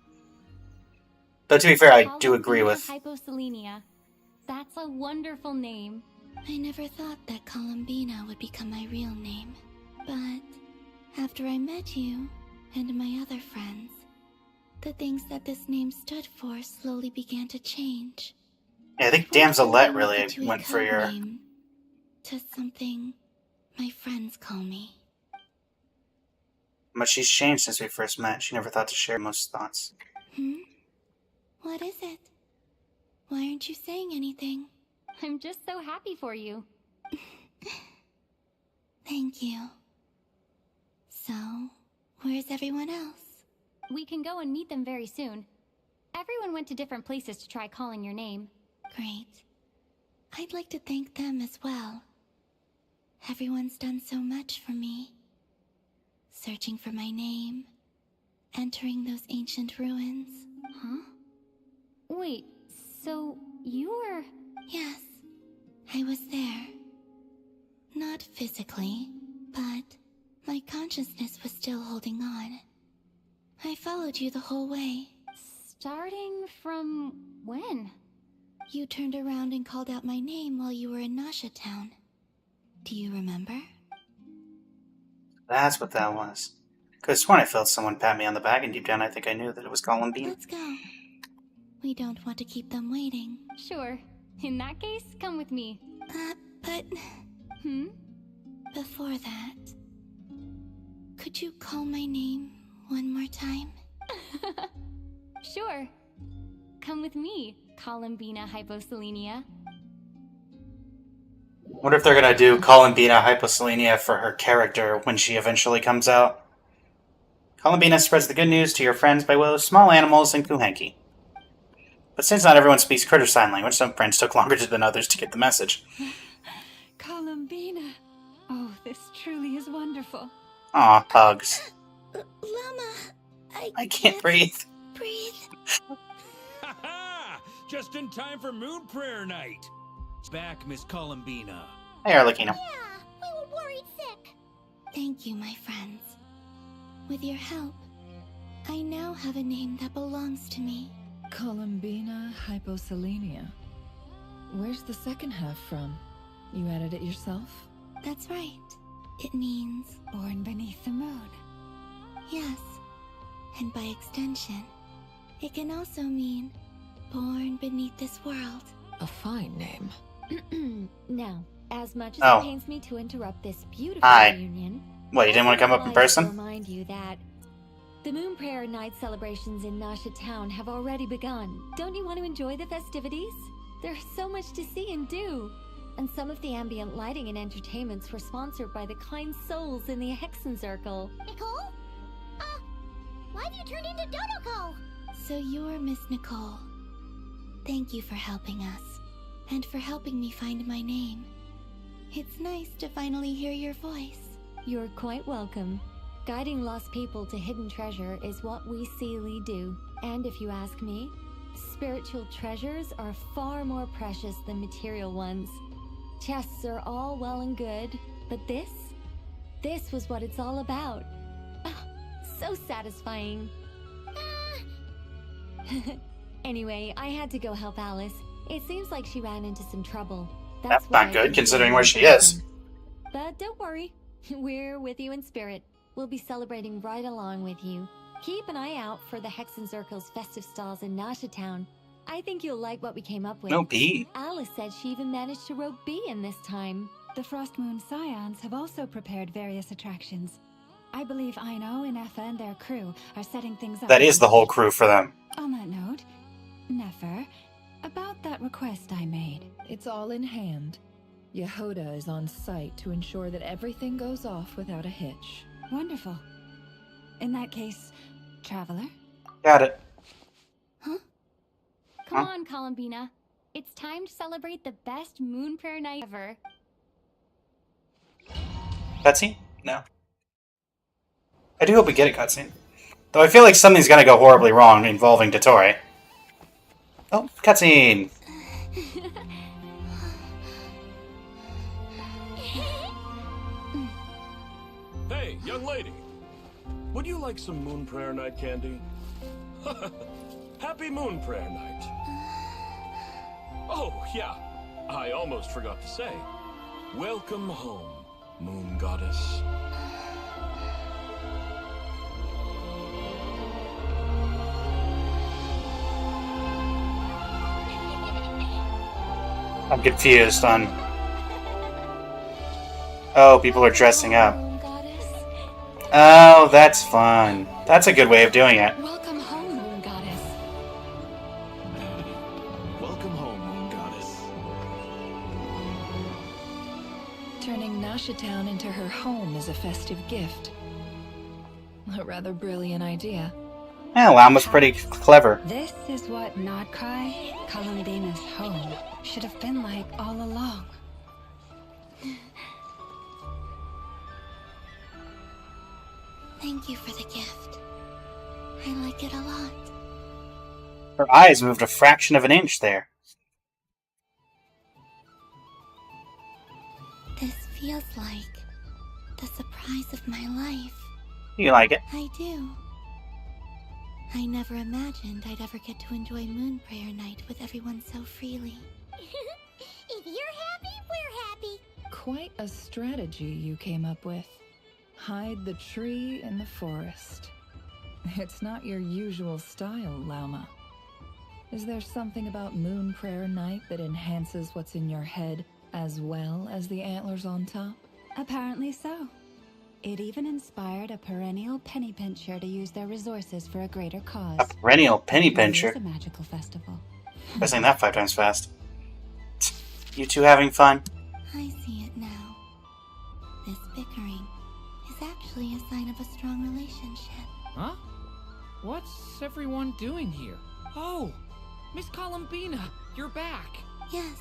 But to be fair, I do agree with... Hyposelenia. That's a wonderful name. I never thought that Columbina would become my real name. But after I met you and my other friends, the things that this name stood for slowly began to change. Yeah, I think Damselette really went for your... To something my friends call me. But she's changed since we first met. She never thought to share most thoughts. What is it? Why aren't you saying anything? I'm just so happy for you. Thank you. So, where's everyone else? We can go and meet them very soon. Everyone went to different places to try calling your name. Great. I'd like to thank them as well. Everyone's done so much for me. Searching for my name, entering those ancient ruins. Huh? Wait, so you were... Yes, I was there. Not physically, but my consciousness was still holding on. I followed you the whole way. Starting from when? You turned around and called out my name while you were in Nasha Town. Do you remember? That's what that was. Could've sworn I felt someone pat me on the back, and deep down I think I knew that it was Columbine. Let's go. We don't want to keep them waiting. Sure. In that case, come with me. But... Before that... Could you call my name one more time? Sure. Come with me, Columbina Hyposelenia. Wonder if they're gonna do Columbina Hyposelenia for her character when she eventually comes out. Columbina spreads the good news to your friends by way of small animals and Kuhenki. But since not everyone speaks critter sign language, some friends took longer than others to get the message. Columbina. Oh, this truly is wonderful. Aw, hugs. Llama, I can't breathe. Ha-ha! Just in time for Moon Prayer Night. Back, Miss Columbina. Hey, Arlecchino. Yeah, we were worried sick. Thank you, my friends. With your help, I now have a name that belongs to me. Columbina Hyposelenia. Where's the second half from? You added it yourself? That's right. It means born beneath the moon. Yes. And by extension, it can also mean born beneath this world. A fine name. Now, as much as Oh. it pains me to interrupt this beautiful Hi. reunion, What, you didn't want to come up in I'd like to person? remind you that the Moon Prayer Night celebrations in Nasha Town have already begun. Don't you want to enjoy the festivities? There's so much to see and do. And some of the ambient lighting and entertainments were sponsored by the kind souls in the Hexen Circle. Nicole? Why've you turned into Dodoko? So you're Miss Nicole. Thank you for helping us, and for helping me find my name. It's nice to finally hear your voice. You're quite welcome. Guiding lost people to hidden treasure is what we Seelie do. And if you ask me, spiritual treasures are far more precious than material ones. Chests are all well and good, but this was what it's all about. So satisfying. Anyway, I had to go help Alice. It seems like she ran into some trouble. That's why not good, I considering came where in she is. person. But don't worry, we're with you in spirit. We'll be celebrating right along with you. Keep an eye out for the Hexen Circle's festive stalls in Nasha Town. I think you'll like what we came up with. No bee. Alice said she even managed to rope Bee in this time. The Frost Moon Scions have also prepared various attractions. I believe Aino, Nefer, and their crew are setting things up. That is the whole crew for them. On that note, Nefer, about that request I made. It's all in hand. Yehoda is on site to ensure that everything goes off without a hitch. Wonderful. In that case, Traveler? Got it. Come on, Columbina. It's time to celebrate the best Moon Prayer Night ever. Cutscene? No. I do hope we get a cutscene. Though I feel like something's gonna go horribly wrong involving Dottore. Oh, cutscene! Hey, young lady. Would you like some Moon Prayer Night candy? Happy Moon Prayer Night. Oh, yeah. I almost forgot to say. Welcome home, Moon Goddess. I'm confused on... Oh, people are dressing up. Oh, that's fun. That's a good way of doing it. Welcome home, Moon Goddess. Welcome home, Moon Goddess. Turning Nasha Town into her home is a festive gift. A rather brilliant idea. Yeah, Llama's pretty clever. This is what Nodcry, Columbina's home, should have been like all along. Thank you for the gift. I like it a lot. Her eyes moved a fraction of an inch there. This feels like the surprise of my life. You like it? I do. I never imagined I'd ever get to enjoy Moon Prayer Night with everyone so freely. If you're happy, we're happy. Quite a strategy you came up with. Hide the tree in the forest. It's not your usual style, Lauma. Is there something about Moon Prayer Night that enhances what's in your head as well as the antlers on top? Apparently so. It even inspired a perennial penny pincher to use their resources for a greater cause. A perennial penny It pincher? is a magical festival. I'm saying that 5 times fast. You two having fun? I see it now. This bickering is actually a sign of a strong relationship. Huh? What's everyone doing here? Oh, Miss Columbina, you're back. Yes,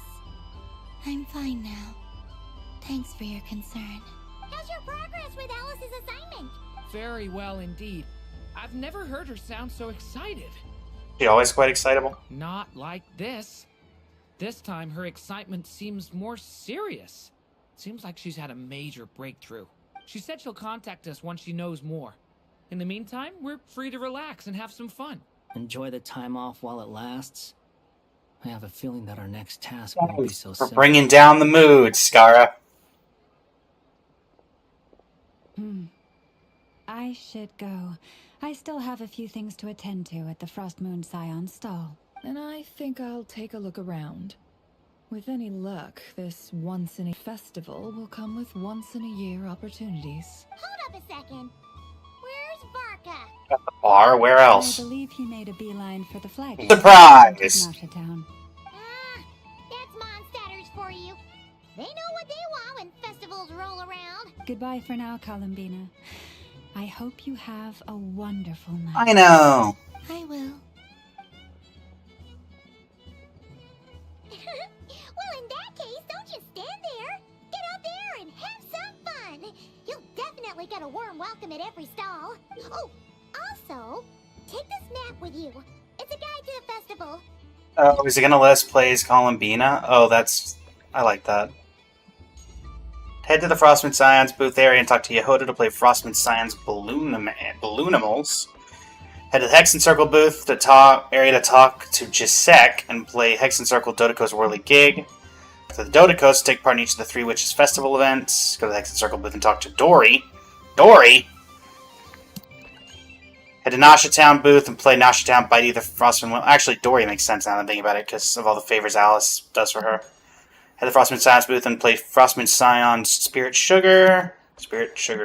I'm fine now. Thanks for your concern. How's your progress with Alice's assignment? Very well indeed. I've never heard her sound so excited. She always quite excitable. Not like this. This time her excitement seems more serious. Seems like she's had a major breakthrough. She said she'll contact us once she knows more. In the meantime, we're free to relax and have some fun. Enjoy the time off while it lasts. I have a feeling that our next task won't be so For simple. bringing down the mood, Skara. I should go. I still have a few things to attend to at the Frost Moon Scion stall. And I think I'll take a look around. With any luck, this once-in-a festival will come with once-in-a-year opportunities. Hold up a second. Where's Varka? At the bar? Where else? I believe he made a beeline for the flagship. Surprise! Nasha Town. That's Mondstadters for you. They know what they want when festivals roll around. Goodbye for now, Columbina. I hope you have a wonderful night. I know. I will. Well, in that case, don't just stand there. Get out there and have some fun. You'll definitely get a warm welcome at every stall. Oh, also, take this map with you. It's a guide to the festival. Oh, is he gonna let us play as Columbina? Oh, I like that. Head to the Frostmoon Scions booth area and talk to Yehuda to play Frostmoon Scions Balloonimals. Head to the Hexen Circle booth to talk to Jacek and play Hexen Circle Dodoco's Whirly Gig. To the Dodocos to take part in each of the 3 Witches Festival events. Go to the Hexen Circle booth and talk to Dory. Dory! Head to Nasha Town booth and play Nasha Town Bite the Frostmoon. Actually, Dory makes sense now that I'm thinking about it because of all the favors Alice does for her. Head to the Frostmoon Scions booth and play Frostmoon Scions Spirit Sugar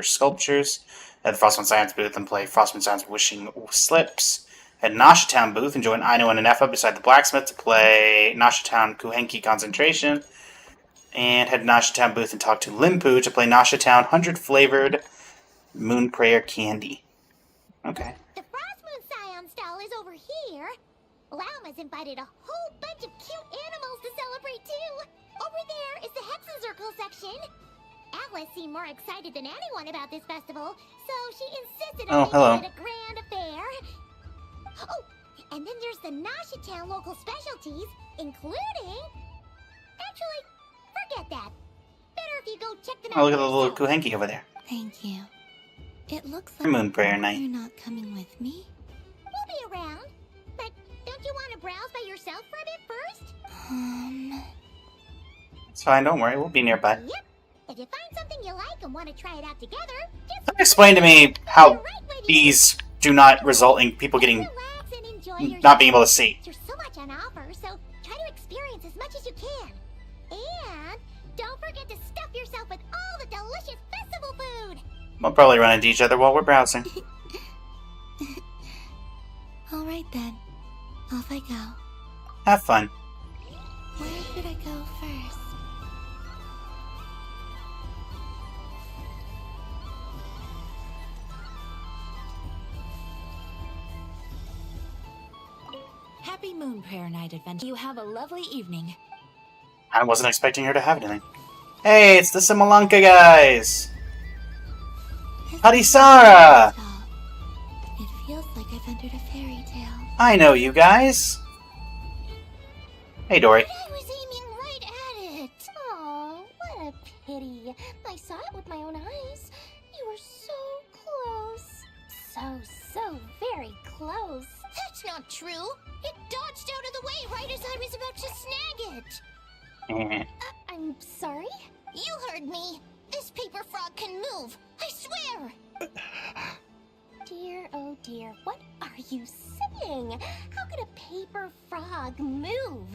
Sculptures. Head to the Frostmoon Scions booth and play Frostmoon Scions Wishing Slips. Head to Nasha Town booth and join Aino and Anefa beside the blacksmith to play Nasha Town Kuhenki Concentration. And head to Nasha Town booth and talk to Limpu to play Nasha Town 100 Flavored Moon Prayer Candy. Okay. The Frostmoon Scion stall is over here. Lauma's invited a whole bunch of cute animals to celebrate too. Over there is the Hexen Circle section. Alice seemed more excited than anyone about this festival, so she insisted on making it a grand affair. Oh, and then there's the Nasha Town local specialties, including... Actually, forget that. Better if you go check them out. Oh, look at the little Kuhenki over there. Thank you. It looks like Moon Prayer Night. you're not coming with me. We'll be around. But don't you want to browse by yourself for a bit first? It's fine, don't worry, we'll be nearby. Yep. If you find something you like and want to try it out together, just Explain to me how these do not result in people getting not being able to see. There's so much on offer, so try to experience as much as you can. And don't forget to stuff yourself with all the delicious festival food. We'll probably run into each other while we're browsing. All right then. Off I go. Have fun. Where should I go first? Happy Moon Prayer Night adventure. You have a lovely evening. I wasn't expecting her to have anything. Hey, it's the Simulanka guys! Hadisara! It feels like I've entered a fairy tale. I know you guys. Hey, Dory. I was aiming right at it. Oh, what a pity. I saw it with my own eyes. You were so close. So very close. That's not true. It dodged out of the way right as I was about to snag it. I'm sorry? You heard me. This paper frog can move. I swear. Dear, oh dear, what are you saying? How could a paper frog move?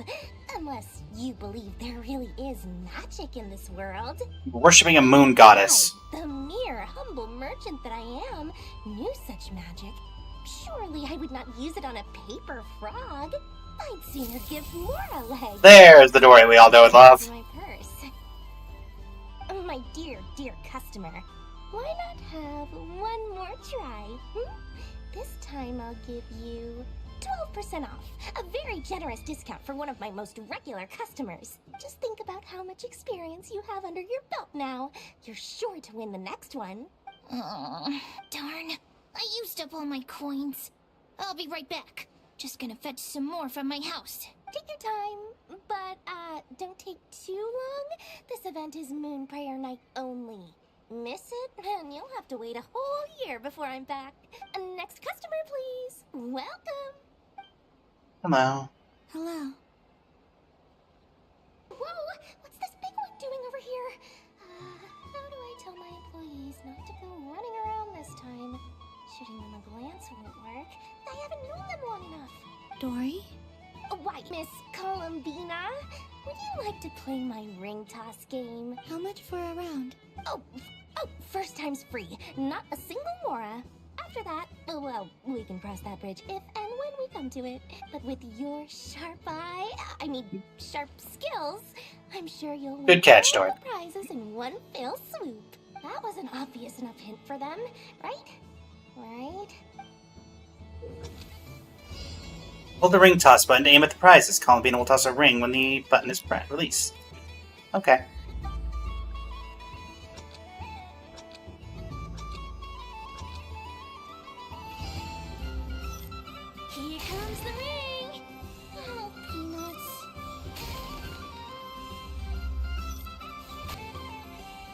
Unless you believe there really is magic in this world. Worshipping a moon goddess. The mere humble merchant that I am knew such magic. Surely I would not use it on a paper frog. I'd sooner give more a leg. There's the Dory we all know and love. My purse. My dear, dear customer, why not have one more try? This time I'll give you 12% off. A very generous discount for one of my most regular customers. Just think about how much experience you have under your belt now. You're sure to win the next one. Oh, darn. I used up all my coins. I'll be right back. Just gonna fetch some more from my house. Take your time, but don't take too long. This event is Moon Prayer Night only. Miss it, and you'll have to wait a whole year before I'm back. Next customer, please. Welcome. Hello. Hello. Whoa, what's this big one doing over here? How do I tell my employees not to go Dory? Why, Miss Columbina? Would you like to play my ring toss game? How much for a round? Oh, first time's free. Not a single mora. After that, well, we can cross that bridge if and when we come to it. But with your sharp sharp skills, I'm sure you'll Good catch, all Dory. the prizes in one fell swoop. That was an obvious enough hint for them, right? Right? Hold the ring toss button to aim at the prizes. Columbina will toss a ring when the button is released. Okay. Here comes the ring! Oh, Peanuts.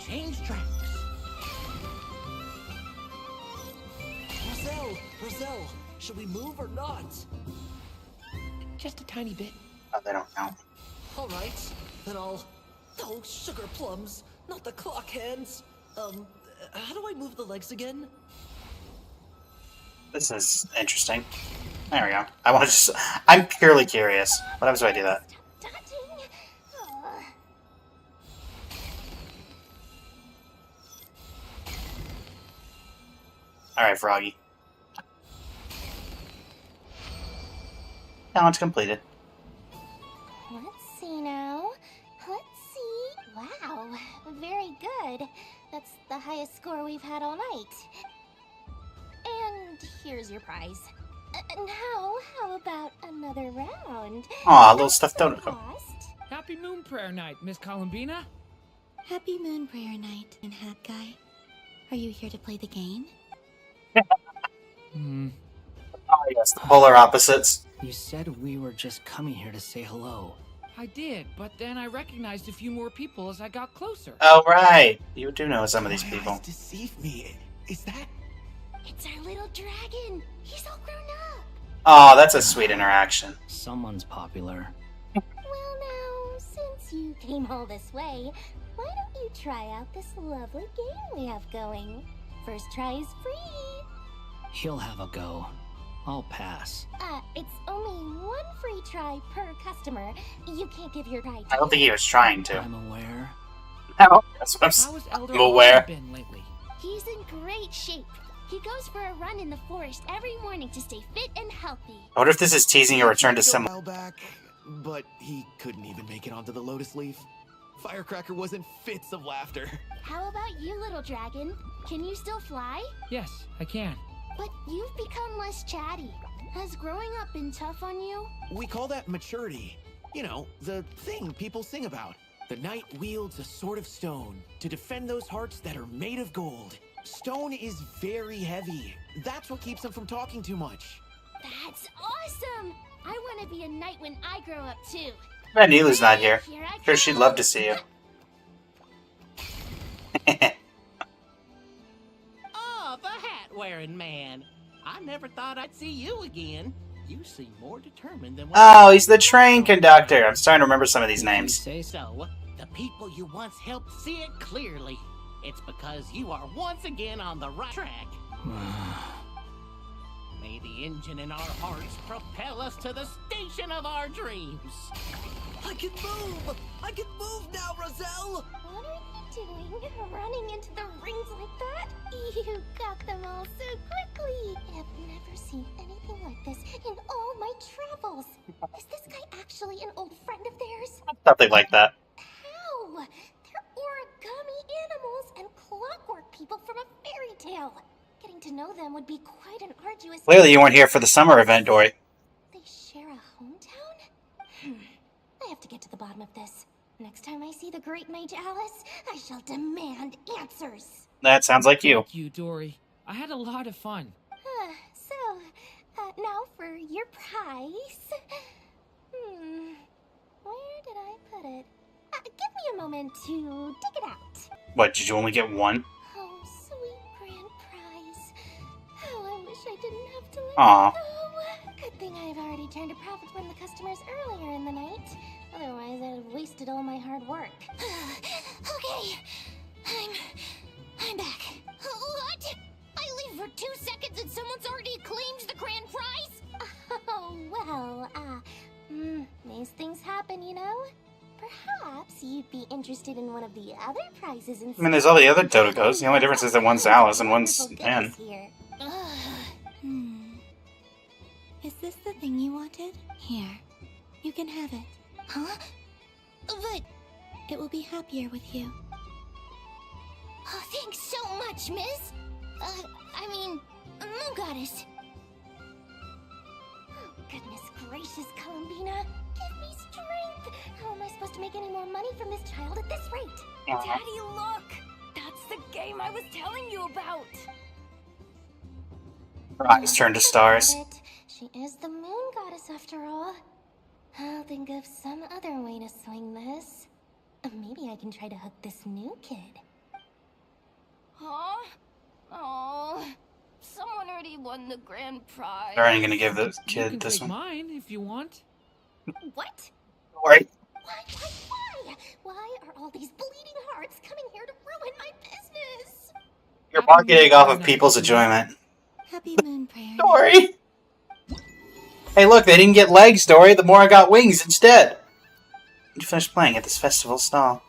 Change tracks. Roselle, should we move or not? Just a tiny bit. Oh, they don't count. All right, then I'll... Oh, sugar plums, not the clock hands. How do I move the legs again? This is interesting. There we go. I'm purely curious. What happens if I do that? Alright, Froggy. Challenge completed. Let's see now. Let's see. Wow, very good. That's the highest score we've had all night. And here's your prize. Now, how about another round? Aw, little stuffed donut. Happy Moon Prayer Night, Miss Columbina. Happy Moon Prayer Night, and Hat Guy. Are you here to play the game? Oh, yes, the polar opposites. You said we were just coming here to say hello. I did, but then I recognized a few more people as I got closer. Oh, right. You do know some of these people. Deceived me. Is that... It's our little dragon. He's all grown up. Oh, that's a sweet interaction. Someone's popular. Well, now, since you came all this way, why don't you try out this lovely game we have going? First try is free. He'll have a go. I'll pass. It's only one free try per customer. You can't give your right. I don't think he was trying to. I'm aware. No, that's what I'm aware. Been lately? He's in great shape. He goes for a run in the forest every morning to stay fit and healthy. I wonder if this is teasing a return to A some. while back, but he couldn't even make it onto the Lotus Leaf. Firecracker was in fits of laughter. How about you, little dragon? Can you still fly? Yes, I can. But you've become less chatty. Has growing up been tough on you? We call that maturity. You know, the thing people sing about. The knight wields a sword of stone to defend those hearts that are made of gold. Stone is very heavy. That's what keeps him from talking too much. That's awesome! I want to be a knight when I grow up too. Man, Nilu's not here. Sure, she'd love to see you. Oh, the hat-wearing man. I never thought I'd see you again. You seem more determined than what... Oh, he's the train conductor. I'm starting to remember some of these names. So, the people you once helped see it clearly. It's because you are once again on the right track. May the engine in our hearts propel us to the station of our dreams. I can move! I can move now, Roselle! What are you doing? Running into the rings like that? You got them all so quickly. I've never seen anything like this in all my travels. Is this guy actually an old friend of theirs? Something like that. How? They're origami animals and clockwork people from a fairy tale. Getting to know them would be quite an arduous... Clearly you weren't here for the summer event, Dory. They share a hometown? I have to get to the bottom of this. Next time I see the great mage Alice, I shall demand answers. That sounds like you. Thank you, Dory. I had a lot of fun. Now for your prize. Where did I put it? Give me a moment to dig it out. What, did you only get one? Oh, sweet grand prize. Oh, I wish I didn't have to let Aw. it go. Good thing I've already turned a profit from the customers earlier in the night. Otherwise, I'd have wasted all my hard work. Okay, I'm back. What? I leave for 2 seconds and someone's already claimed the grand prize? Oh, well, interested in one of the other prizes instead. I mean, there's all the other Dodogos. The only difference is that one's Alice and one's Anne. Is this the thing you wanted? Here, you can have it. Huh? But it will be happier with you. Oh, thanks so much, miss. I mean, Moon Goddess. Oh, goodness gracious, Columbina. Give me strength. How am I supposed to make any more money from this child at this rate? Daddy, look! That's the game I was telling you about! Her eyes turn to stars. She is the Moon Goddess after all. I'll think of some other way to swing this. Maybe I can try to hook this new kid. Huh? Oh, someone already won the grand prize. They're only gonna give the You kid can this take one. mine if you want. What? Don't worry. Why? Why are all these bleeding hearts coming here to ruin my business? You're marketing off of people's enjoyment. Happy Moon Prayer. Dory! Hey look, they didn't get legs, Dory. The more I got wings instead. You finished playing at this festival stall.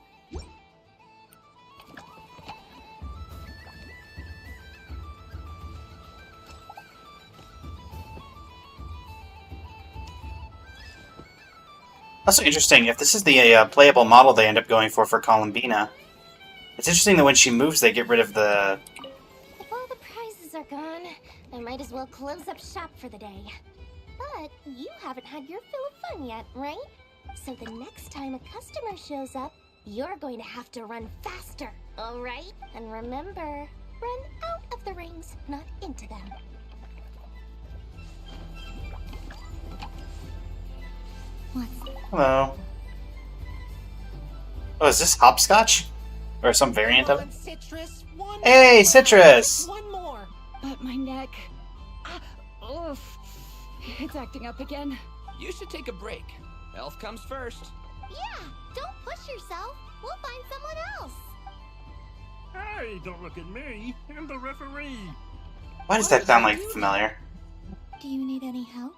Also interesting, if this is the playable model they end up going for Columbina, it's interesting that when she moves they get rid of the... If all the prizes are gone, I might as well close up shop for the day. But you haven't had your fill of fun yet, right? So the next time a customer shows up, you're going to have to run faster, alright? And remember, run out of the rings, not into them. Hello. Oh, is this hopscotch? Or some variant of it? Citrus, Hey, Citrus! One more. But my neck. Oof. It's acting up again. You should take a break. Health comes first. Yeah, don't push yourself. We'll find someone else. Hey, don't look at me. I'm the referee. Why does that sound like familiar? Do you need any help?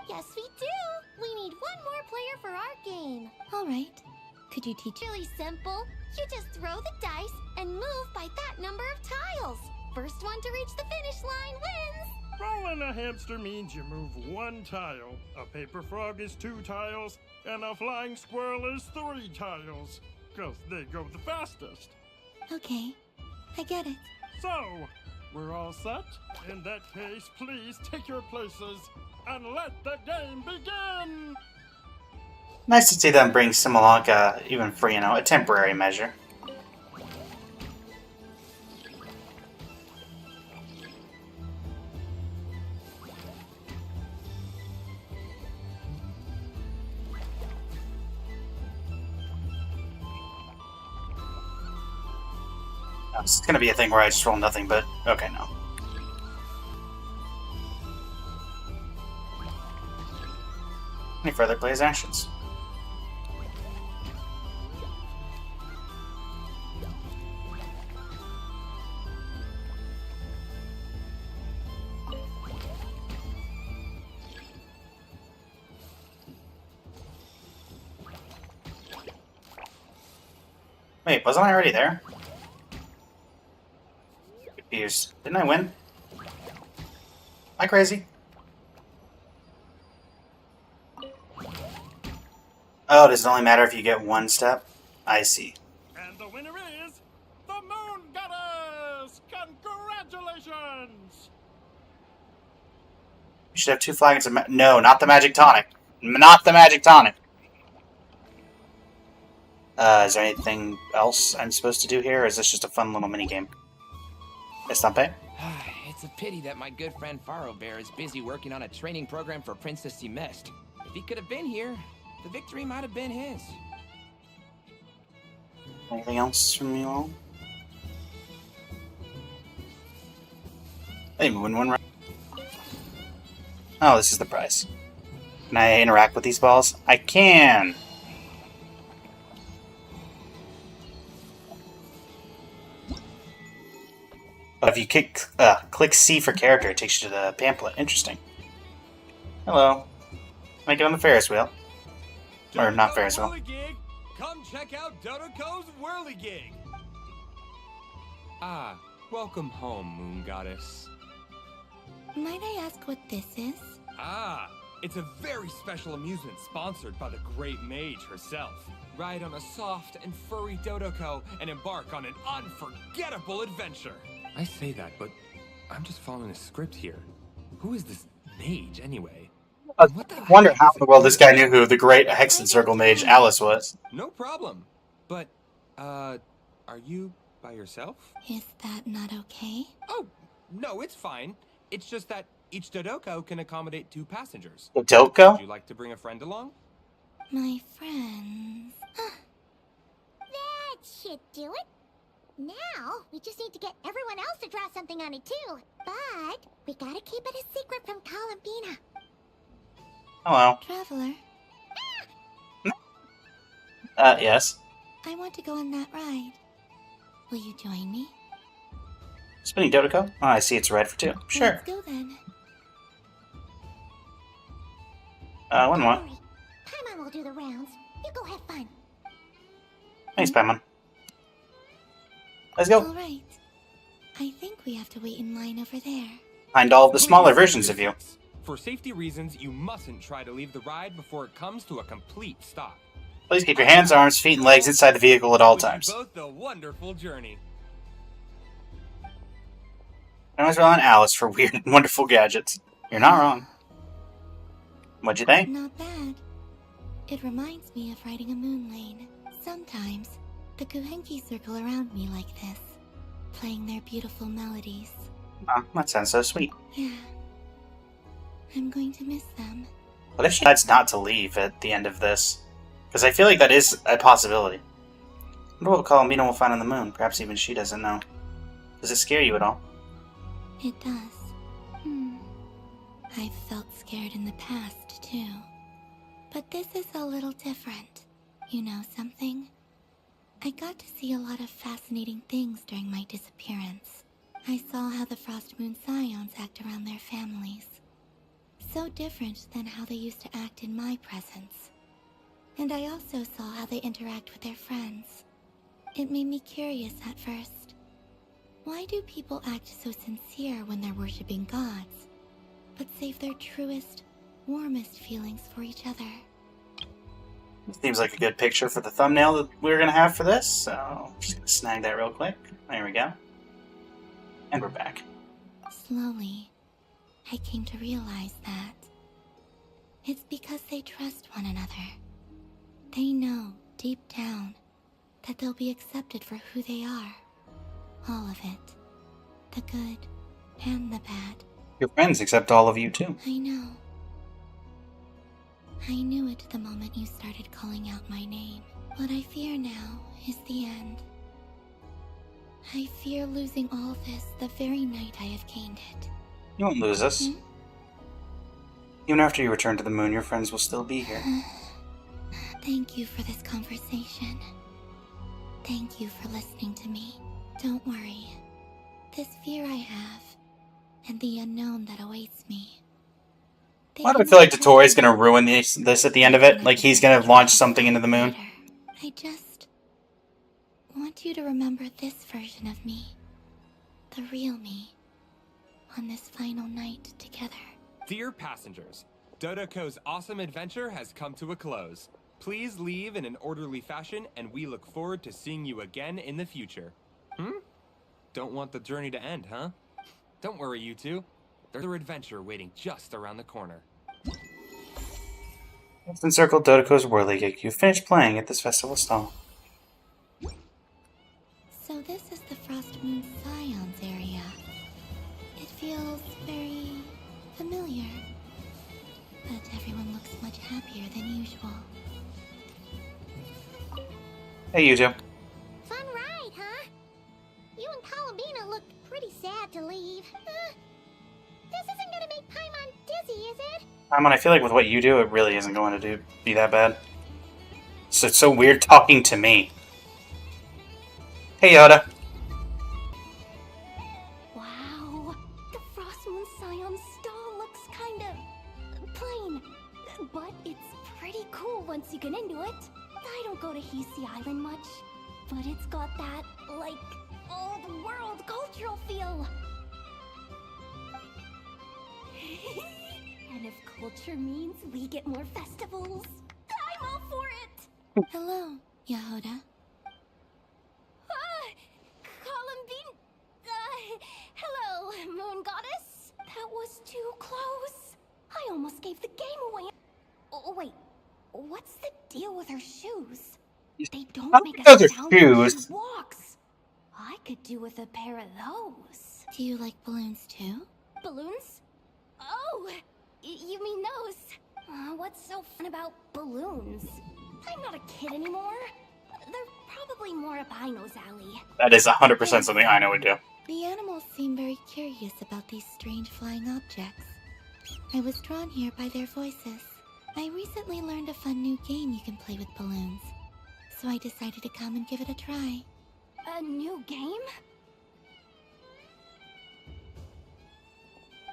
Yes, we do. We need one more player for our game. All right. Could you teach? Really simple. You just throw the dice and move by that number of tiles. First one to reach the finish line wins. Rolling a hamster means you move one tile. A paper frog is 2 tiles, and a flying squirrel is 3 tiles. 'Cause they go the fastest. Okay, I get it. So, we're all set? In that case, please take your places and let the game begin! Nice to see them bring Simulanka even for, you know, a temporary measure. It's gonna be a thing where I just roll nothing, but okay, no. Any further players' actions? Wait, wasn't I already there? Confused. Didn't I win? Am I crazy? Oh, does it only matter if you get one step? I see. And the winner is the Moon Goddess! Congratulations! You should have 2 flagons of no, not the magic tonic. Not the magic tonic. Is there anything else I'm supposed to do here, or is this just a fun little minigame? Estampe? It's a pity that my good friend Faro Bear is busy working on a training program for Princess Semest. If he could have been here, the victory might have been his. Anything else from you all? I didn't win one right. Oh, this is the prize. Can I interact with these balls? I can! But if you click C for character, it takes you to the pamphlet. Interesting. Hello. Make it on the Ferris wheel. Or not Ferris wheel. check out Dodoko's Whirligig! Ah, welcome home, Moon Goddess. Might I ask what this is? Ah, it's a very special amusement sponsored by the great mage herself. Ride on a soft and furry Dodoko and embark on an unforgettable adventure. I say that, but I'm just following a script here. Who is this mage, anyway? I wonder how in the world this guy knew who the great Hex and Circle mage Alice was. No problem. But, are you by yourself? Is that not okay? Oh, no, it's fine. It's just that each Dodoko can accommodate 2 passengers. Dodoko? Would you like to bring a friend along? My friends. That should do it. Now, we just need to get everyone else to draw something on it too. But we gotta keep it a secret from Columbina. Hello. Traveler, Yes. I want to go on that ride. Will you join me? Spinning Dodoko? Oh, I see it's red for 2. Sure. Let's go then. One more. Paimon will do the rounds. You go have fun. Thanks, Paimon. Let's go. All right. I think we have to wait in line over there. Find all of the smaller versions of you. For safety reasons, you mustn't try to leave the ride before it comes to a complete stop. Please keep your hands, arms, feet, and legs inside the vehicle at all times. Both a wonderful journey. I always rely on Alice for weird and wonderful gadgets. You're not wrong. What'd you think? Not bad. It reminds me of riding a moon lane. Sometimes, the Kuhenki circle around me like this, playing their beautiful melodies. Oh, that sounds so sweet. Yeah. I'm going to miss them. What if she decides not to leave at the end of this? Because I feel like that is a possibility. I wonder what Columbina will find on the moon. Perhaps even she doesn't know. Does it scare you at all? It does. I've felt scared in the past, too. But this is a little different. You know something? I got to see a lot of fascinating things during my disappearance. I saw how the Frost Moon Scions act around their families. So different than how they used to act in my presence. And I also saw how they interact with their friends. It made me curious at first. Why do people act so sincere when they're worshipping gods, but save their truest, warmest feelings for each other? Seems like a good picture for the thumbnail that we're going to have for this, so I'm just going to snag that real quick. There we go. And we're back. Slowly, I came to realize that it's because they trust one another. They know, deep down, that they'll be accepted for who they are. All of it. The good and the bad. Your friends accept all of you, too. I know. I knew it the moment you started calling out my name. What I fear now is the end. I fear losing all this the very night I have gained it. You won't lose us. Even after you return to the moon, your friends will still be here. Thank you for this conversation. Thank you for listening to me. Don't worry. This fear I have, and the unknown that awaits me. Why do I feel like Dotori's going to ruin this at the end of it? Like he's going to launch something into the moon? I just want you to remember this version of me. The real me. On this final night together. Dear passengers, Dodoko's awesome adventure has come to a close. Please leave in an orderly fashion, and we look forward to seeing you again in the future. Don't want the journey to end, huh? Don't worry, you two. There's an adventure waiting just around the corner. Next encircle Dodoko's Whirligig. You finished playing at this festival stall. So this is the Frost Moon Scions area. It feels very familiar. But everyone looks much happier than usual. Hey, you two. Fun ride, huh? You and Columbina looked pretty sad to leave. This isn't gonna make Paimon dizzy, is it? I feel like with what you do, it really isn't going to be that bad. So it's so weird talking to me. Hey, Yoda. Wow, the Frost Moon Scion stall looks kinda plain, but it's pretty cool once you get into it. I don't go to Hisi Island much, but it's got that, like, old world cultural feel. And if culture means we get more festivals, I'm all for it! Hello, Yehoda. Columbine... hello, Moon Goddess. That was too close. I almost gave the game away. Oh, wait. What's the deal with her shoes? They don't make a Those are sound when shoes. she walks. I could do with a pair of those. Do you like balloons too? Balloons? Oh, you mean those? What's so fun about balloons? I'm not a kid anymore. They're probably more up Aino's alley. That is 100% something I know would do. The animals seem very curious about these strange flying objects. I was drawn here by their voices. I recently learned a fun new game you can play with balloons, so I decided to come and give it a try. A new game?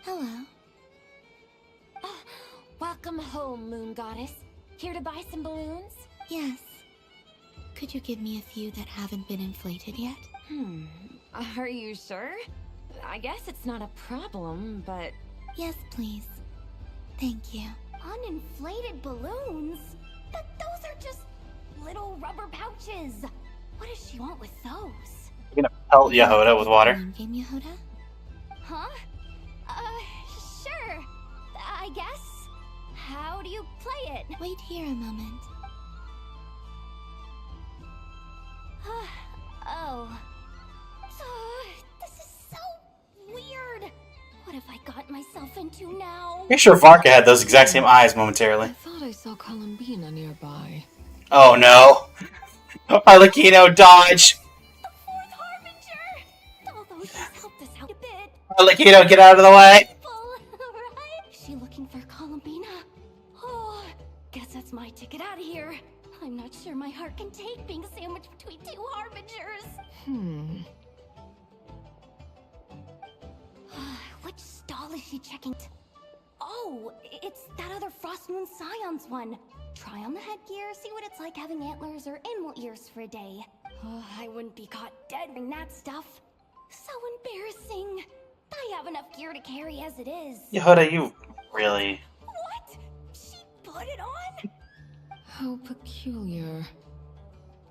Hello. Welcome home, Moon Goddess. Here to buy some balloons? Yes. Could you give me a few that haven't been inflated yet? Are you sure? I guess it's not a problem, but... Yes, please. Thank you. Uninflated balloons? Those are just little rubber pouches. What does she want with those? You're gonna pelt Yehoda with water. Game, Yehoda? Huh? Sure. I guess. How do you play it? Wait here a moment. Oh. This is so weird. What have I got myself into now? Pretty sure Varka had those exact same eyes momentarily. I thought I saw Columbina nearby. Oh no. Arlecchino, dodge! Although she's helped us out a bit. Arlecchino, get out of the way! She looking for Columbina? Oh, guess that's my ticket out of here. I'm not sure my heart can take being sandwiched between two harbingers. Which stall is she checking? Oh, it's that other Frost Moon Scion's one. Try on the headgear, see what it's like having antlers or animal ears for a day. Oh, I wouldn't be caught dead wearing that stuff. So embarrassing. I have enough gear to carry as it is. Yehoda, you really... What? She put it on? How peculiar.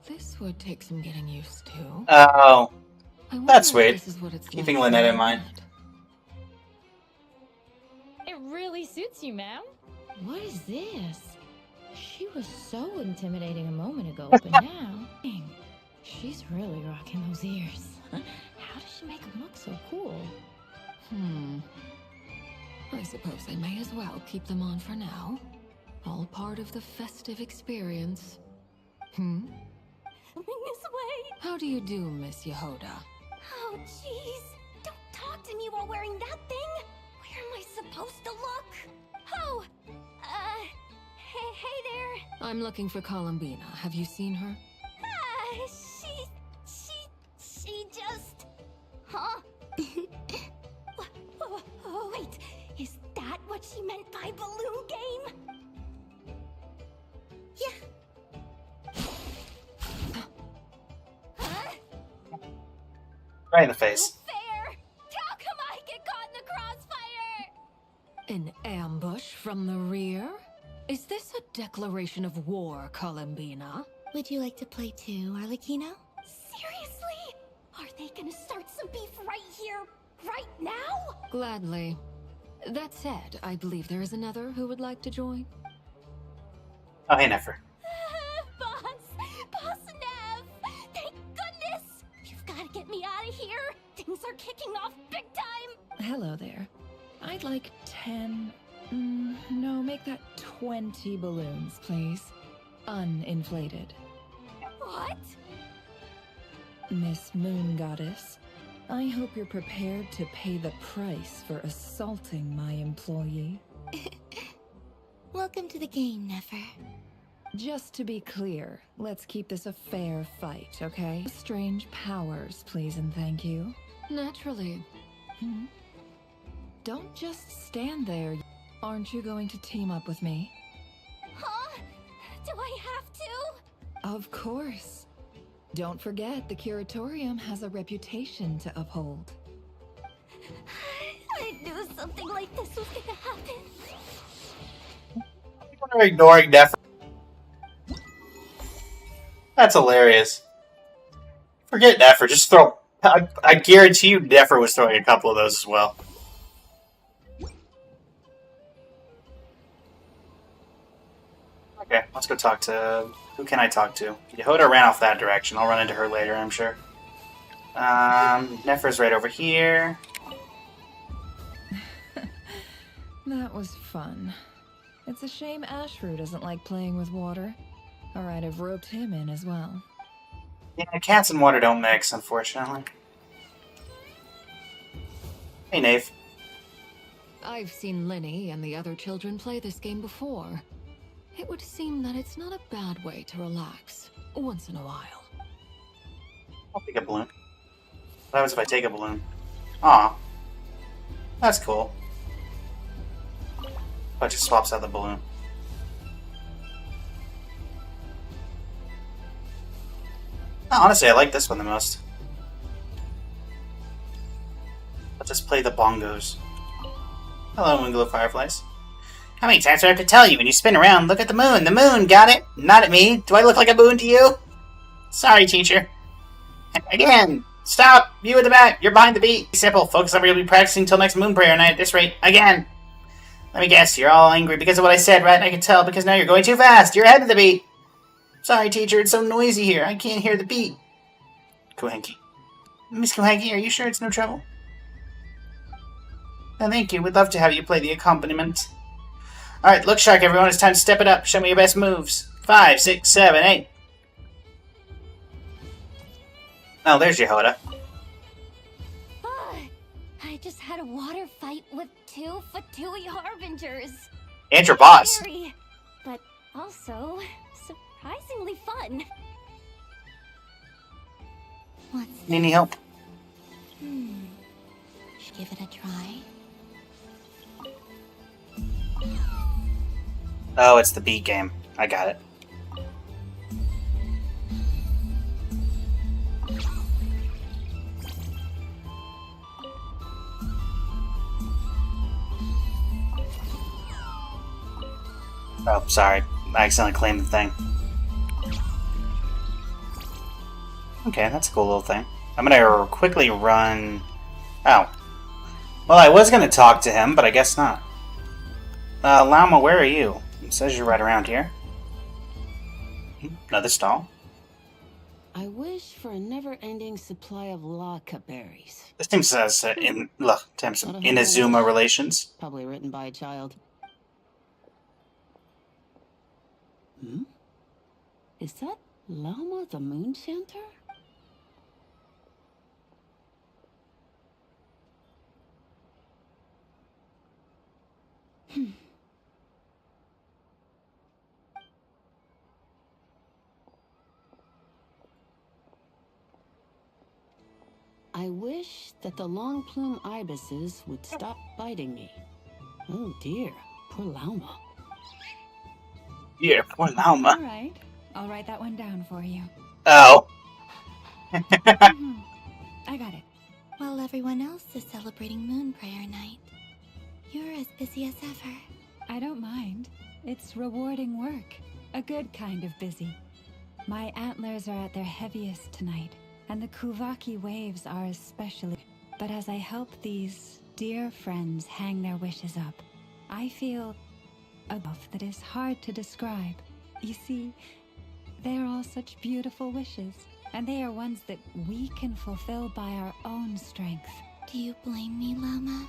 This would take some getting used to. Oh. I That's wonder if weird. this is what it's Keeping like Lynette to in mind. It really suits you, ma'am. What is this? She was so intimidating a moment ago, but now... Dang, she's really rocking those ears. How does she make them look so cool? I suppose I may as well keep them on for now. All part of the festive experience. Coming this way. How do you do, Miss Yehoda? Oh, jeez. Don't talk to me while wearing that thing. Where am I supposed to look? Oh, hey there. I'm looking for Columbina. Have you seen her? She just... Huh? Wait, is that what she meant by balloon game? Yeah. Huh? Right in the face. Fair. How come I get caught in the crossfire? An ambush from the rear? Is this a declaration of war, Columbina? Would you like to play too, Arlecchino? Seriously? Are they gonna start some beef right here, right now? Gladly. That said, I believe there is another who would like to join. Oh, hey, Nefer. Boss Nev! Thank goodness! You've gotta get me out of here! Things are kicking off big time! Hello there. I'd like 10... no, make that 20 balloons, please. Uninflated. What? Miss Moon Goddess, I hope you're prepared to pay the price for assaulting my employee. Welcome to the game, Nefer. Just to be clear, let's keep this a fair fight, okay? Strange powers, please and thank you. Naturally. Don't just stand there. Aren't you going to team up with me? Huh? Do I have to? Of course. Don't forget, the curatorium has a reputation to uphold. I knew something like this was gonna happen. We're ignoring Nefer. That's hilarious. Forget Nefer. Just throw. I guarantee you, Nefer was throwing a couple of those as well. Okay, let's go talk to... Who can I talk to? Yehoda ran off that direction. I'll run into her later, I'm sure. Nefer's right over here. That was fun. It's a shame Ashru doesn't like playing with water. Or I'd have roped him in as well. Yeah, cats and water don't mix, unfortunately. Hey, Nave. I've seen Lenny and the other children play this game before. It would seem that it's not a bad way to relax, once in a while. I'll take a balloon. What happens if I take a balloon? Aw. That's cool. Oh, it just swaps out the balloon. Honestly, I like this one the most. Let's just play the bongos. Hello, Moonglow Fireflies. How many times do I have to tell you? When you spin around, look at the moon. The moon, got it? Not at me. Do I look like a moon to you? Sorry, teacher. Again! Stop! You at the back! You're behind the beat! Simple. Focus on where you'll be practicing until next moon prayer night at this rate. Again! Let me guess, you're all angry because of what I said, right? I can tell because now you're going too fast. You're ahead of the beat. Sorry, teacher. It's so noisy here. I can't hear the beat. Kuhenki. Miss Kuhenki, are you sure it's no trouble? Oh, thank you. We'd love to have you play the accompaniment. Alright, look shark, everyone. It's time to step it up. Show me your best moves. 5, 6, 7, 8. Oh, there's Yehoda. I just had a water fight with 2 Fatui Harbingers. And your boss. Scary, but also surprisingly fun. Need any help? Should give it a try. Oh, it's the beat game. I got it. Oh, sorry. I accidentally claimed the thing. Okay, that's a cool little thing. I'm gonna quickly run... Oh. Well, I was gonna talk to him, but I guess not. Llama, where are you? It says you're right around here. Another stall. I wish for a never-ending supply of laka berries. This team says Inazuma relations. Probably written by a child. Hmm? Is that Llama the Moon Chanter? I wish that the long plume ibises would stop biting me. Oh dear, poor Llama. Yeah, poor Llama. All right, I'll write that one down for you. Oh. I got it. While everyone else is celebrating Moon Prayer Night, you're as busy as ever. I don't mind. It's rewarding work. A good kind of busy. My antlers are at their heaviest tonight, and the Kuvaki waves are especially. But as I help these dear friends hang their wishes up, I feel a love that is hard to describe. You see, they are all such beautiful wishes, and they are ones that we can fulfill by our own strength. Do you blame me, Llama?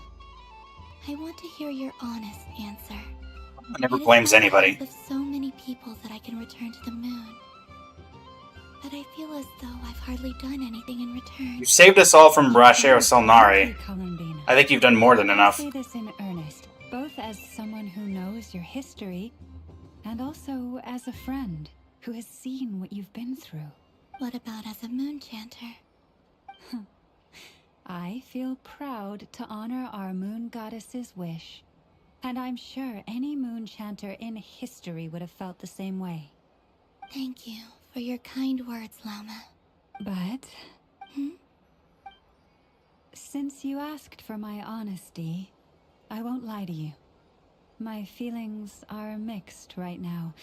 I want to hear your honest answer. I never blames anybody. With so many people that I can return to the moon. But I feel as though I've hardly done anything in return. You saved us all from Brashero Solnari. COLUMBINA. I think you've done more than enough. I say this in earnest, both as someone who knows your history, and also as a friend who has seen what you've been through. What about as a moon chanter? I feel proud to honor our moon goddess's wish, and I'm sure any moon chanter in history would have felt the same way. Thank you for your kind words, Lauma. But... Since you asked for my honesty, I won't lie to you. My feelings are mixed right now.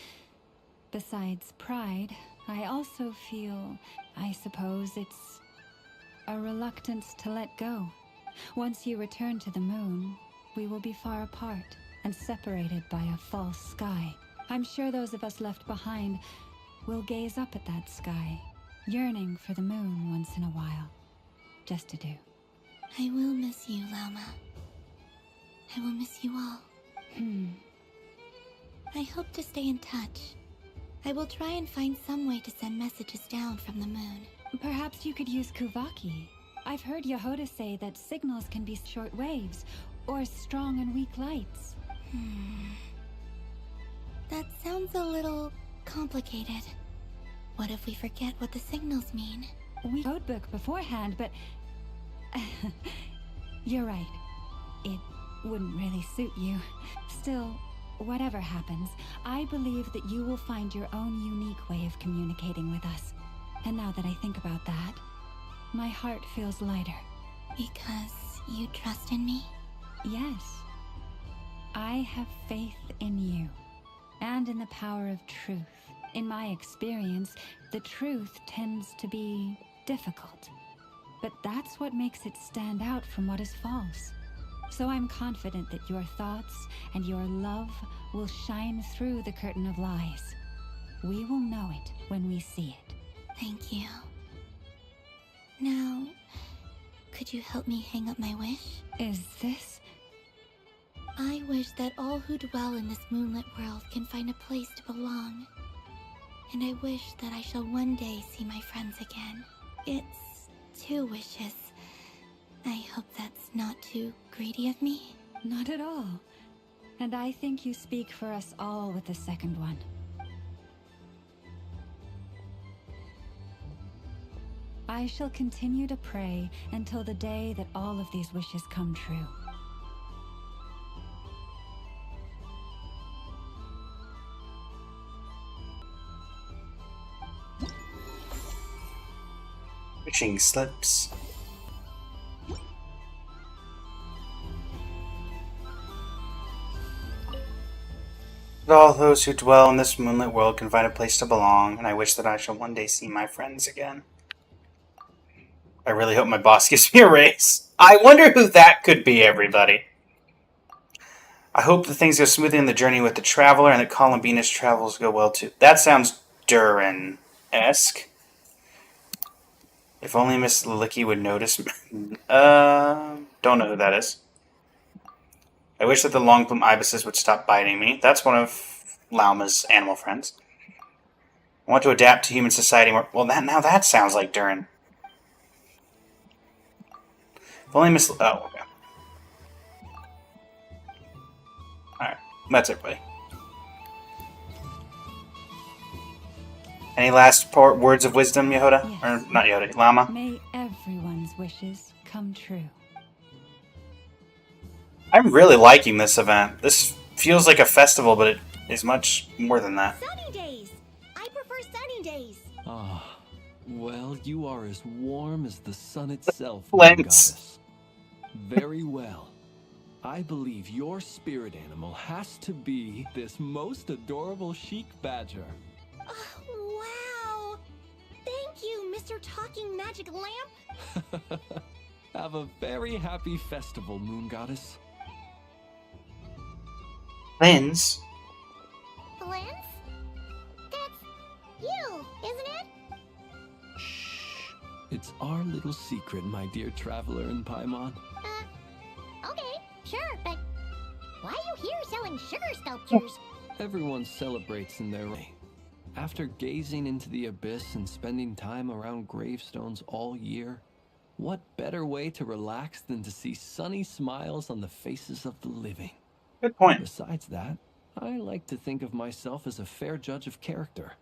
Besides pride, I also feel, I suppose it's a reluctance to let go. Once you return to the moon, we will be far apart and separated by a false sky. I'm sure those of us left behind will gaze up at that sky, yearning for the moon once in a while. Just to do. I will miss you, Lauma. I will miss you all. I hope to stay in touch. I will try and find some way to send messages down from the moon. Perhaps you could use Kuvaki. I've heard Yehoda say that signals can be short waves, or strong and weak lights. That sounds a little complicated. What if we forget what the signals mean? We codebook beforehand, but... You're right. It wouldn't really suit you. Still, whatever happens, I believe that you will find your own unique way of communicating with us. And now that I think about that, my heart feels lighter. Because you trust in me? Yes. I have faith in you, and in the power of truth. In my experience, the truth tends to be difficult. But that's what makes it stand out from what is false. So I'm confident that your thoughts and your love will shine through the curtain of lies. We will know it when we see it. Thank you. Now, could you help me hang up my wish? Is this? I wish that all who dwell in this moonlit world can find a place to belong. And I wish that I shall one day see my friends again. It's 2 wishes. I hope that's not too greedy of me. Not at all. And I think you speak for us all with the second one. I shall continue to pray until the day that all of these wishes come true. Wishing slips. That all those who dwell in this moonlit world can find a place to belong, and I wish that I shall one day see my friends again. I really hope my boss gives me a raise. I wonder who that could be, everybody. I hope that things go smoothly on the journey with the Traveler, and that Columbina's travels go well too. That sounds Durin-esque. If only Miss Licky would notice. Don't know who that is. I wish that the long-plume ibises would stop biting me. That's one of Lauma's animal friends. I want to adapt to human society more. Well, now that sounds like Durin. If only Miss. Oh, okay. Alright, that's everybody. Any last words of wisdom, Yehoda? Yes. Or not Yehoda, Lauma? May everyone's wishes come true. I'm really liking this event. This feels like a festival, but it is much more than that. Sunny days! I prefer sunny days. Ah, well, you are as warm as the sun itself, Lens. Goddess. Very well. I believe your spirit animal has to be this most adorable chic badger. Wow! Thank you, Mr. Talking Magic Lamp! Have a very happy festival, Moon Goddess. Lens? Lens? That's you, isn't it? It's our little secret, my dear traveler in Paimon. Okay, sure, but why are you here selling sugar sculptures? Everyone celebrates in their way. After gazing into the abyss and spending time around gravestones all year, what better way to relax than to see sunny smiles on the faces of the living? Good point. Besides that, I like to think of myself as a fair judge of character.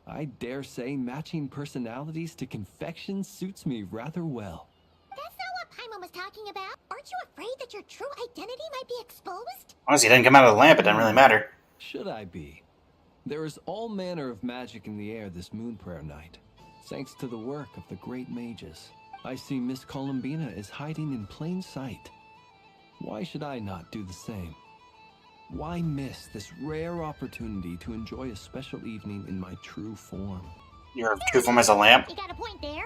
I dare say matching personalities to confection suits me rather well. That's not what Paimon was talking about. Aren't you afraid that your true identity might be exposed? As long as he didn't come out of the lamp, it doesn't really matter. Should I be? There is all manner of magic in the air this moon prayer night, thanks to the work of the great mages. I see Miss Columbina is hiding in plain sight. Why should I not do the same? Why miss this rare opportunity to enjoy a special evening in my true form? Your true form as a lamp? You got a point there.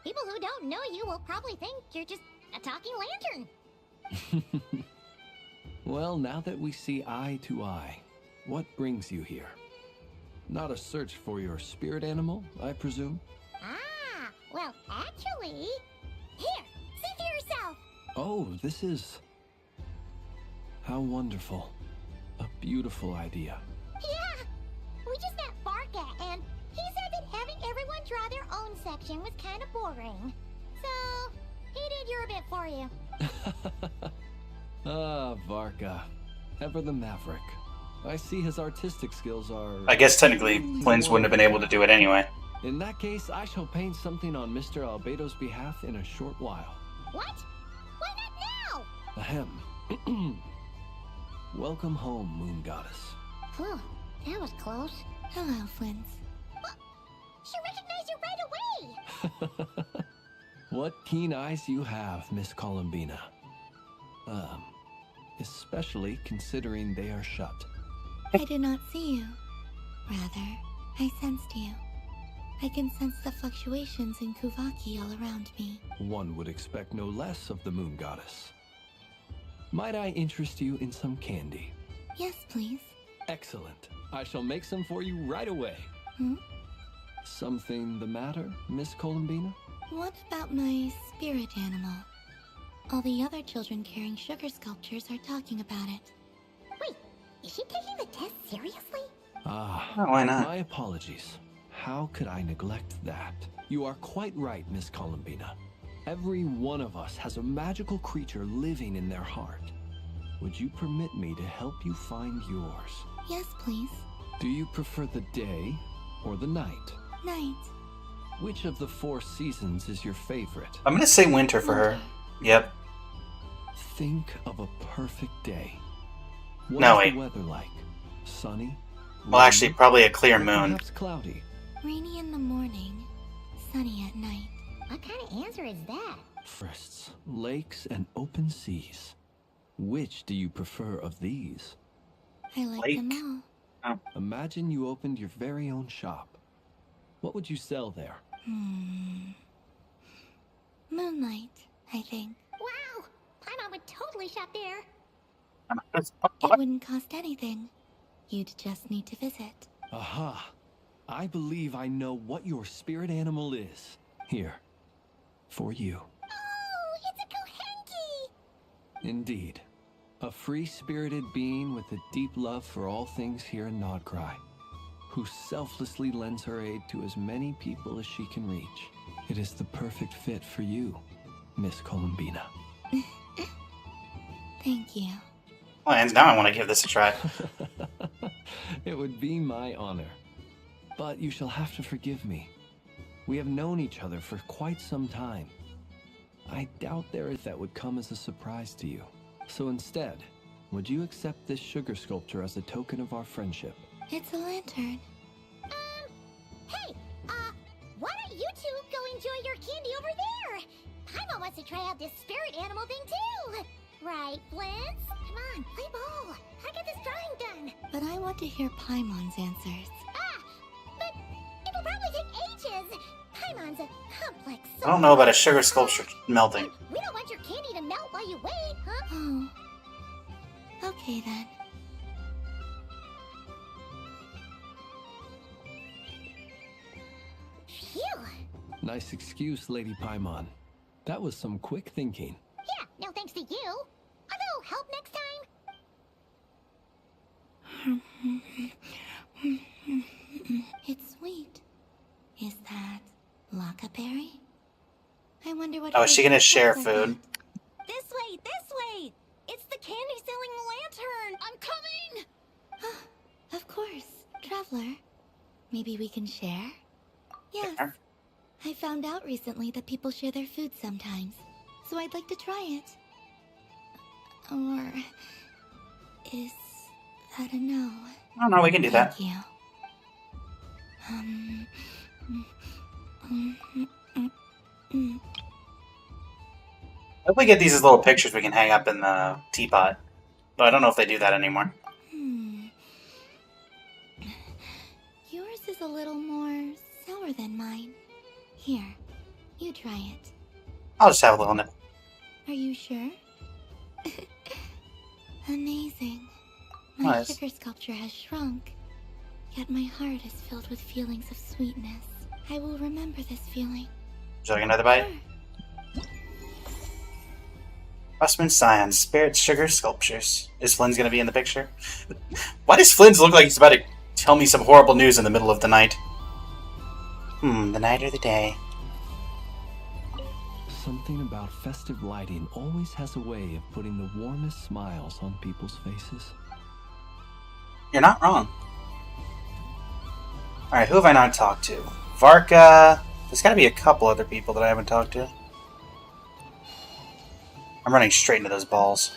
People who don't know you will probably think you're just a talking lantern. Well, now that we see eye to eye, what brings you here? Not a search for your spirit animal, I presume? Ah, well, actually... Here, see for yourself. Oh, this is... How wonderful. A beautiful idea. Yeah, we just met Barca, and he said that having everyone draw their own section was kind of boring. So, he did your bit for you. Ah, Varka. Ever the maverick. I see his artistic skills are... I guess technically Flint's wouldn't have been able to do it anyway. In that case, I shall paint something on Mr. Albedo's behalf in a short while. What? Why not now? Ahem. Welcome home, Moon Goddess. Whew, that was close. Hello, Flint. She recognized you right away! What keen eyes you have, Miss Columbina. Especially considering they are shut. I did not see you. Rather, I sensed you. I can sense the fluctuations in Kuvaki all around me. One would expect no less of the Moon Goddess. Might I interest you in some candy? Yes, please. Excellent. I shall make some for you right away. Hmm? Something the matter, Miss Columbina? What about my spirit animal? All the other children carrying sugar sculptures are talking about it. Wait, is she taking the test seriously? Ah, why not? My apologies. How could I neglect that? You are quite right, Miss Columbina. Every one of us has a magical creature living in their heart. Would you permit me to help you find yours? Yes, please. Do you prefer the day or the night? Night. Which of the 4 seasons is your favorite? I'm gonna say winter for her. Yep. Think of a perfect day. What No, is wait. the weather like? Sunny? Well, actually, probably a clear Or moon. perhaps cloudy. Rainy in the morning, sunny at night. What kind of answer is that? Forests, lakes, and open seas. Which do you prefer of these? I like them all. Imagine you opened your very own shop. What would you sell there? Moonlight, I think. Wow! Paimon would totally shop there. It wouldn't cost anything. You'd just need to visit. Aha! I believe I know what your spirit animal is. Here. For you. Oh, it's a Kohenki! Indeed. A free-spirited being with a deep love for all things here in Nodcry, who selflessly lends her aid to as many people as she can reach. It is the perfect fit for you, Miss Columbina. Thank you. Well, and now I want to give this a try. It would be my honor. But you shall have to forgive me. We have known each other for quite some time. I doubt there is that would come as a surprise to you. So instead, would you accept this sugar sculpture as a token of our friendship? It's a lantern. Hey, why don't you two go enjoy your candy over there? Paimon wants to try out this spirit animal thing too. Right, Blitz? Come on, play ball. I get this drawing done. But I want to hear Paimon's answers. But it'll probably take ages. Paimon's a complex soul. I don't know about a sugar sculpture melting. We don't want your candy to melt while you wait, huh? Oh. Okay then. Phew. Nice excuse, Lady Paimon. That was some quick thinking. Yeah, no thanks to you. Although, help next time. It's sweet. Is that Lockaberry? I wonder what. Oh, is she gonna share food? This way! It's the candy-selling lantern! I'm coming! Of course, Traveler. Maybe we can share? Yes. Sure. I found out recently that people share their food sometimes, so I'd like to try it. Or is that a no? Oh no, we can do that. Thank you. If we get these as little pictures we can hang up in the teapot. But I don't know if they do that anymore. Yours is a little more sour than mine. Here, you try it. I'll just have a little nip. Are you sure? Amazing. My Nice. sugar sculpture has shrunk, yet my heart is filled with feelings of sweetness. I will remember this feeling. Would you like another bite? Frostmoon Scion, Spirit Sugar Sculptures. Is Flynn's gonna be in the picture? Why does Flynn's look like he's about to tell me some horrible news in the middle of the night? The night or the day? Something about festive lighting always has a way of putting the warmest smiles on people's faces. You're not wrong. Alright, who have I not talked to? Varka. There's gotta be a couple other people that I haven't talked to. I'm running straight into those balls.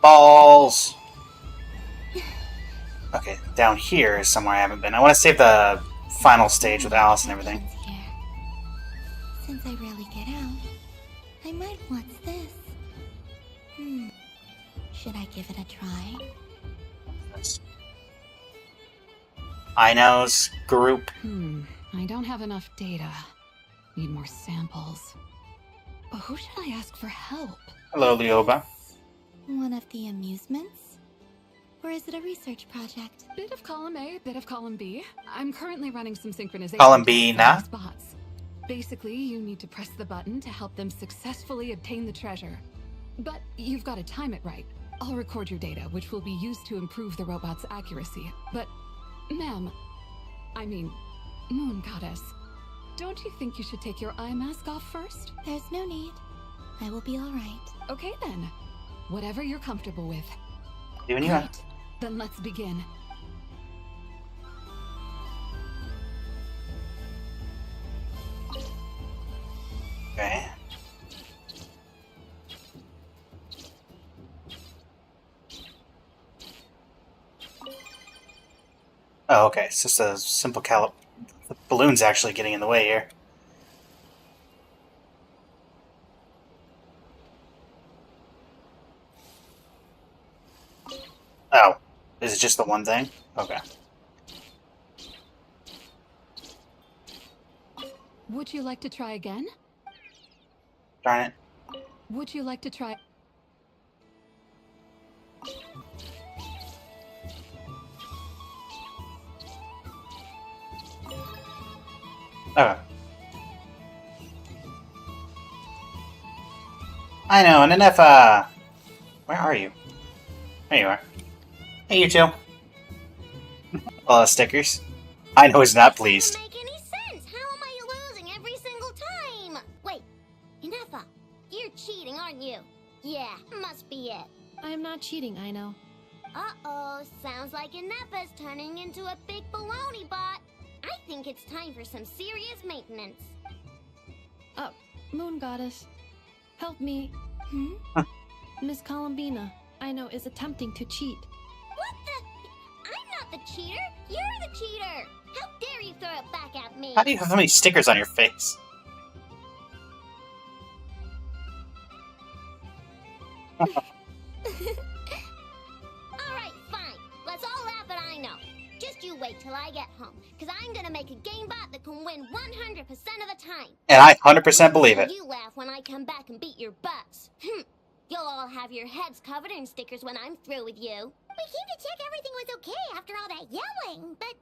Balls! Okay, down here is somewhere I haven't been. I want to save the final stage with Alice and everything. Since I rarely get out, I might want this. Should I give it a try? Ino's group. I don't have enough data. Need more samples. But who should I ask for help? Hello, Lioba. One of the amusements? Or is it a research project? Bit of column A, bit of column B. I'm currently running some synchronization. COLUMBINA. Spots. Basically, you need to press the button to help them successfully obtain the treasure. But you've got to time it right. I'll record your data, which will be used to improve the robot's accuracy. But, ma'am, I mean, Moon Goddess, don't you think you should take your eye mask off first? There's no need. I will be alright. Okay then. Whatever you're comfortable with. Even you. Great. Then let's begin. Okay. Oh, okay. It's just a simple callip. The balloon's actually getting in the way here. Oh. Is it just the one thing? Okay. Would you like to try again? Darn it. Would you like to try? Okay. I know, and enough, where are you? There you are. Hey, you two. Stickers. I know is not pleased. Doesn't make any sense. How am I losing every single time? Wait, Inefa, you're cheating, aren't you? Yeah, must be it. I'm not cheating, I know. Uh-oh, sounds like Inefa's turning into a big baloney bot. I think it's time for some serious maintenance. Moon Goddess, help me. Miss Columbina, I know, is attempting to cheat. What the? I'm not the cheater. You're the cheater. How dare you throw it back at me? How do you have so many stickers on your face? Alright, fine. Let's all laugh at I know. Just you wait till I get home, because I'm gonna make a game bot that can win 100% of the time. And I 100% believe it. You laugh when I come back and beat your butts. You'll all have your heads covered in stickers when I'm through with you. We came to check everything was okay after all that yelling, but,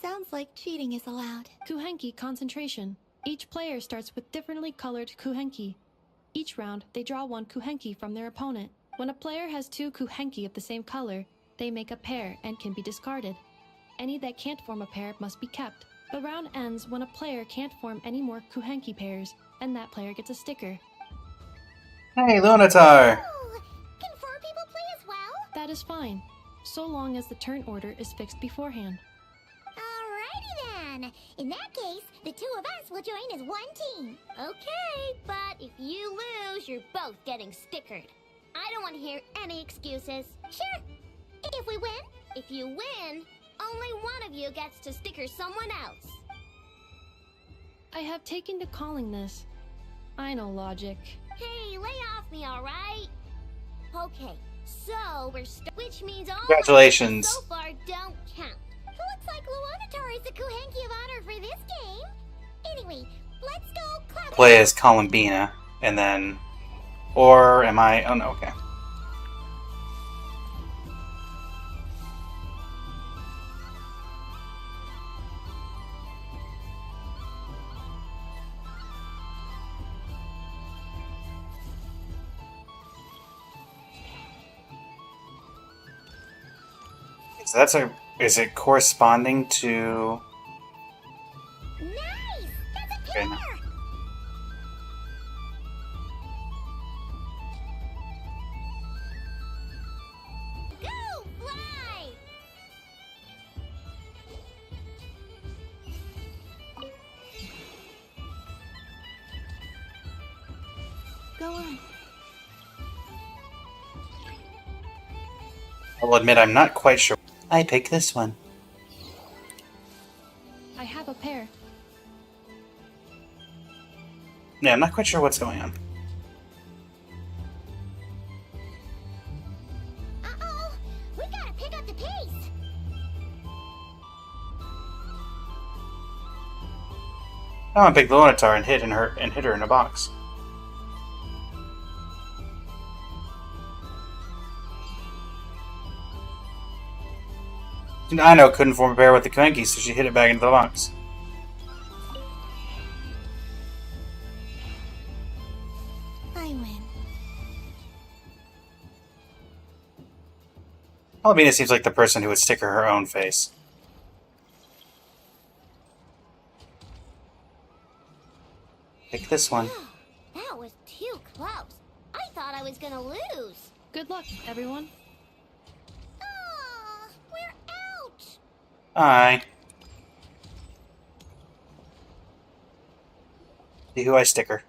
Sounds like cheating is allowed. Kuhenki concentration. Each player starts with differently colored Kuhenki. Each round, they draw one Kuhenki from their opponent. When a player has two Kuhenki of the same color, they make a pair and can be discarded. Any that can't form a pair must be kept. The round ends when a player can't form any more Kuhenki pairs, and that player gets a sticker. Hey, Lunatar! can 4 people play as well? That is fine, so long as the turn order is fixed beforehand. Alrighty then. In that case, the 2 of us will join as one team. Okay, but if you lose, you're both getting stickered. I don't want to hear any excuses. Sure, if we win. If you win, only one of you gets to sticker someone else. I have taken to calling this. I know logic. Hey, lay off me, alright? Okay, so we're which means all Congratulations. so far don't count. Looks like Luanatar is the Kuhenki of honor for this game. Anyway, let's go clap. Play as Columbina, and then... Or am I... Oh, no, okay. So that's a... Is it corresponding to... Nice! That's a pair! Okay, no. Go, fly! Go on. I'll admit I'm not quite sure. I pick this one. I have a pair. Yeah, I'm not quite sure what's going on. Uh-oh! We gotta pick up the pace! I want to pick Luanatar and hit her in a box. I know couldn't form a pair with the Kuhenki, so she hit it back into the box. I win. Columbina seems like the person who would sticker her own face. Pick this one. That was too close. I thought I was gonna lose. Good luck, everyone. Aw, we're out! Hi. See who I sticker.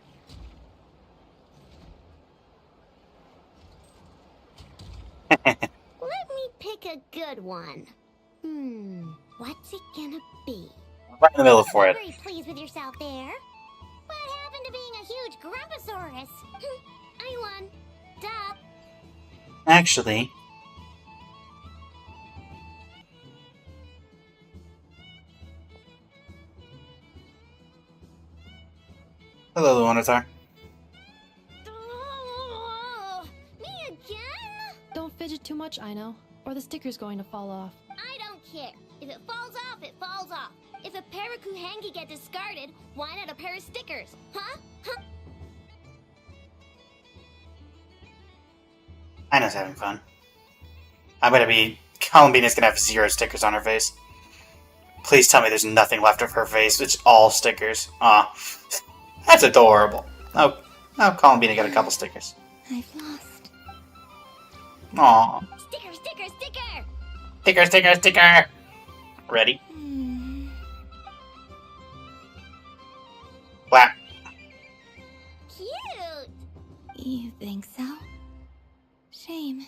Let me pick a good one. What's it gonna be? Right in the middle for it. Very pleased with yourself there. What happened to being a huge Grumposaurus? I won. Duh. Actually... Hello, Luanatar. Oh, me again? Don't fidget too much, I know, or the sticker's going to fall off. I don't care. If it falls off, it falls off. If a pair of Kuhenki get discarded, why not a pair of stickers? Huh? Huh? Ina's having fun. I'm gonna be... Columbina's gonna have 0 stickers on her face. Please tell me there's nothing left of her face. It's all stickers. Aw. That's adorable. Oh, Columbina got a couple stickers. I've lost. Aw. Sticker, sticker, sticker! Sticker, sticker, sticker! Ready? Clap. Cute! You think so? Shame.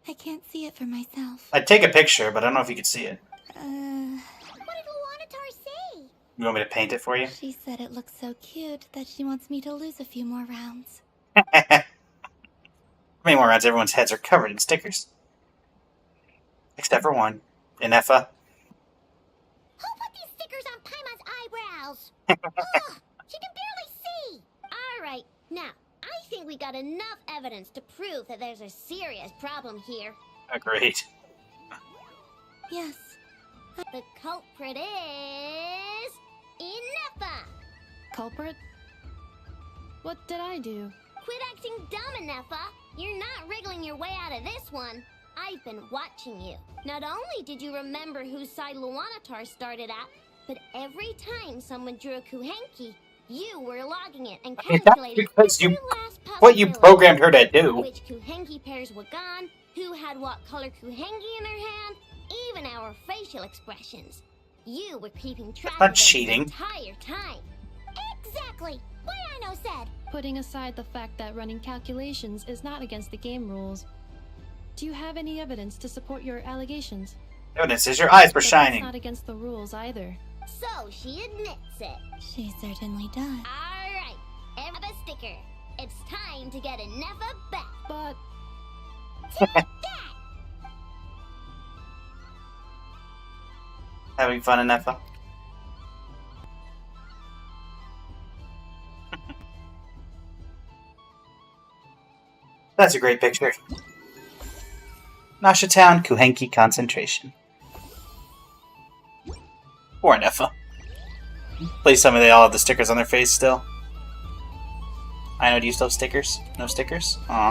I can't see it for myself. I'd take a picture, but I don't know if you could see it. What did Luanatar say? You want me to paint it for you? She said it looks so cute that she wants me to lose a few more rounds. How many more rounds? Everyone's heads are covered in stickers. Except for one. Inefa. Who put these stickers on Paima's eyebrows? Ugh, she can barely see! Alright, now, I think we got enough evidence to prove that there's a serious problem here. Agreed. Yes. The culprit is... Inefa! Culprit? What did I do? Quit acting dumb, Inefa! You're not wriggling your way out of this one. I've been watching you. Not only did you remember whose side Luanatar started at, but every time someone drew a Kuhenki, you were logging it and calculating Because what you programmed her to do. which Kuhenki pairs were gone, who had what color Kuhenki in their hand, even our facial expressions. You were keeping track Not of it cheating. the entire time. Exactly! What I said? Putting aside the fact that running calculations is not against the game rules, do you have any evidence to support your allegations? Evidence is your eyes were But shining. that's not against the rules either. So she admits it. She certainly does. Alright, have a sticker. It's time to get a Neffa back. But take that! Having fun in Neffa. That's a great picture. Nasha Town, Kuhenki concentration. Poor Neffa. Please tell me they all have the stickers on their face still. I know, do you still have stickers? No stickers? Aw.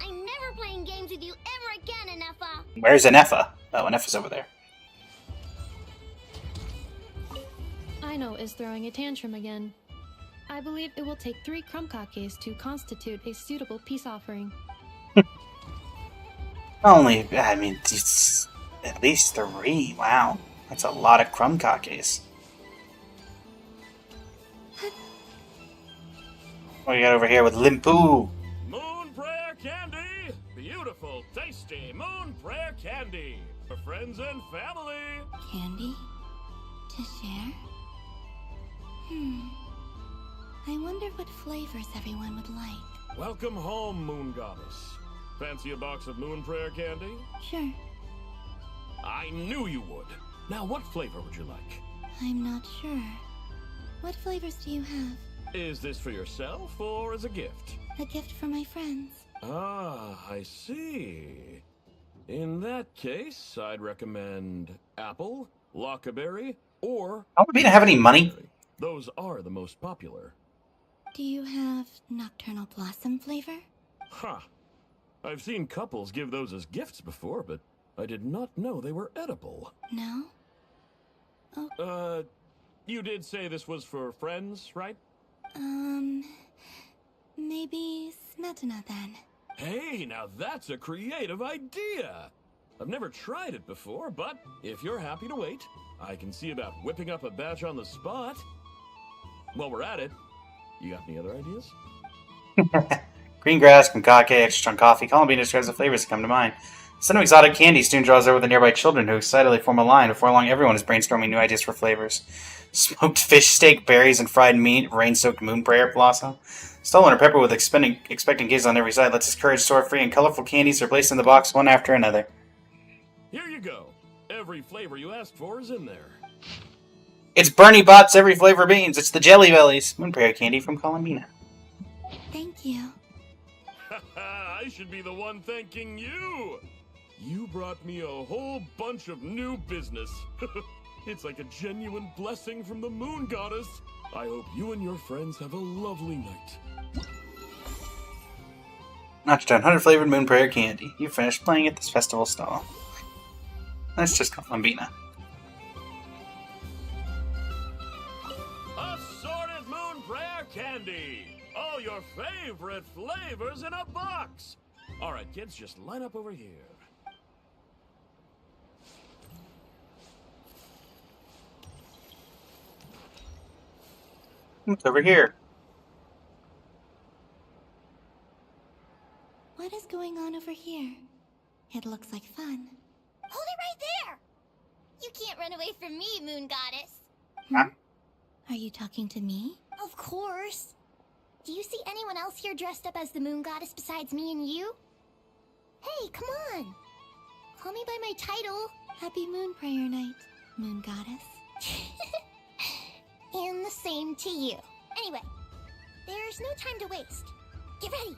I'm never playing games with you ever again, Neffa. Where's Neffa? Oh, Neffa's over there. Aino is throwing a tantrum again. I believe it will take 3 crumb-kakes to constitute a suitable peace offering. Only, I mean, it's at least 3. Wow. That's a lot of crumb kakes. What do you got over here with Limpu? Moon Prayer Candy! Beautiful, tasty Moon Prayer Candy! For friends and family! Candy? To share? I wonder what flavors everyone would like. Welcome home, Moon Goddess. Fancy a box of Moon Prayer Candy? Sure. I knew you would. Now, what flavor would you like? I'm not sure. What flavors do you have? Is this for yourself or as a gift? A gift for my friends. Ah, I see. In that case, I'd recommend apple, lockaberry, or... Columbina have any money? Those are the most popular. Do you have nocturnal blossom flavor? Ha! I've seen couples give those as gifts before, but I did not know they were edible. No? Oh. You did say this was for friends, right? Maybe smetana then. Hey, now that's a creative idea! I've never tried it before, but if you're happy to wait, I can see about whipping up a batch on the spot. While we're at it, you got any other ideas? Green grass, concake, extra strong coffee. Columbina describes the flavors that come to mind. Some exotic candy soon draws over the nearby children who excitedly form a line. Before long, everyone is brainstorming new ideas for flavors. Smoked fish steak, berries, and fried meat, rain-soaked moon prayer blossom. Stolen or pepper with expectant gazes on every side lets his courage soar free, and colorful candies are placed in the box one after another. Here you go. Every flavor you asked for is in there. It's Bernie Bot's every flavor beans. It's the Jelly Bellies. Moon prayer candy from Columbina. Thank you. I should be the one thanking you. You brought me a whole bunch of new business. It's like a genuine blessing from the Moon Goddess. I hope you and your friends have a lovely night. Notch down 100 flavored moon prayer candy. You finished playing at this festival stall. That's just Columbina. Assorted Moon Prayer Candy! All your favorite flavors in a box! Alright, kids, just line up over here. What's over here? What is going on over here? It looks like fun. Hold it right there! You can't run away from me, Moon Goddess. Huh? Are you talking to me? Of course. Do you see anyone else here dressed up as the Moon Goddess besides me and you? Hey, come on. Call me by my title. Happy Moon Prayer Night, Moon Goddess. And the same to you. Anyway, there's no time to waste. Get ready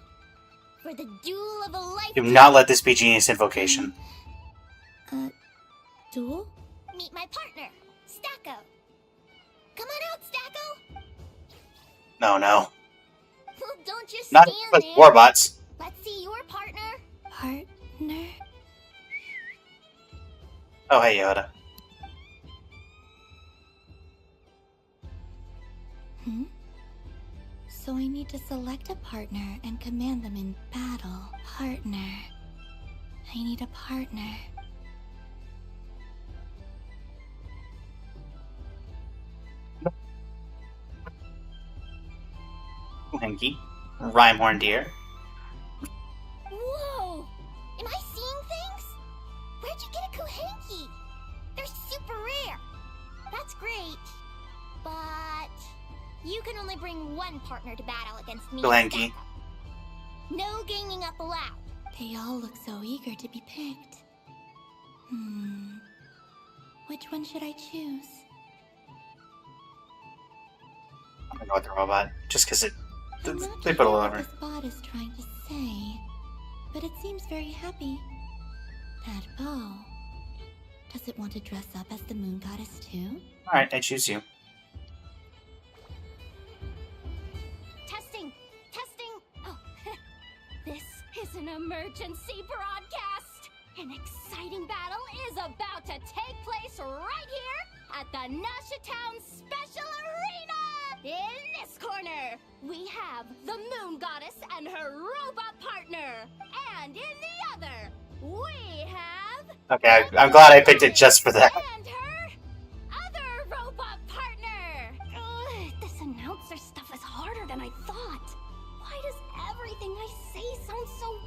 for the duel of a lifetime. Do not let this be Genius Invocation. Duel? Meet my partner, Stacko. Come on out, Stacko. No. Well, don't just Not stand with there. Warbots. Let's see your partner. Partner? Oh, hey, Yoda. So I need to select a partner and command them in battle. Partner. I need a partner. Hanky. Rhymehorn deer. Whoa! Am I seeing things? Where'd you get a Kuhenki? They're super rare. That's great. But you can only bring one partner to battle against me. Kuhenki. No ganging up allowed. They all look so eager to be picked. Which one should I choose? I'm gonna go with the robot. Just because I'm not they put a sure little what over. this bot is trying to say, but it seems very happy. That bow. Does it want to dress up as the moon goddess too? Alright, I choose you. Testing! Oh, this is an emergency broadcast! An exciting battle is about to take place right here at the Nashatown Special Arena! In this corner, we have the Moon Goddess and her robot partner. And in the other, we have... Okay, I'm glad I picked it just for that. And her other robot partner! Ugh, this announcer stuff is harder than I thought. Why does everything I say sound so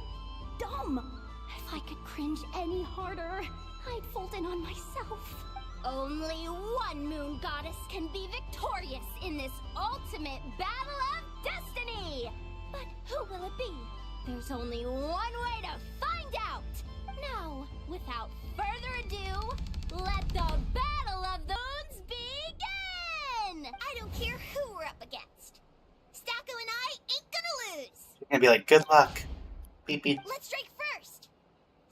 dumb? If I could cringe any harder, I'd fold in on myself. Only one Moon Goddess can be victorious in this ultimate battle of destiny! But who will it be? There's only one way to find out! Now, without further ado, let the Battle of the Moons begin! I don't care who we're up against. Stacko and I ain't gonna lose. You're gonna be like, good luck. Beep beep. Let's strike first.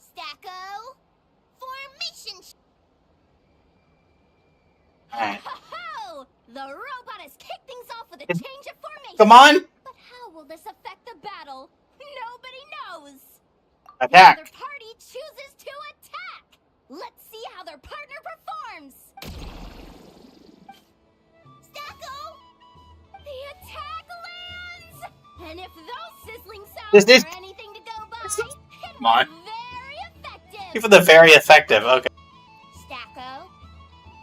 Stacko, formation. Alright. Ho-ho! The robot has kicked things off with a change of formation. Come on! But how will this affect the battle? Nobody knows. Attack! The other party chooses to attack. Let's see how their partner performs. Stacko! The attack lands! And if those sizzling This sounds is- are anything to go by, Come on. very effective. Give it the very effective. Okay. Stacko,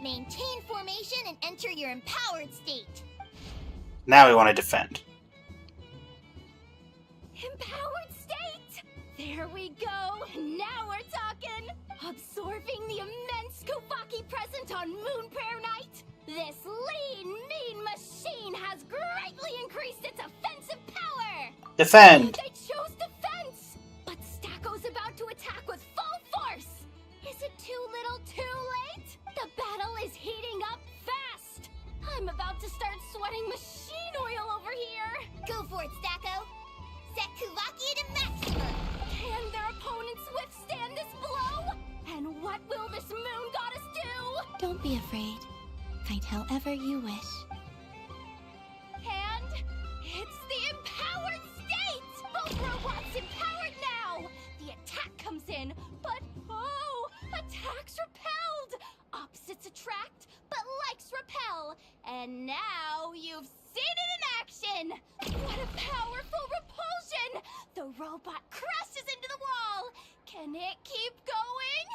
maintain formation and enter your empowered state. Now we want to defend. Empowered state! There we go! Now we're talking! Absorbing the immense Kuvaki present on Moon Prayer Night, this lean, mean machine has greatly increased its offensive power! Defend! They chose defense! But Stacko's about to attack with full force! Is it too little too late? The battle is heating up fast! I'm about to start sweating machine oil over here! Go for it, Stacko. Set Kuvaki to maximum. Can their opponents withstand this blow? And what will this moon goddess do? Don't be afraid. Fight however you wish. And it's the empowered state! Both robots empowered now! The attack comes in, but oh, attacks repelled! Opposites attract, but likes repel. And now you've seen it in action! What a powerful repulsion! The robot crashes into the wall! Can it keep going?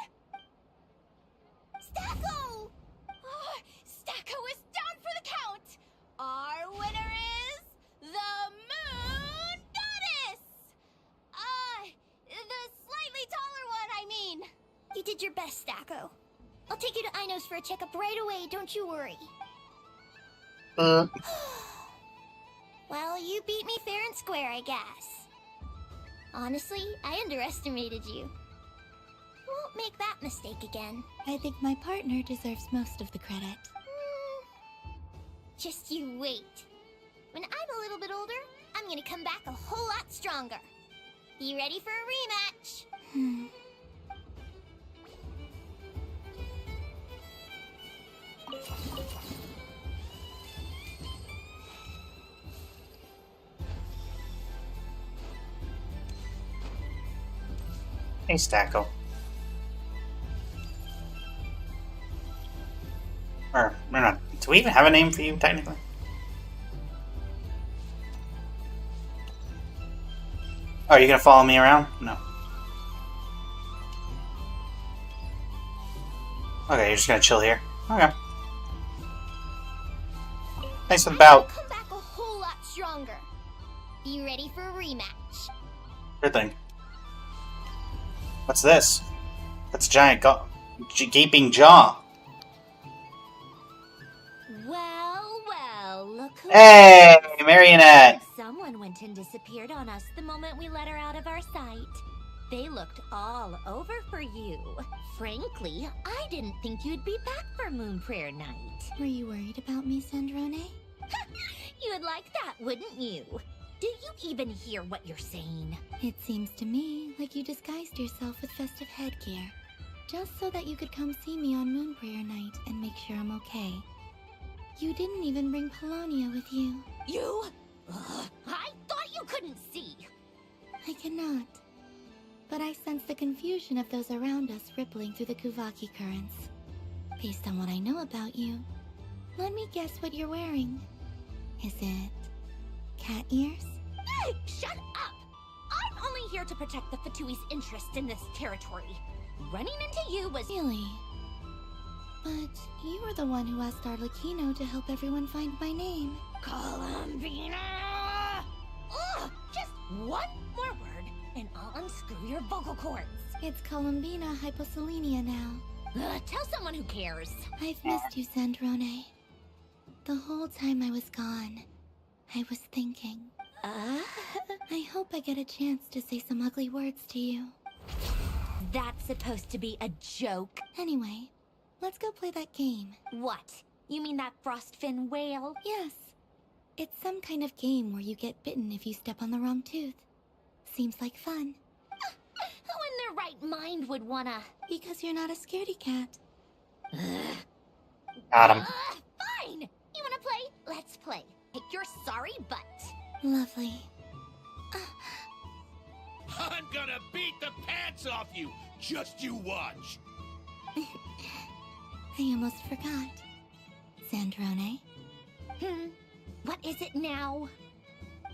Stacko! Oh, Stacko is down for the count! Our winner is the Moon Goddess! The slightly taller one, I mean. You did your best, Stacko. I'll take you to Ino's for a checkup right away, don't you worry. Well, you beat me fair and square, I guess. Honestly, I underestimated you. Won't make that mistake again. I think my partner deserves most of the credit. Just you wait. When I'm a little bit older, I'm gonna come back a whole lot stronger. You ready for a rematch? Hey, Stacko. Or, we're not. Do we even have a name for you, technically? Oh, are you gonna follow me around? No. Okay, you're just gonna chill here. Okay. Thanks for the bout. Come back a whole lot stronger. You ready for a rematch? Good thing. What's this? That's a giant gaping jaw. Well, look who... Hey, Marionette! Someone went and disappeared on us the moment we let her out of our sight. They looked all over for you. Frankly, I didn't think you'd be back for Moon Prayer Night. Were you worried about me, Sandrone? You would like that, wouldn't you? Do you even hear what you're saying? It seems to me like you disguised yourself with festive headgear, just so that you could come see me on Moon Prayer Night and make sure I'm okay. You didn't even bring Polonia with you. You? I thought you couldn't see. I cannot. But I sense the confusion of those around us rippling through the Kuvaki currents. Based on what I know about you, let me guess what you're wearing. Is it cat ears? Hey, shut up! I'm only here to protect the Fatui's interest in this territory. Running into you was... Really? But you were the one who asked Arlecchino to help everyone find my name. COLUMBINA! Ugh, just one more word and I'll unscrew your vocal cords. It's Columbina Hyposelenia now. Tell someone who cares. I've missed you, Sandrone. The whole time I was gone, I was thinking. I hope I get a chance to say some ugly words to you. That's supposed to be a joke. Anyway, let's go play that game. What? You mean that frostfin whale? Yes. It's some kind of game where you get bitten if you step on the wrong tooth. Seems like fun. Who in their right mind would wanna? Because you're not a scaredy cat. Got him. Fine! You wanna play? Let's play. Pick your sorry butt. Lovely. I'm gonna beat the pants off you! Just you watch! I almost forgot. Sandrone? What is it now?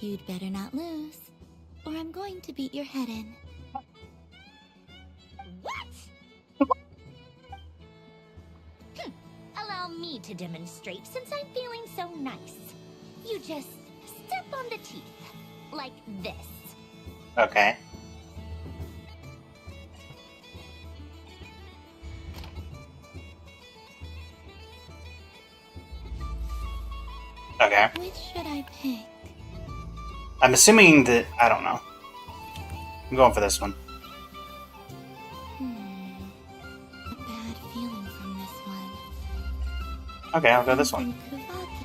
You'd better not lose, or I'm going to beat your head in. What? Allow me to demonstrate since I'm feeling so nice. You just step on the teeth, like this. Okay. Okay. Which should I pick? I'm assuming that... I don't know. I'm going for this one. A bad feeling from this one. Okay, I'll go this one.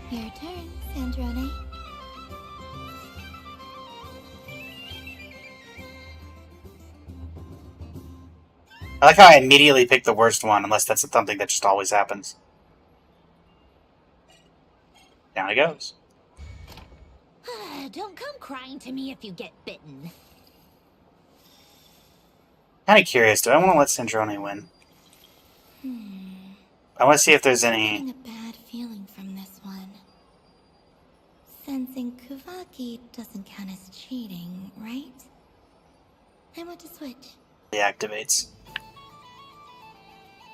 Your turn, Sandrone. I like how I immediately picked the worst one, unless that's something that just always happens. Down it goes. Don't come crying to me if you get bitten. Kind of curious. Do I want to let Sandrone win? I want to see if there's any... I'm getting a bad feeling from this one. Sensing Kuvaki doesn't count as cheating, right? I want to switch. It activates.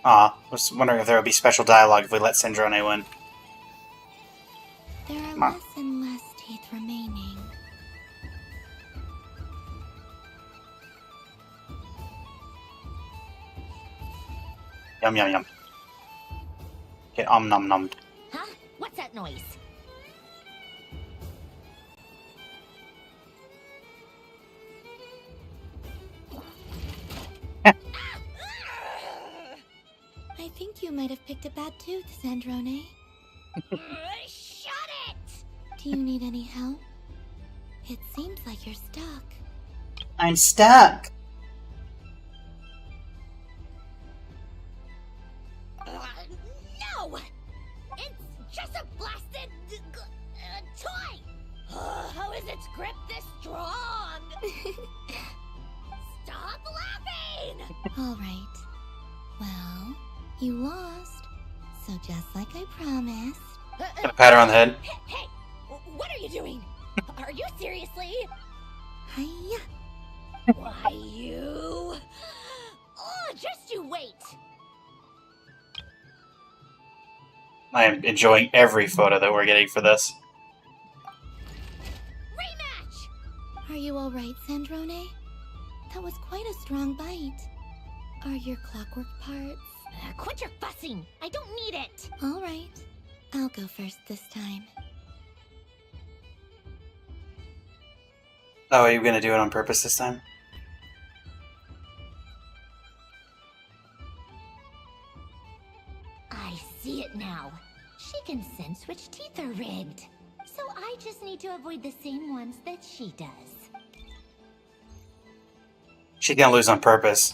Aw, I was wondering if there would be special dialogue if we let Sandrone win. There are less and less teeth remaining. Yum yum yum. Get nom nom. Huh? What's that noise? I think you might have picked a bad tooth, Sandrone. Shut it! Do you need any help? It seems like you're stuck. I'm stuck. No! It's just a blasted toy! How is its grip this strong? Stop laughing! Alright. Well, you lost. So just like I promised... Gonna pat her on the head. Hey! What are you doing? Are you seriously? Hiya! Why, you... Oh, just you wait! I am enjoying every photo that we're getting for this. Rematch! you alright, Sandrone? That was quite a strong bite. Are your clockwork parts? Quit your fussing! I don't need it! Alright. I'll go first this time. Oh, are you gonna do it on purpose this time? I see it now. She can sense which teeth are rigged. So I just need to avoid the same ones that she does. She's gonna lose on purpose.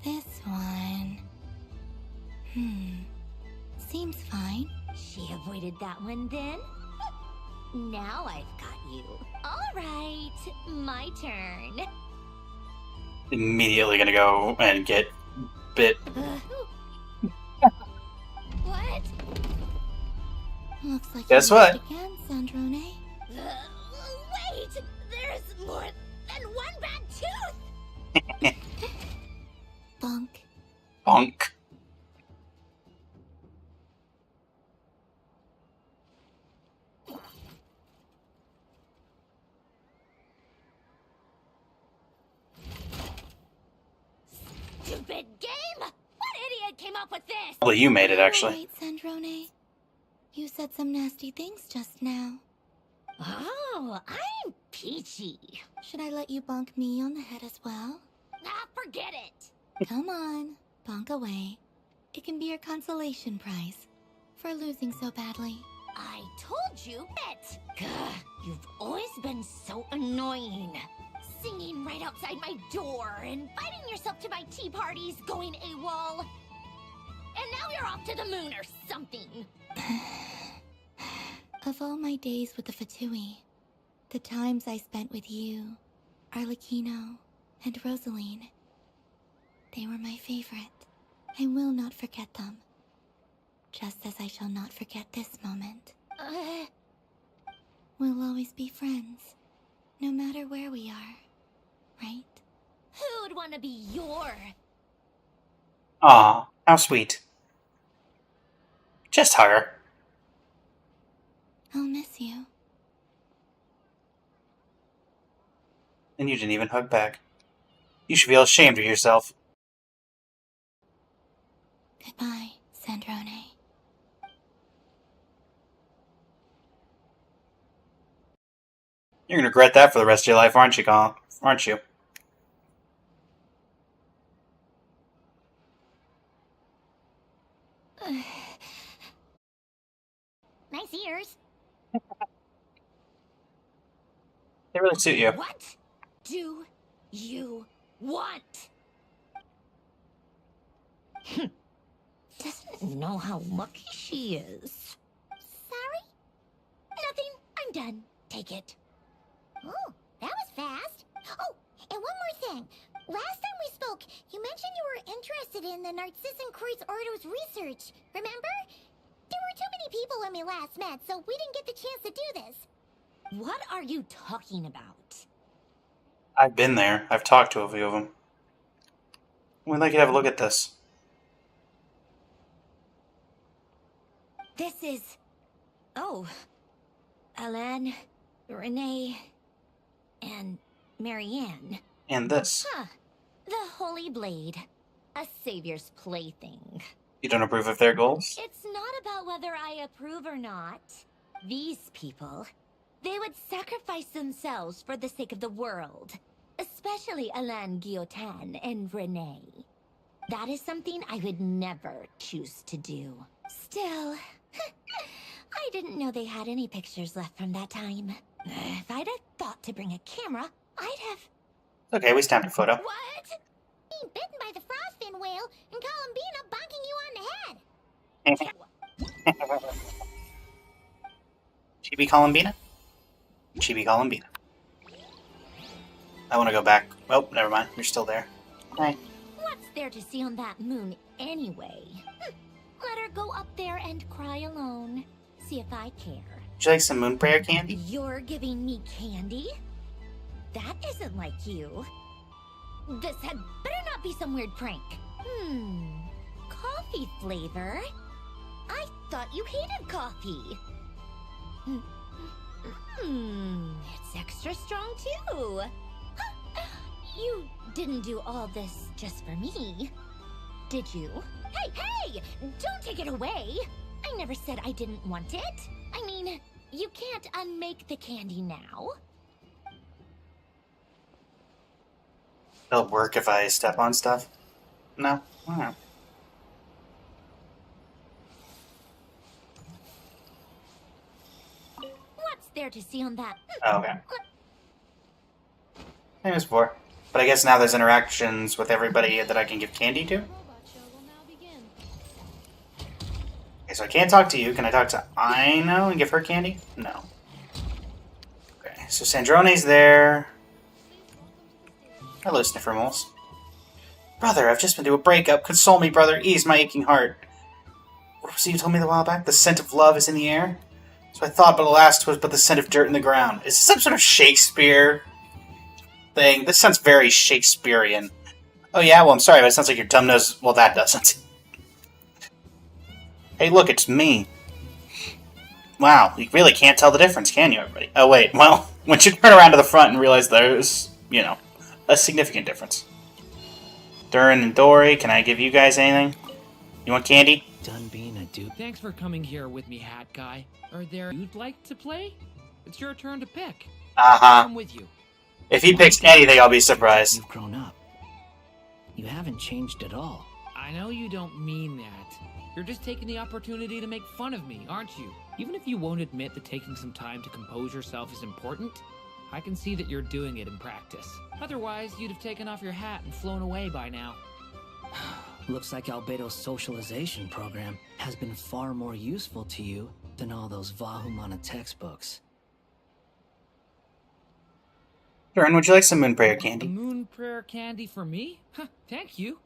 This one... Seems fine. She avoided that one then? Now I've got you. Alright, my turn. Immediately gonna go and get bit. What? Looks like Guess you what? lost again, Sandrone. Wait! There's more than one bad tooth! Bonk. Bonk. Stupid game! What idiot came up with this? Well, you made it, actually. Wait, Sandrone. You said some nasty things just now. Oh, I'm peachy. Should I let you bonk me on the head as well? Ah, forget it! Come on, bonk away. It can be your consolation prize for losing so badly. I told you it! Gah, you've always been so annoying. Singing right outside my door, inviting yourself to my tea parties, going AWOL. And now you're off to the moon or something. Of all my days with the Fatui, the times I spent with you, Arlecchino, and Rosaline, they were my favorite. I will not forget them. Just as I shall not forget this moment. We'll always be friends, no matter where we are, right? Who'd want to be your... Aw, how sweet. Just hug her. I'll miss you. And you didn't even hug back. You should feel ashamed of yourself. Goodbye, Sandrone. You're gonna regret that for the rest of your life, aren't you, Colin? Aren't you? Nice ears. They really suit you. What do you want? Doesn't know how lucky she is. Sorry? Nothing. I'm done. Take it. Oh, that was fast. Oh, and one more thing. Last time we spoke, you mentioned you were interested in the Narcissan Kreuz Ordo's research. Remember? There were too many people when we last met, so we didn't get the chance to do this. What are you talking about? I've been there. I've talked to a few of them. We'd like you to have a look at this. This is... Oh. Alain, Renee, and Marianne. And this. Huh. The Holy Blade. A savior's plaything. You don't approve of their goals? It's not about whether I approve or not. These people, they would sacrifice themselves for the sake of the world. Especially Alain Guillotin and Renee. That is something I would never choose to do. Still, I didn't know they had any pictures left from that time. If I'd have thought to bring a camera, I'd have... Okay, we stamped a photo. What? Being bitten by the frostfin whale and Columbina bonking you on the head. Chibi Columbina? Chibi Columbina. I want to go back. Oh, never mind. You're still there. Hi. What's there to see on that moon anyway? Let her go up there and cry alone. See if I care. Would you like some moon prayer candy? You're giving me candy? That isn't like you. This had better not be some weird prank. Coffee flavor? I thought you hated coffee. It's extra strong too. You didn't do all this just for me, did you? Hey! Don't take it away! I never said I didn't want it. I mean, you can't unmake the candy now. It'll work if I step on stuff? No? Alright. What's there to see on that? Oh, okay. Same as before. But I guess now there's interactions with everybody that I can give candy to? Okay, so I can't talk to you. Can I talk to Aino and give her candy? No. Okay, so Sandrone's there. Hello, Sniffer Moles. Brother, I've just been through a breakup. Console me, brother. Ease my aching heart. What was it you told me a while back? The scent of love is in the air? So I thought, but alas, 'twas but the scent of dirt in the ground. Is this some sort of Shakespeare thing? This sounds very Shakespearean. Oh yeah? Well, I'm sorry, but it sounds like your dumb nose... Well, that doesn't. Hey, look, it's me. Wow, you really can't tell the difference, can you, everybody? Oh, wait, well, once you turn around to the front and realize there's, you know, a significant difference. Durin and Dory, can I give you guys anything? You want candy? Done being a dude. Thanks for coming here with me, Hat Guy. Are there you'd like to play? It's your turn to pick. Uh-huh. I'm with you. If he picks anything, I'll be surprised. You've grown up. You haven't changed at all. I know you don't mean that. You're just taking the opportunity to make fun of me, aren't you? Even if you won't admit that taking some time to compose yourself is important, I can see that you're doing it in practice. Otherwise, you'd have taken off your hat and flown away by now. Looks like Albedo's socialization program has been far more useful to you than all those Vahumana textbooks. Durin, would you like some Moon Prayer candy? Moon Prayer candy for me? Huh, thank you.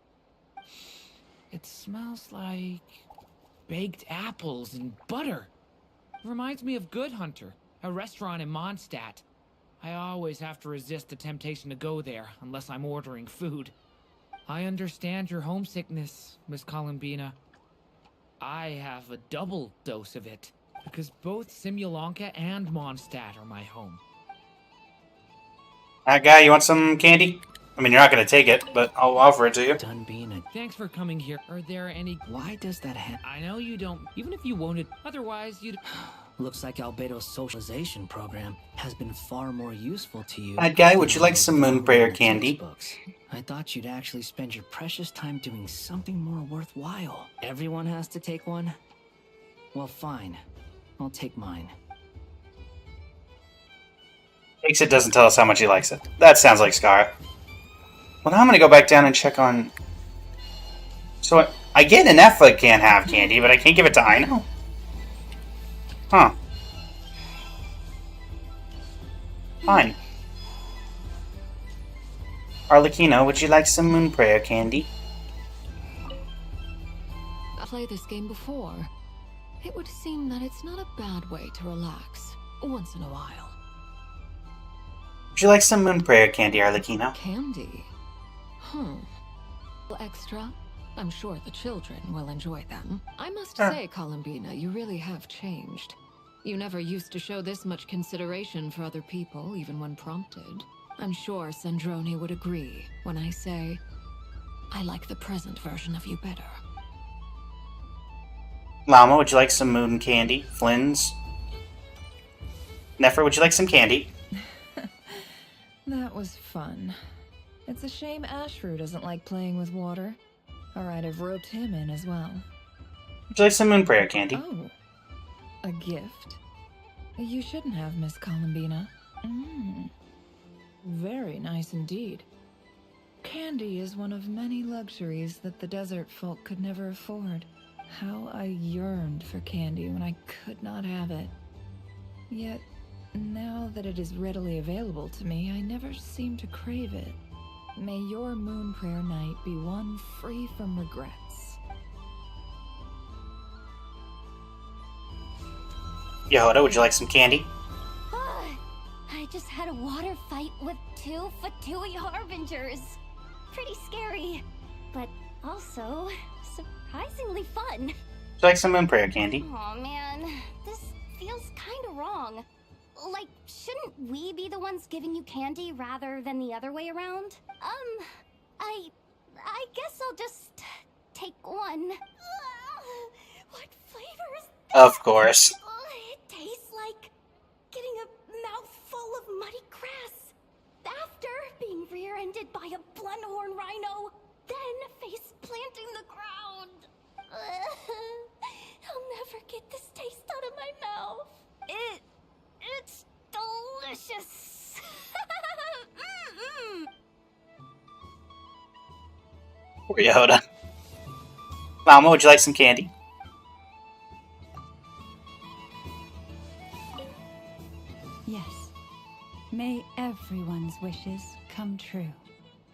It smells like baked apples and butter. Reminds me of Good Hunter, a restaurant in Mondstadt. I always have to resist the temptation to go there unless I'm ordering food. I understand your homesickness, Miss Columbina. I have a double dose of it, because both Simulanka and Mondstadt are my home. That guy, you want some candy? I mean, you're not going to take it, but I'll offer it to you. Done being a... Thanks for coming here. Are there any... Why does that happen? I know you don't... Even if you wanted... Otherwise, you'd... Looks like Albedo's socialization program has been far more useful to you. That guy, would you like some Moon Prayer candy? I thought you'd actually spend your precious time doing something more worthwhile. Everyone has to take one? Well, fine. I'll take mine. Takes it, doesn't tell us how much he likes it. That sounds like Scar. Well, now I'm going to go back down and check on... So, I get Inefa can't have candy, but I can't give it to Aino? Huh. Fine. Arlecchino, would you like some Moon Prayer candy? I played this game before. It would seem that it's not a bad way to relax once in a while. Would you like some Moon Prayer candy, Arlecchino? Candy? Extra? I'm sure the children will enjoy them. I must say, Columbina, you really have changed. You never used to show this much consideration for other people, even when prompted. I'm sure Sandrone would agree when I say, I like the present version of you better. Llama, would you like some Moon candy? Flynn's? Nefer, would you like some candy? That was fun. It's a shame Ashru doesn't like playing with water. Alright, I've roped him in as well. Would you like some Moon Prayer candy? Oh. A gift? You shouldn't have, Miss Columbina. Very nice indeed. Candy is one of many luxuries that the desert folk could never afford. How I yearned for candy when I could not have it. Yet, now that it is readily available to me, I never seem to crave it. May your Moon Prayer night be one free from regrets. Yehoda, would you like some candy? I just had a water fight with 2 Fatui Harbingers. Pretty scary, but also surprisingly fun. Would you like some Moon Prayer candy? Aw, man. This feels kinda wrong. Like, shouldn't we be the ones giving you candy rather than the other way around? I guess I'll just take one. What flavor is that? Of course. It tastes like getting a mouthful of muddy grass. After being rear-ended by a blunt-horn rhino, then face-planting the ground. I'll never get this taste out of my mouth. It's delicious. Poor Yoda. Mama, would you like some candy? Yes. May everyone's wishes come true.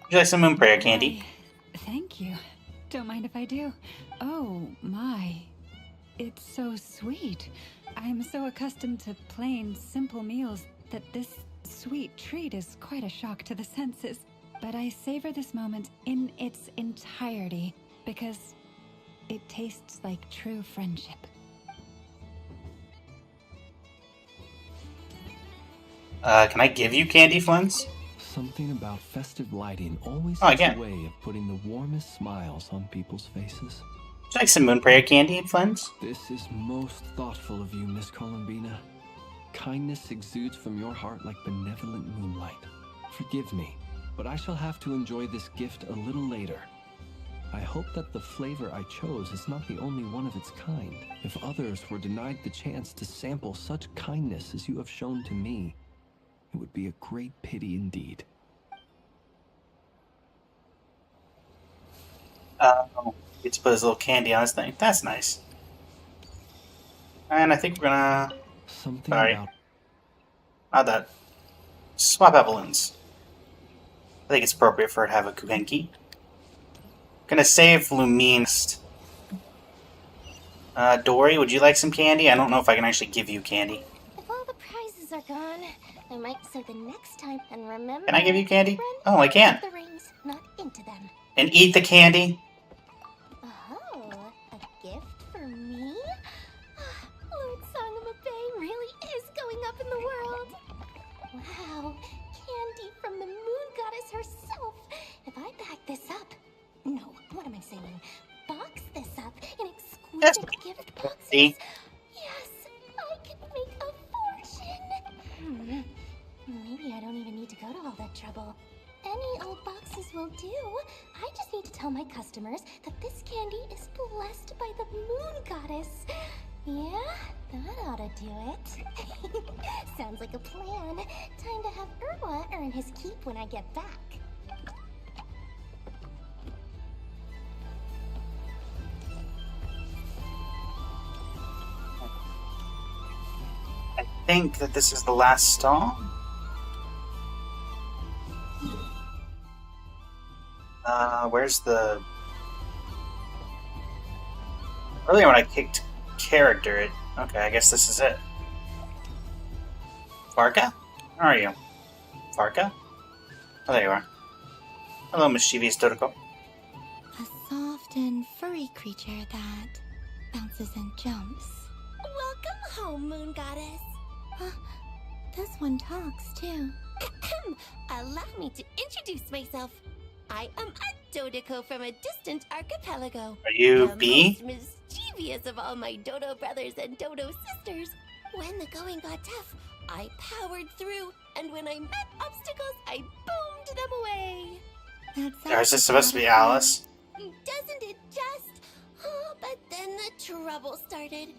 Would you like some moon prayer candy? Thank you. Don't mind if I do. Oh, my. It's so sweet. I'm so accustomed to plain, simple meals that this sweet treat is quite a shock to the senses. But I savor this moment in its entirety because it tastes like true friendship. Can I give you candy, Flens? Something about festive lighting always Oh, has again. a way of putting the warmest smiles on people's faces. Would you like some moon prayer candy, Flens? This is most thoughtful of you, Miss Columbina. Kindness exudes from your heart like benevolent moonlight. Forgive me, but I shall have to enjoy this gift a little later. I hope that the flavor I chose is not the only one of its kind. If others were denied the chance to sample such kindness as you have shown to me, it would be a great pity indeed. Gets to put his little candy on his thing. That's nice. And I think we're gonna... Something Sorry. about... Not that. Swap out balloons. I think it's appropriate for it to have a Kugenki. Gonna save Lumine. Dory, would you like some candy? I don't know if I can actually give you candy. If all the prizes are gone, I might save the next time and remember. Can I give you candy? Run Oh, I can. out of the rings, not into them. And eat the candy? Oh, a gift for me? Lord Sangama Bay really is going up in the world. Wow, candy from the moon goddess herself. If I pack this up, no, what am I saying? Box this up in exquisite gift boxes. See? Yes, I could make a fortune. Maybe I don't even need to go to all that trouble. Any old boxes will do. I just need to tell my customers that this candy is blessed by the moon goddess. Yeah, that ought to do it. Sounds like a plan. Time to have Irwa earn his keep when I get back. I think that this is the last stall. Where's the... Earlier when I kicked character, Okay, I guess this is it. Farka? Where are you? Farka? Oh, there you are. Hello, mischievous Totoko. A soft and furry creature that bounces and jumps. Welcome home, moon goddess. This one talks too. Allow me to introduce myself. I am a Dodoko from a distant archipelago. Are you the B? most mischievous of all my Dodo brothers and Dodo sisters. When the going got tough, I powered through, and when I met obstacles, I boomed them away. Or is this supposed to be Alice? Doesn't it just? Oh, but then the trouble started.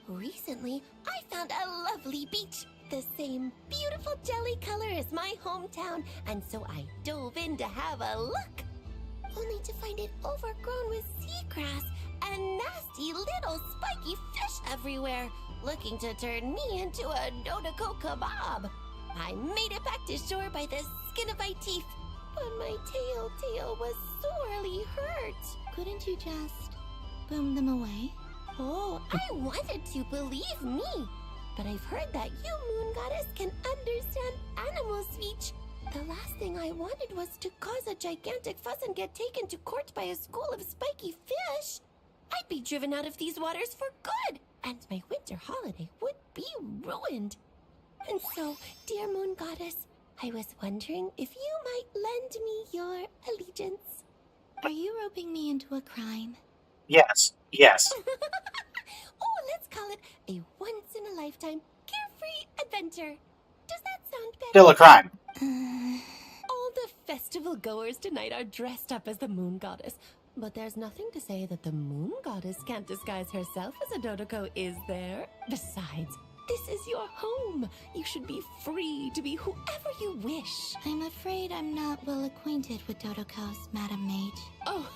Recently, I found a lovely beach, the same beautiful jelly color as my hometown, and so I dove in to have a look. Only to find it overgrown with seagrass and nasty little spiky fish everywhere, looking to turn me into a Dodoko kebab. I made it back to shore by the skin of my teeth, but my tail was sorely hurt. Couldn't you just boom them away? Oh, I wanted to, believe me. But I've heard that you, Moon Goddess, can understand animal speech. The last thing I wanted was to cause a gigantic fuss and get taken to court by a school of spiky fish. I'd be driven out of these waters for good, and my winter holiday would be ruined. And so, dear Moon Goddess, I was wondering if you might lend me your allegiance. Are you roping me into a crime? Yes. Yes. Oh, let's call it a once-in-a-lifetime carefree adventure. Does that sound better? Still a crime. All the festival goers tonight are dressed up as the Moon Goddess. But there's nothing to say that the Moon Goddess can't disguise herself as a Dodoko, is there? Besides, this is your home. You should be free to be whoever you wish. I'm afraid I'm not well acquainted with Dodokos, Madam Mage. Oh,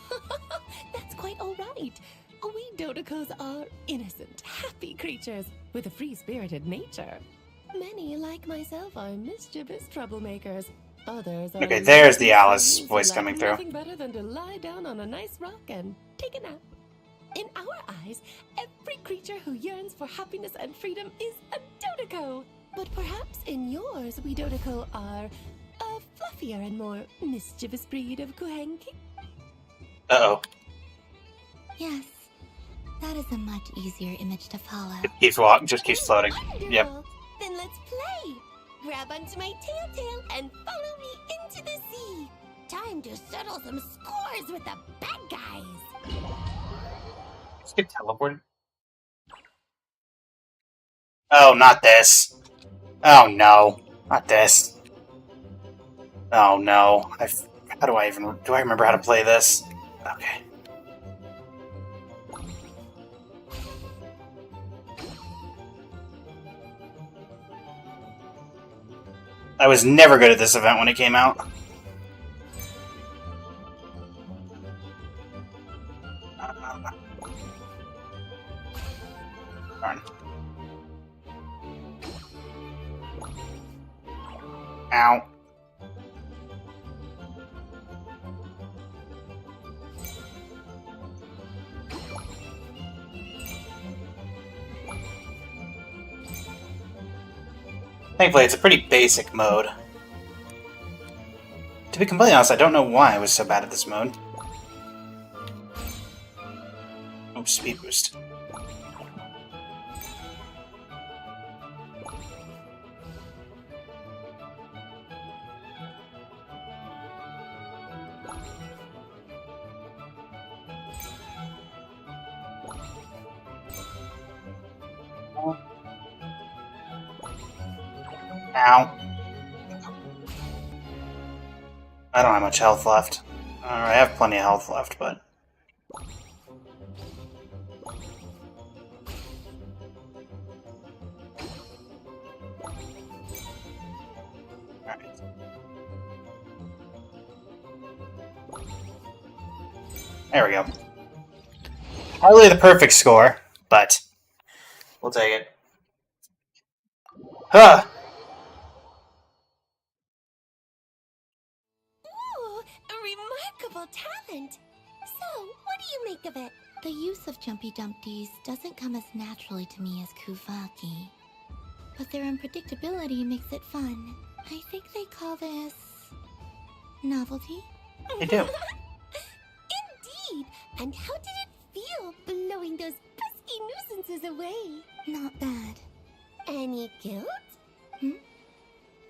that's quite all right. We Dodokos are innocent, happy creatures with a free-spirited nature. Many, like myself, are mischievous troublemakers. Others are Okay, there's the lovely Alice souls voice who coming like through. nothing better than to lie down on a nice rock and take a nap. In our eyes, every creature who yearns for happiness and freedom is a Dodoko. But perhaps in yours, we Dodoko are a fluffier and more mischievous breed of Kuhenki. Uh-oh. Yes, that is a much easier image to follow. Keeps walking, just keeps floating. Yep. Then let's play. Grab onto my tail and follow me into the sea. Time to settle some scores with the bad guys. Let's get teleported. Oh, not this. Oh no, not this. Oh no. How do I remember how to play this? Okay. I was never good at this event when it came out. Darn. Ow. Thankfully, it's a pretty basic mode. To be completely honest, I don't know why I was so bad at this mode. Oh, speed boost. Ow. I don't have much health left. I have plenty of health left, but... Alright. There we go. Hardly the perfect score, but we'll take it. Huh! Ooh, a remarkable talent. So, what do you make of it? The use of Jumpy Dumpties doesn't come as naturally to me as Kuvaki. But their unpredictability makes it fun. I think they call this... novelty? They do. Indeed! And how did it feel blowing those pesky nuisances away? Not bad. Any guilt?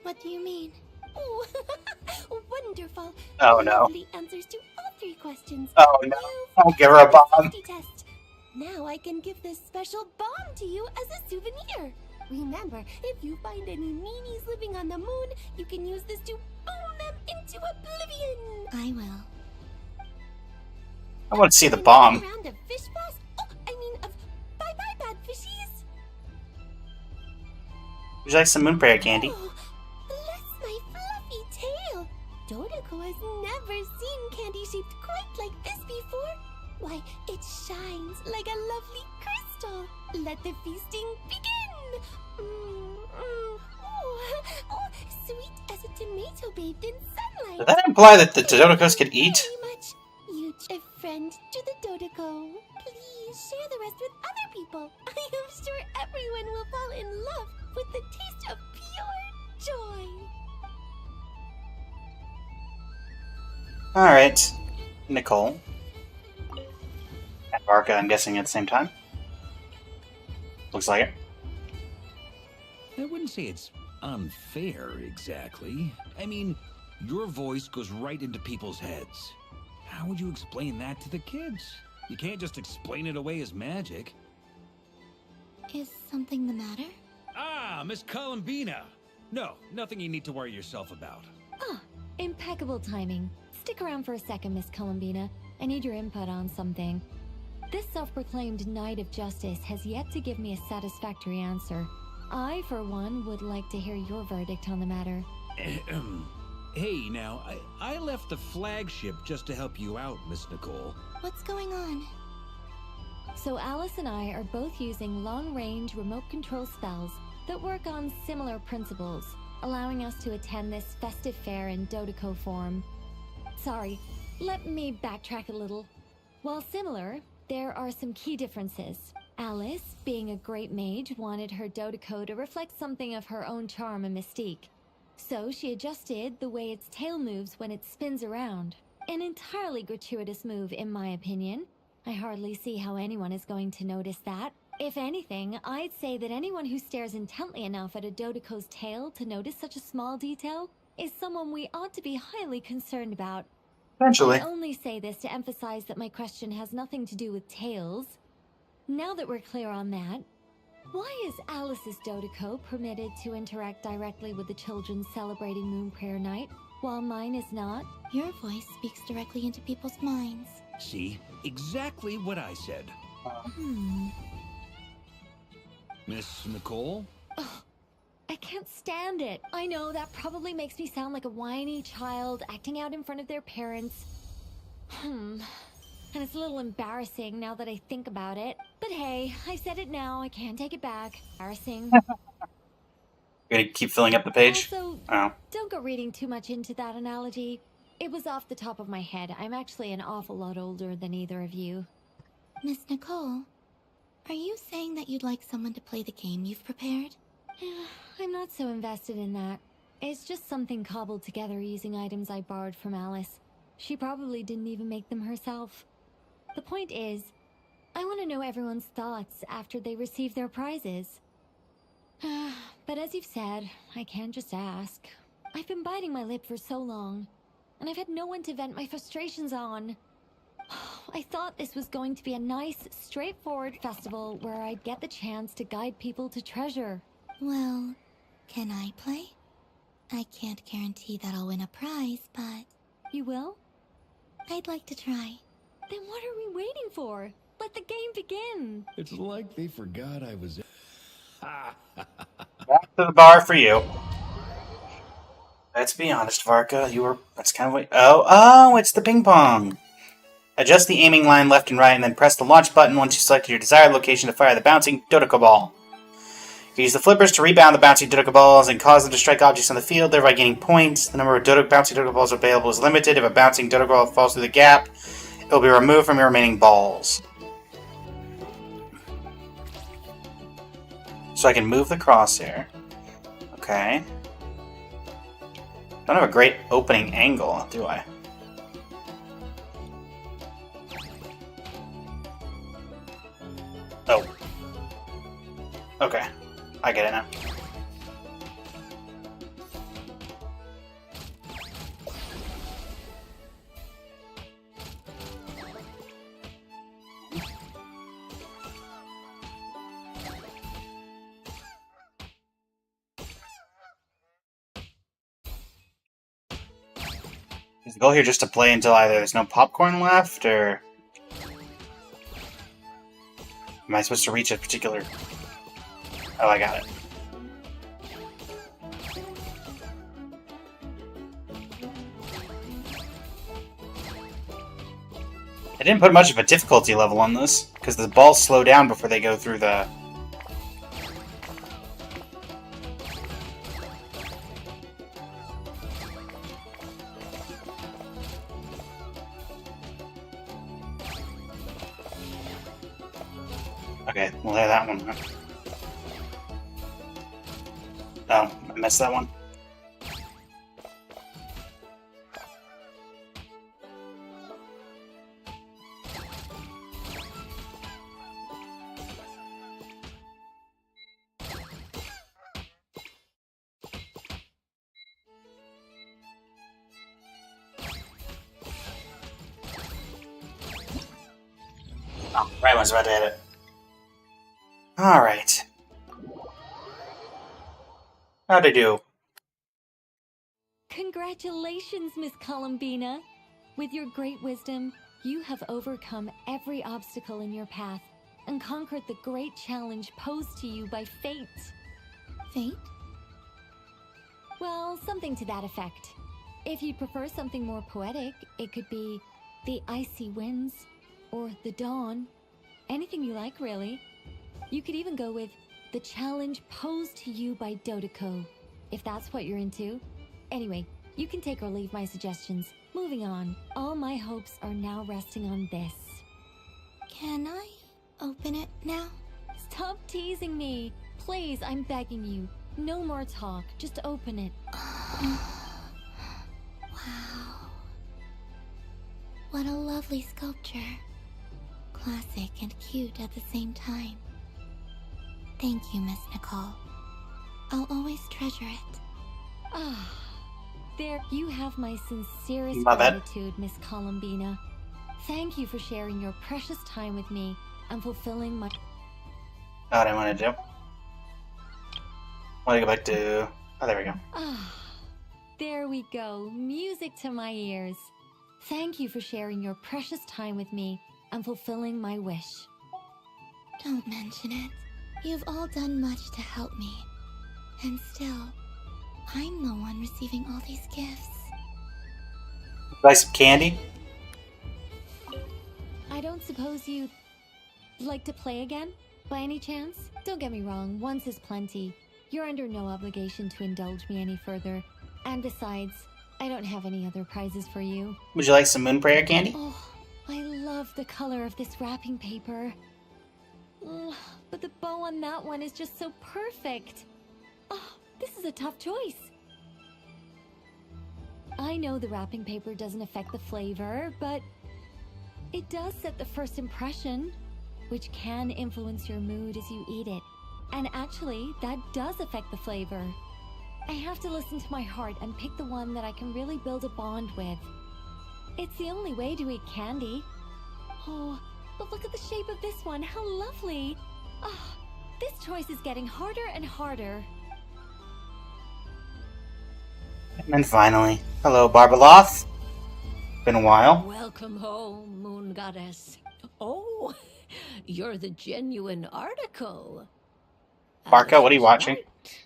What do you mean? Oh, wonderful. Oh no. Lovely answers to all three questions. Oh no. I'll give her a bomb. Test. Now I can give this special bomb to you as a souvenir. Remember, if you find any meanies living on the moon, you can use this to boom them into oblivion. I will. I want to see the bomb. A round of fish blast? Oh, I mean of bye-bye bad fishies. Would you like some Moonprayer candy? Oh, bless my fluffy tail. Dodoko has never seen candy shaped quite like this before. Why, it shines like a lovely crystal. Let the feasting begin. Oh, sweet as a tomato bathed in sunlight. Does that imply that the Dodokos could eat? Very much. You a friend to the Dodoko. Please share the rest with other people. I am sure everyone will fall in love with the taste of pure joy. Alright. Nicole. And Barca, I'm guessing at the same time. Looks like it. I wouldn't say it's unfair, exactly. I mean, your voice goes right into people's heads. How would you explain that to the kids? You can't just explain it away as magic. Is something the matter? Ah, Miss Columbina! No, nothing you need to worry yourself about. Ah, impeccable timing. Stick around for a second, Miss Columbina. I need your input on something. This self-proclaimed Knight of Justice has yet to give me a satisfactory answer. I, for one, would like to hear your verdict on the matter. Hey, now, I left the flagship just to help you out, Miss Nicole. What's going on? So Alice and I are both using long-range remote control spells that work on similar principles, allowing us to attend this festive fair in Dodeco form. Sorry, let me backtrack a little. While similar, there are some key differences. Alice, being a great mage, wanted her Dodeco to reflect something of her own charm and mystique. So she adjusted the way its tail moves when it spins around. An entirely gratuitous move, in my opinion. I hardly see how anyone is going to notice that. If anything, I'd say that anyone who stares intently enough at a Dodeco's tail to notice such a small detail is someone we ought to be highly concerned about. Eventually. I only say this to emphasize that my question has nothing to do with tails. Now that we're clear on that, why is Alice's Dodeco permitted to interact directly with the children celebrating Moon Prayer Night, while mine is not? Your voice speaks directly into people's minds. See? Exactly what I said. Miss Nicole? Ugh, I can't stand it. I know that probably makes me sound like a whiny child acting out in front of their parents. And it's a little embarrassing now that I think about it. But hey, I said it now. I can't take it back. Embarrassing. You're gonna keep filling up the page? Also, Oh. don't go reading too much into that analogy. It was off the top of my head. I'm actually an awful lot older than either of you. Miss Nicole, are you saying that you'd like someone to play the game you've prepared? I'm not so invested in that. It's just something cobbled together using items I borrowed from Alice. She probably didn't even make them herself. The point is, I want to know everyone's thoughts after they receive their prizes. But as you've said, I can't just ask. I've been biting my lip for so long, and I've had no one to vent my frustrations on. I thought this was going to be a nice, straightforward festival where I'd get the chance to guide people to treasure. Well, can I play? I can't guarantee that I'll win a prize, but... You will? I'd like to try. Then what are we waiting for? Let the game begin! It's like they forgot I was... Back to the bar for you. Let's be honest, Varka, that's kind of what... Oh, it's the ping pong! Adjust the aiming line left and right, and then press the launch button once you select your desired location to fire the bouncing Dodeco ball. You use the flippers to rebound the bouncing Dodeco balls and cause them to strike objects on the field, thereby gaining points. The number of bouncing Dodeco balls available is limited. If a bouncing Dodeco ball falls through the gap, it will be removed from your remaining balls. So I can move the crosshair. Okay. Don't have a great opening angle, do I? Oh. Okay. I get it now. Is the goal here just to play until either there's no popcorn left, or... Am I supposed to reach a particular... Oh, I got it. I didn't put much of a difficulty level on this, because the balls slow down before they go through the... Okay, we'll have that one. Oh, I missed that one. Oh, right one's about to hit it. Alright. How'd I do? Congratulations, Miss Columbina! With your great wisdom, you have overcome every obstacle in your path and conquered the great challenge posed to you by fate. Fate? Well, something to that effect. If you'd prefer something more poetic, it could be the icy winds or the dawn. Anything you like, really. You could even go with the challenge posed to you by Dodoko, if that's what you're into. Anyway, you can take or leave my suggestions. Moving on, all my hopes are now resting on this. Can I open it now? Stop teasing me. Please, I'm begging you. No more talk. Just open it. Wow. What a lovely sculpture. Classic and cute at the same time. Thank you, Miss Nicole. I'll always treasure it. Ah, there you have my sincerest My bad. gratitude, Miss Columbina. Thank you for sharing your precious time with me and fulfilling my... What I want to do. I want to go back to... Oh, there we go. Ah, there we go. Music to my ears. Thank you for sharing your precious time with me and fulfilling my wish. Don't mention it. You've all done much to help me. And still, I'm the one receiving all these gifts. Buy some candy? I don't suppose you'd like to play again, by any chance? Don't get me wrong, once is plenty. You're under no obligation to indulge me any further. And besides, I don't have any other prizes for you. Would you like some moon prayer candy? Oh, I love the color of this wrapping paper. Ugh, but the bow on that one is just so perfect. Oh, this is a tough choice. I know the wrapping paper doesn't affect the flavor, but it does set the first impression, which can influence your mood as you eat it. And actually, that does affect the flavor. I have to listen to my heart and pick the one that I can really build a bond with. It's the only way to eat candy. Oh, but look at the shape of this one. How lovely. Ah, this choice is getting harder and harder. And then finally, hello, Barbaloth. Been a while. Welcome home, Moon Goddess. Oh, you're the genuine article. Barca, what are you watching? Right.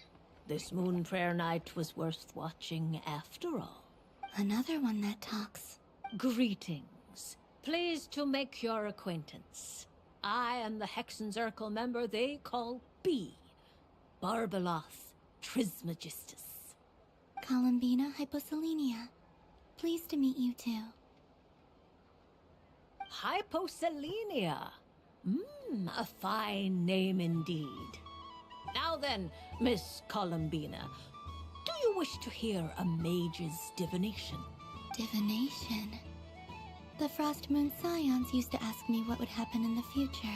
This moon prayer night was worth watching after all. Another one that talks. Greetings. Pleased to make your acquaintance. I am the Hexenzirkel member they call B. Barbaloth Trismegistus. Columbina Hyposelenia. Pleased to meet you too. Hyposelenia. A fine name indeed. Now then, Miss Columbina, do you wish to hear a mage's divination? Divination? The Frost Moon Scions used to ask me what would happen in the future.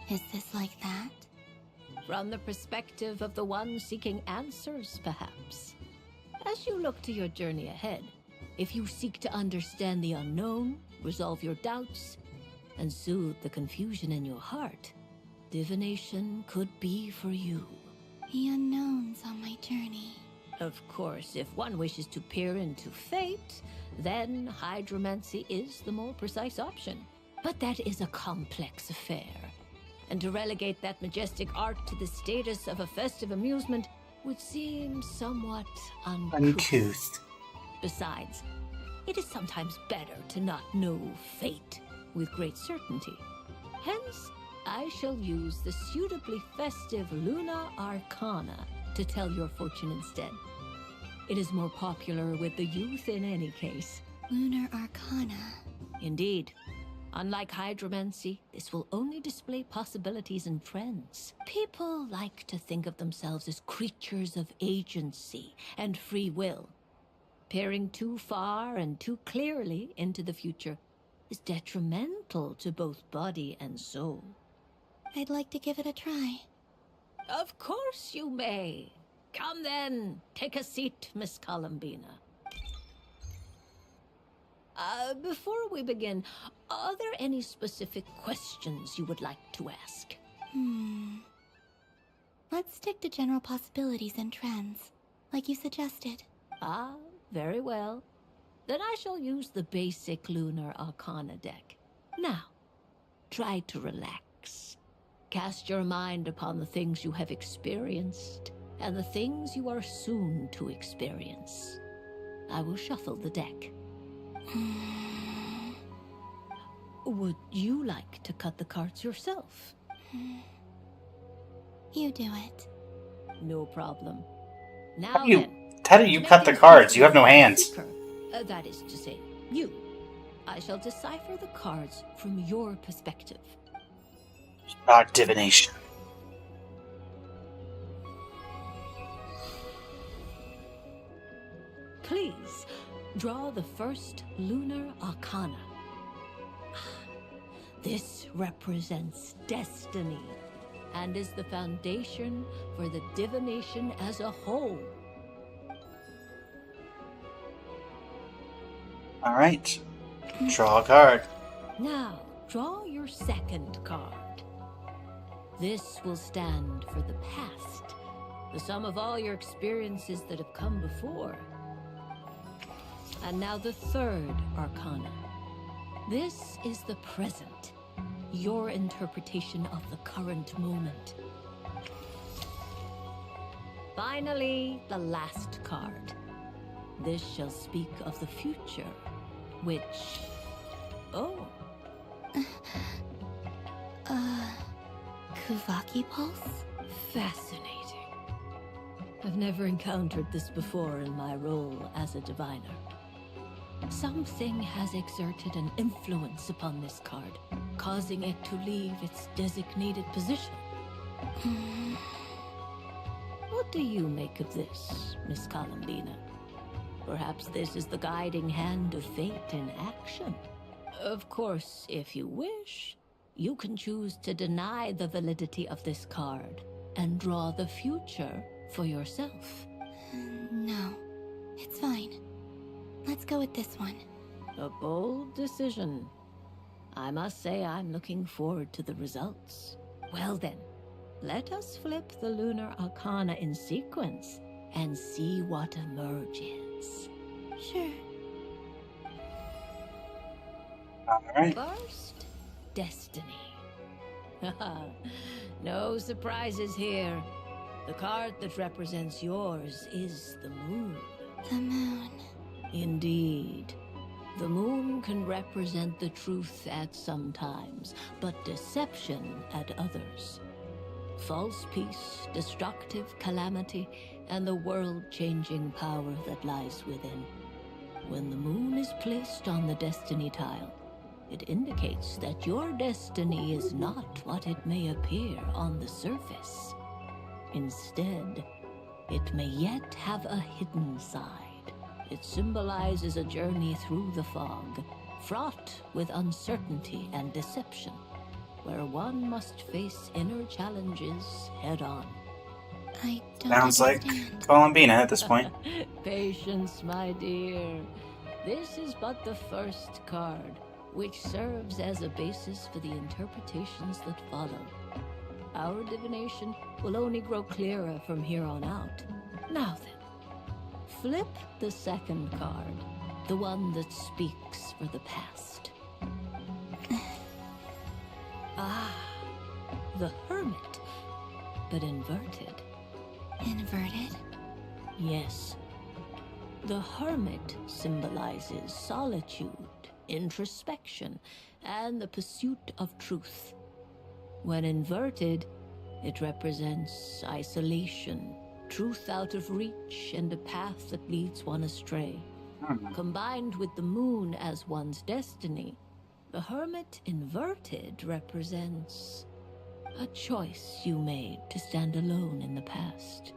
Is this like that? From the perspective of the one seeking answers, perhaps. As you look to your journey ahead, if you seek to understand the unknown, resolve your doubts, and soothe the confusion in your heart, divination could be for you. The unknowns on my journey. Of course, if one wishes to peer into fate, then hydromancy is the more precise option. But that is a complex affair, and to relegate that majestic art to the status of a festive amusement would seem somewhat uncouth. Besides, it is sometimes better to not know fate with great certainty. Hence, I shall use the suitably festive Luna Arcana to tell your fortune instead. It is more popular with the youth in any case. Lunar Arcana. Indeed. Unlike hydromancy, this will only display possibilities and trends. People like to think of themselves as creatures of agency and free will. Peering too far and too clearly into the future is detrimental to both body and soul. I'd like to give it a try. Of course you may. Come then, take a seat, Miss Columbina. Before we begin, Are there any specific questions you would like to ask? Let's stick to general possibilities and trends, like you suggested. Ah, very well. Then I shall use the basic Lunar Arcana deck. Now, try to relax. Cast your mind upon the things you have experienced and the things you are soon to experience. I will shuffle the deck. Would you like to cut the cards yourself? You do it. No problem. Now How do you cut the cards? You have no hands. That is to say, you. I shall decipher the cards from your perspective. Dark divination. Please, draw the first Lunar Arcana. This represents destiny and is the foundation for the divination as a whole. Alright. Draw a card. Now, draw your second card. This will stand for the past, the sum of all your experiences that have come before. And now the third Arcana. This is the present, your interpretation of the current moment. Finally, the last card. This shall speak of the future, which... Oh. Kuvaki Pulse? Fascinating. I've never encountered this before in my role as a diviner. Something has exerted an influence upon this card, causing it to leave its designated position. What do you make of this, Miss Columbina? Perhaps this is the guiding hand of fate in action. Of course, if you wish, you can choose to deny the validity of this card and draw the future for yourself. No, it's fine. Let's go with this one. A bold decision. I must say I'm looking forward to the results. Well then, let us flip the Lunar Arcana in sequence and see what emerges. Sure. Alright. First, Destiny. No surprises here. The card that represents yours is the moon. The moon. Indeed. The moon can represent the truth at some times, but deception at others. False peace, destructive calamity, and the world-changing power that lies within. When the moon is placed on the destiny tile, it indicates that your destiny is not what it may appear on the surface. Instead, it may yet have a hidden side. It symbolizes a journey through the fog, fraught with uncertainty and deception, where one must face inner challenges head-on. I don't Sounds understand. like Columbina at this point. Patience, my dear. This is but the first card, which serves as a basis for the interpretations that follow. Our divination will only grow clearer from here on out. Now then, flip the second card, the one that speaks for the past. The Hermit, but inverted. Inverted? Yes. The Hermit symbolizes solitude, introspection, and the pursuit of truth. When inverted, it represents isolation, truth out of reach, and a path that leads one astray. Combined with the moon as one's destiny, the Hermit inverted represents a choice you made to stand alone in the past.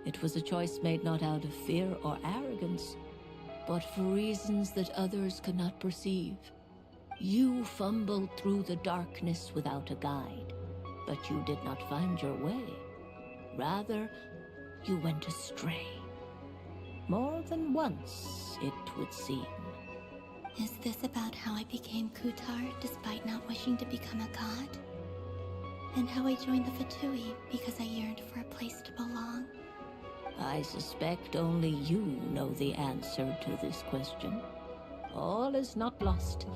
It was a choice made not out of fear or arrogance, but for reasons that others could not perceive. You fumbled through the darkness without a guide, but you did not find your way. Rather, you went astray. More than once, it would seem. Is this about how I became Kutar despite not wishing to become a god? And how I joined the Fatui because I yearned for a place to belong? I suspect only you know the answer to this question. All is not lost.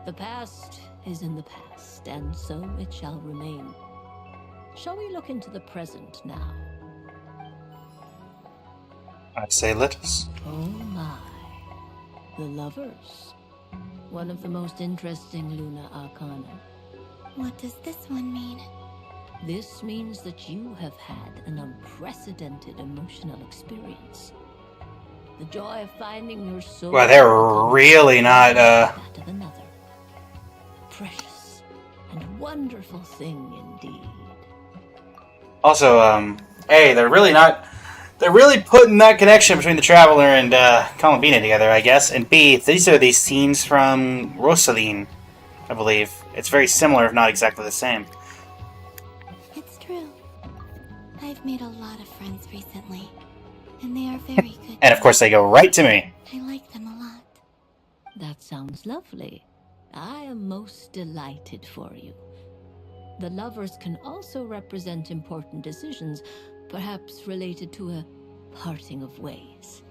The past is in the past, and so it shall remain. Shall we look into the present now? I say let us. Oh my. The lovers. One of the most interesting Luna Arcana. What does this one mean? This means that you have had an unprecedented emotional experience. The joy of finding your soul. Well, they're really not, that of another. Precious and wonderful thing indeed. Also, A, they're really putting that connection between the Traveler and Columbina together, I guess. And B, these are these scenes from Rosaline, I believe. It's very similar, if not exactly the same. It's true. I've made a lot of friends recently, and they are very good. And of course, they go right to me. I like them a lot. That sounds lovely. I am most delighted for you. The lovers can also represent important decisions, perhaps related to a parting of ways.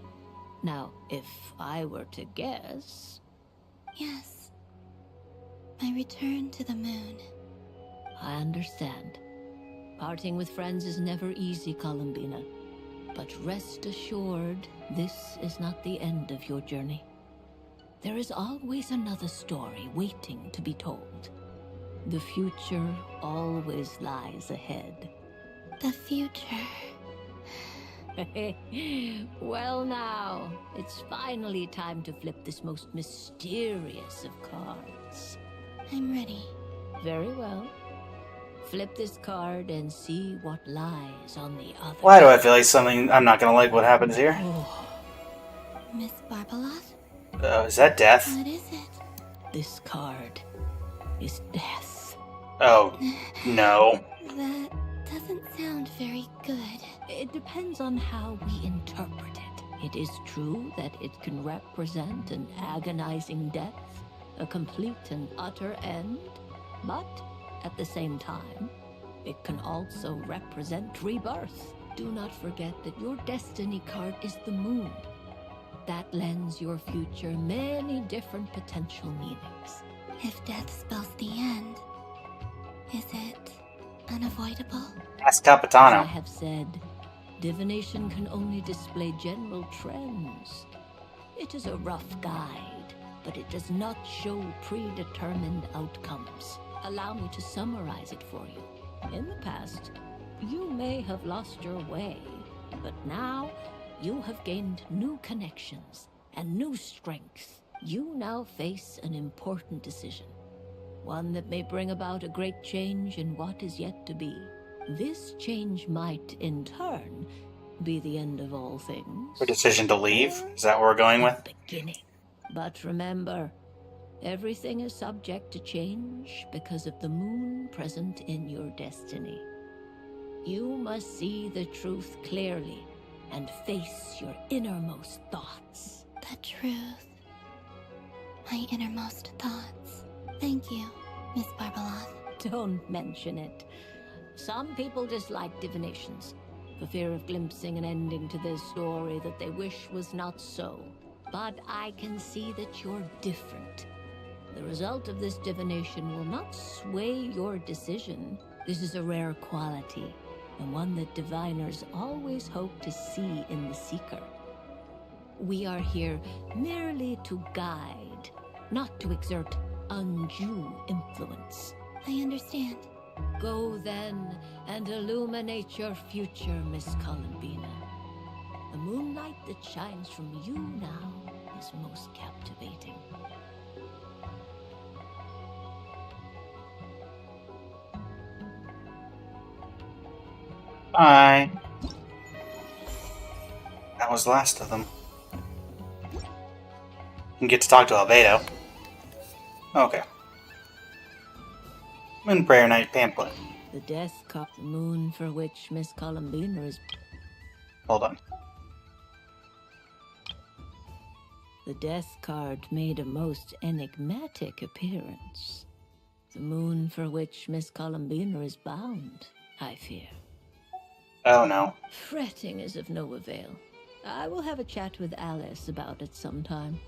Now, if I were to guess... Yes. My return to the moon. I understand. Parting with friends is never easy, Columbina. But rest assured, this is not the end of your journey. There is always another story waiting to be told. The future always lies ahead. The future. Well now, it's finally time to flip this most mysterious of cards. I'm ready. Very well. Flip this card and see what lies on the other. Why do I feel like something... I'm not gonna like what happens here? Miss Barbaloth? Is that death? What is it? This card is death. Oh, no. That doesn't sound very good. It depends on how we interpret it. It is true that it can represent an agonizing death, a complete and utter end, but at the same time, it can also represent rebirth. Do not forget that your destiny card is the moon. That lends your future many different potential meanings. If death spells the end, is it unavoidable? That's Capitano. As I have said, divination can only display general trends. It is a rough guide, but it does not show predetermined outcomes. Allow me to summarize it for you. In the past, you may have lost your way, but now you have gained new connections and new strength. You now face an important decision, one that may bring about a great change in what is yet to be. This change might, in turn, be the end of all things. Her decision to leave? Is that what we're going with? Beginning. But remember, everything is subject to change because of the moon present in your destiny. You must see the truth clearly and face your innermost thoughts. The truth. My innermost thoughts. Thank you, Miss Barbaloth. Don't mention it. Some people dislike divinations, for fear of glimpsing an ending to their story that they wish was not so. But I can see that you're different. The result of this divination will not sway your decision. This is a rare quality, and one that diviners always hope to see in the seeker. We are here merely to guide, not to exert undue influence. I understand. Go then and illuminate your future, Miss Columbina. The moonlight that shines from you now is most captivating. Bye. That was the last of them. You get to talk to Albedo. Okay. Moon Prayer Night pamphlet. The death card, the moon for which Miss Columbina is... Hold on. The death card made a most enigmatic appearance. The moon for which Miss Columbina is bound, I fear. Oh no. Fretting is of no avail. I will have a chat with Alice about it sometime.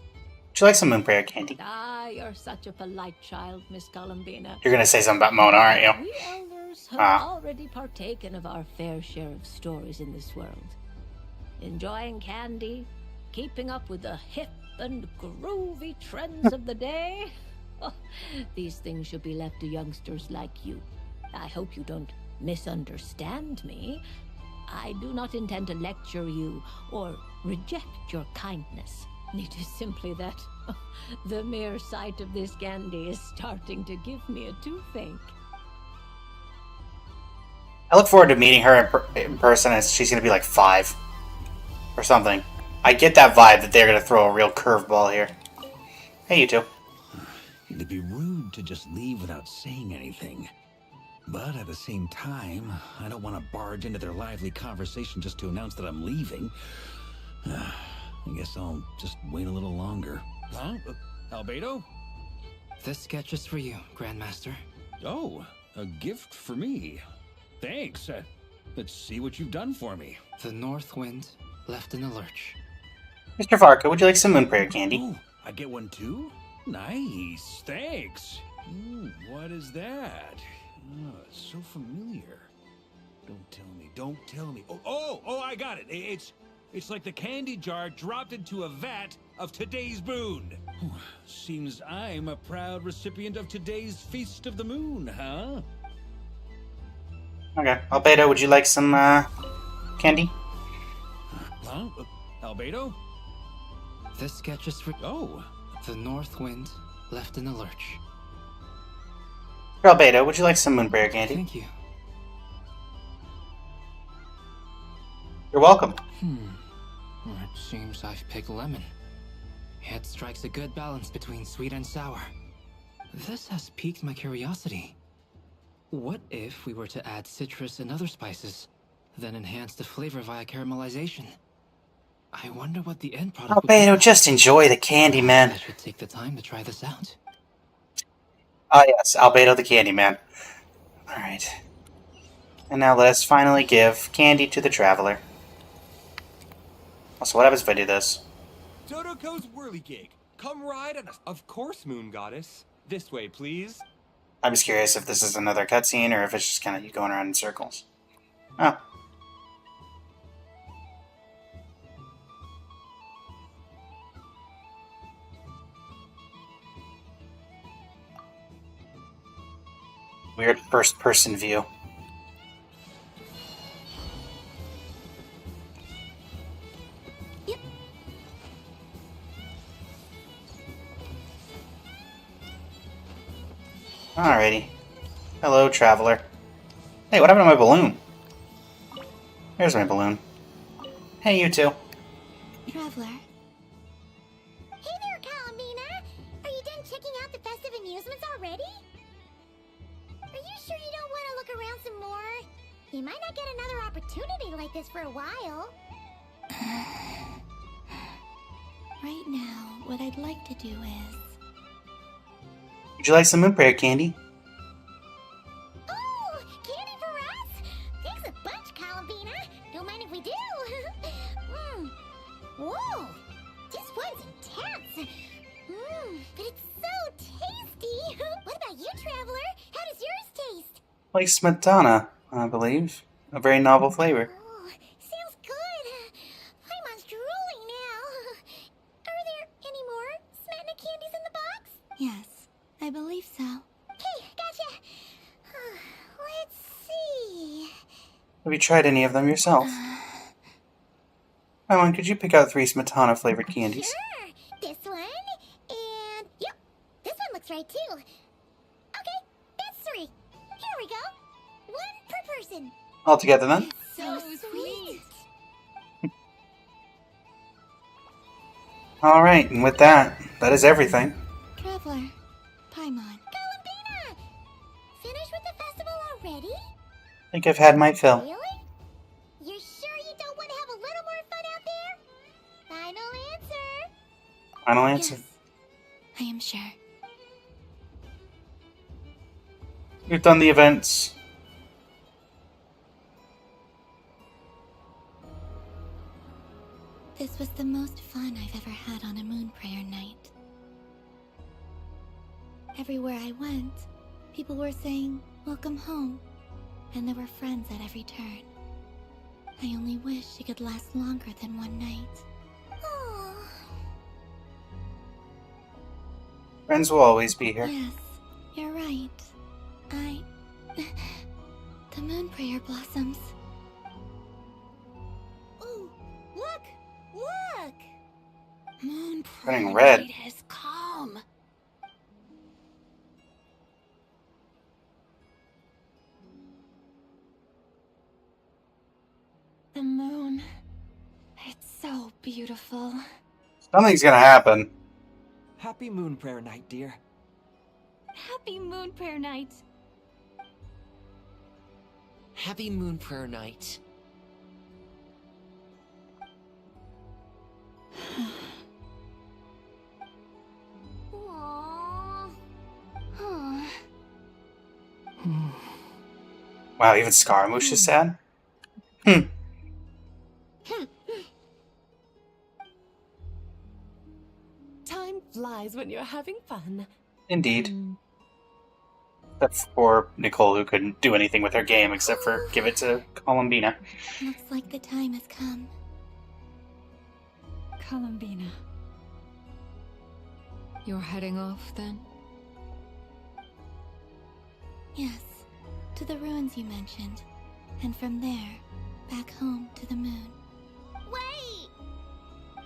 Would you like some moon prayer candy? Ah, you're such a polite child, Miss Columbina. You're gonna say something about Mona, aren't you? We elders have Ah. already partaken of our fair share of stories in this world. Enjoying candy, keeping up with the hip and groovy trends of the day. Oh, these things should be left to youngsters like you. I hope you don't misunderstand me. I do not intend to lecture you or reject your kindness. It is simply that the mere sight of this candy is starting to give me a toothache. I look forward to meeting her in person, as she's gonna be like 5 or something. I get that vibe that they're gonna throw a real curveball here. Hey, you two. It'd be rude to just leave without saying anything. But at the same time, I don't want to barge into their lively conversation just to announce that I'm leaving. I guess I'll just wait a little longer. Huh? Albedo? This sketch is for you, Grandmaster. Oh, a gift for me. Thanks. Let's see what you've done for me. The North Wind left in a lurch. Mr. Varka, would you like some moon prayer candy? Ooh, I get one too? Nice, thanks. What is that? Oh, it's so familiar. Don't tell me. Oh, I got it. It's like the candy jar dropped into a vat of today's boon. Seems I'm a proud recipient of today's Feast of the Moon, huh? Okay. Albedo, would you like some, candy? Huh? Albedo? This sketch is for... Oh. The North Wind left in a lurch. Albedo, would you like some moon prayer candy? Thank you. You're welcome. It seems I've picked lemon. It strikes a good balance between sweet and sour. This has piqued my curiosity. What if we were to add citrus and other spices, then enhance the flavor via caramelization? I wonder what the end product would be. Albedo, just enjoy the candy, man. I should take the time to try this out. Ah, yes, Albedo the candy man. Alright. And now let us finally give candy to the traveler. Also, what happens if I do this? Dodoko's whirligig. Come ride on us. Of course, Moon Goddess. This way, please. I'm just curious if this is another cutscene or if it's just kind of you going around in circles. Oh. Weird first-person view. Alrighty. Hello, traveler. Hey, what happened to my balloon? There's my balloon. Hey, you two. Traveler. Hey there, Columbina! Are you done checking out the festive amusements already? Are you sure you don't want to look around some more? You might not get another opportunity like this for a while. Right now, what I'd like to do is... Would you like some moon prayer candy? Oh, candy for us? Thanks a bunch, Columbina. Don't mind if we do. Whoa, this one's intense. But it's so tasty. What about you, traveler? How does yours taste? Like smetana, I believe. A very novel flavor. Oh, sounds good. I'm drooling now. Are there any more Smetana candies in the box? Yes, I believe so. Okay, gotcha. Let's see. Have you tried any of them yourself? Paimon, could you pick out 3 smetana-flavored candies? Sure. This one, and yep, this one looks right too. Okay, that's 3. Here we go. 1 per person. All together then? So sweet. Alright, and with that, that is everything. Traveler, Paimon. Columbina! Finished with the festival already? I think I've had my fill. Really? You're sure you don't want to have a little more fun out there? Final answer. Final answer. Yes, I am sure. You've done the events. This was the most fun I've ever had on a moon prayer night. Everywhere I went, people were saying, "Welcome home," and there were friends at every turn. I only wish it could last longer than one night. Friends will always be here. Yes, you're right. The moon prayer blossoms. Ooh, look! Look! Moon Turning red. night has come. The moon. It's so beautiful. Something's gonna happen. Happy Moon Prayer Night, dear. Happy Moon Prayer Night! Happy Moon Prayer Night. Aww. Huh. Wow, even Scaramouche is sad? Time flies when you're having fun. Indeed. Except for Nicole, who couldn't do anything with her game except for give it to Columbina. Looks like the time has come. Columbina. You're heading off then? Yes, to the ruins you mentioned. And from there, back home to the moon. Wait!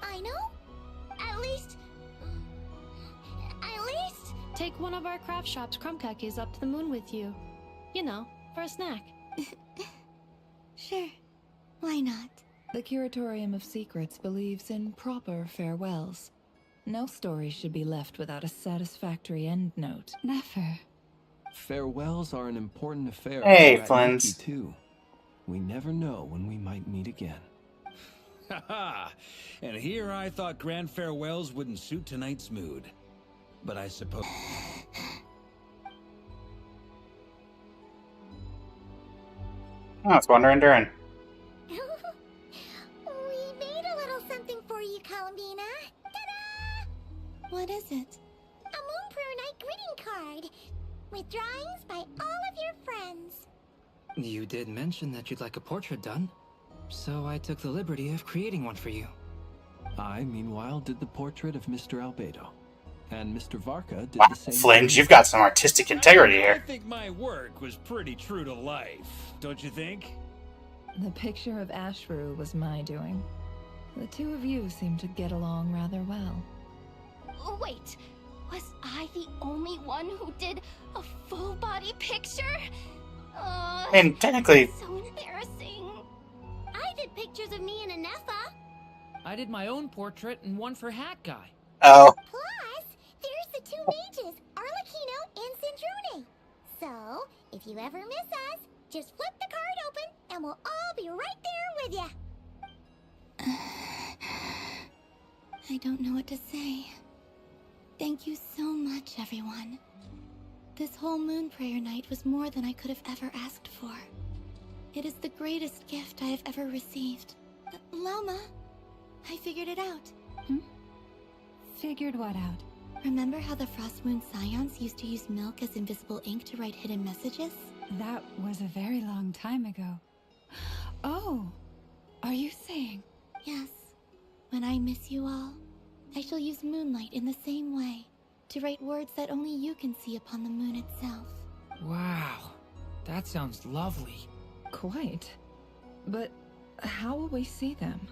I know? At least... Take one of our craft shop's crumb cookies up to the moon with you. You know, for a snack. Sure. Why not? The Curatorium of Secrets believes in proper farewells. No story should be left without a satisfactory endnote. Never. Farewells are an important affair Hey, for friends. Ratniki, too. We never know when we might meet again. Haha! And here I thought grand farewells wouldn't suit tonight's mood. But I suppose... Oh, it's Wandering Durin. We made a little something for you, Columbina. Ta-da! What is it? A Moon Prayer Night greeting card with drawings by all of your friends. You did mention that you'd like a portrait done, so I took the liberty of creating one for you. I, meanwhile, did the portrait of Mr. Albedo. And Mr. Varka did Wow, the same. Flinge, you've got some artistic integrity I here. think my work was pretty true to life, don't you think? The picture of Ashru was my doing. The two of you seem to get along rather well. Wait, was I the only one who did a full body picture? And technically... So embarrassing. I did pictures of me and Anefa. I did my own portrait and one for Hat Guy. Oh. Plus, there's the two mages, Arlecchino and Cendrone. So, if you ever miss us, just flip the card open and we'll all be right there with you. I don't know what to say. Thank you so much, everyone. This whole Moon Prayer Night was more than I could have ever asked for. It is the greatest gift I have ever received. Loma, I figured it out. Figured what out? Remember how the Frost Moon Scions used to use milk as invisible ink to write hidden messages? That was a very long time ago. Oh, are you saying? Yes. When I miss you all, I shall use moonlight in the same way, to write words that only you can see upon the moon itself. Wow, that sounds lovely. Quite. But how will we see them?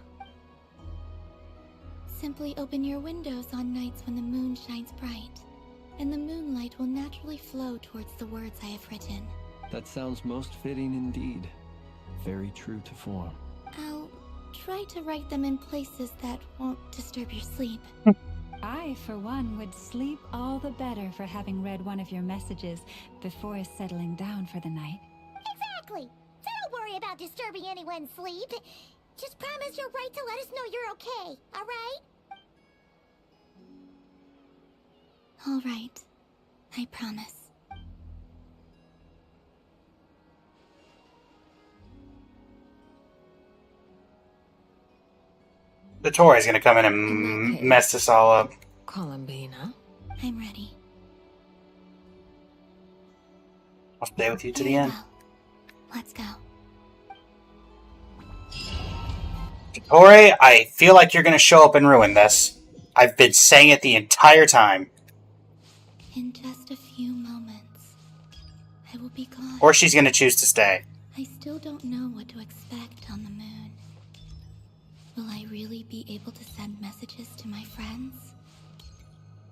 Simply open your windows on nights when the moon shines bright, and the moonlight will naturally flow towards the words I have written. That sounds most fitting indeed. Very true to form. I'll try to write them in places that won't disturb your sleep. I, for one, would sleep all the better for having read one of your messages before settling down for the night. Exactly. So don't worry about disturbing anyone's sleep. Just promise you'll write to let us know you're okay, alright? All right. I promise. The Tori's gonna come in and mess this all up. Columbina? I'm ready. I'll stay with you to the end. Let's go. Tori, I feel like you're gonna show up and ruin this. I've been saying it the entire time. In just a few moments, I will be gone. Or she's gonna choose to stay. I still don't know what to expect on the moon. Will I really be able to send messages to my friends?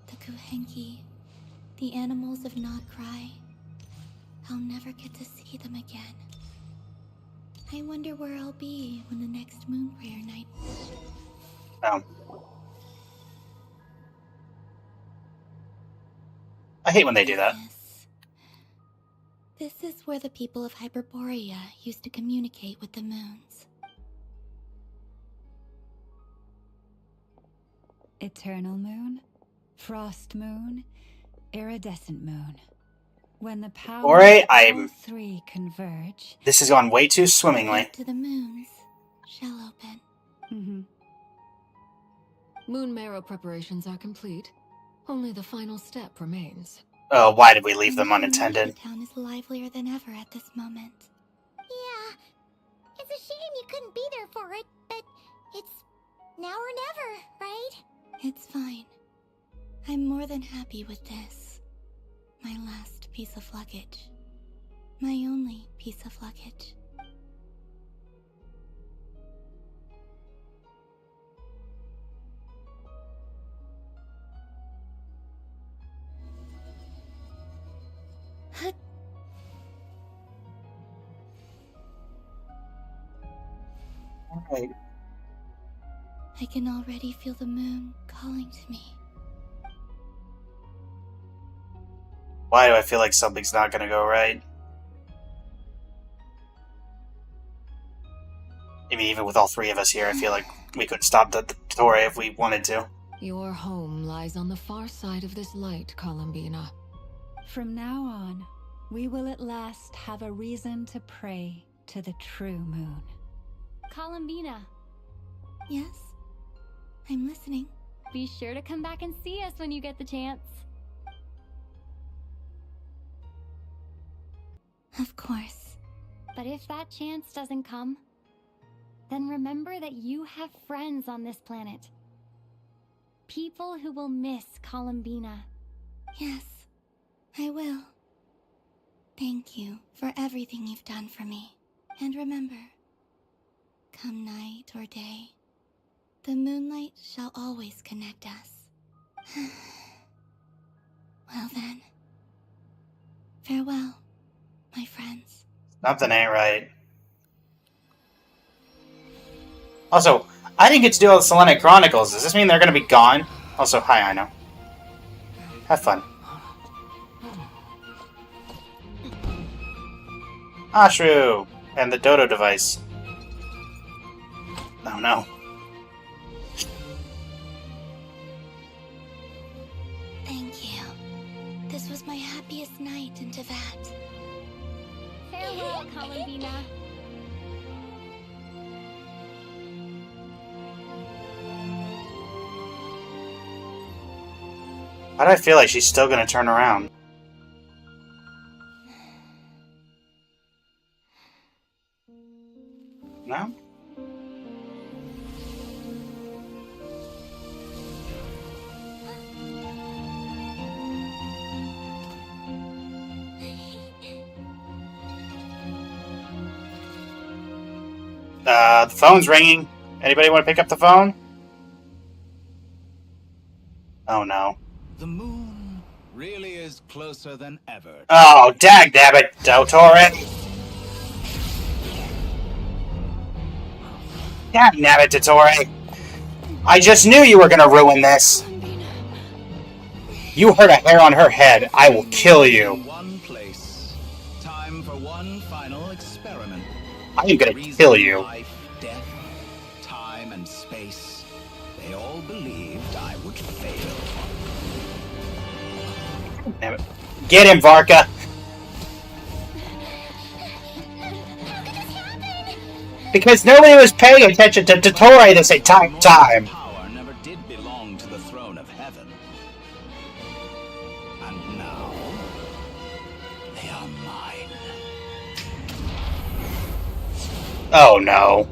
The Kuhenki, the animals of Not Cry. I'll never get to see them again. I wonder where I'll be when the next moon prayer night. No. I hate when they do that. This is where the people of Hyperborea used to communicate with the moons. Eternal moon, frost moon, iridescent moon. When the powers Tori, of all three converge. This has gone way too swimmingly. To the moons shall open. Mm-hmm. Moon marrow preparations are complete. Only the final step remains. Oh, why did we leave them unattended? The town is livelier than ever at this moment. Yeah. It's a shame you couldn't be there for it, but it's now or never, right? It's fine. I'm more than happy with this. My last piece of luggage. My only piece of luggage. Right. I can already feel the moon calling to me. Why do I feel like something's not gonna go right? I mean, even with all three of us here, I feel like we could stop the Tori if we wanted to. Your home lies on the far side of this light, Columbina. From now on, we will at last have a reason to pray to the true moon. Columbina. Yes? I'm listening. Be sure to come back and see us when you get the chance. Of course. But if that chance doesn't come, then remember that you have friends on this planet. People who will miss Columbina. Yes, I will. Thank you for everything you've done for me. And remember, come night or day, the moonlight shall always connect us. Well then, farewell, my friends. Something ain't right. Also, I didn't get to do all the Selenic Chronicles. Does this mean they're gonna be gone? Also, hi, I know. Have fun. Ashru! And the Dodo device. Oh no. Thank you. This was my happiest night in Teyvat. Farewell, Columbina. Why do I feel like she's still gonna turn around? No? The phone's ringing. Anybody want to pick up the phone? Oh no. The moon really is closer than ever. Oh, dagnabbit, Dottore! Dagnabbit, Dottore! I just knew you were gonna ruin this! You hurt a hair on her head, I will kill you! One place. Time for one final experiment. I am gonna kill you. Life, death, time, and space. They all believed I would fail. Damn it. Get him, Varka! Because nobody was paying attention to Dottore this entire time! Power never did belong to the throne of heaven. And now, they are mine. Oh no.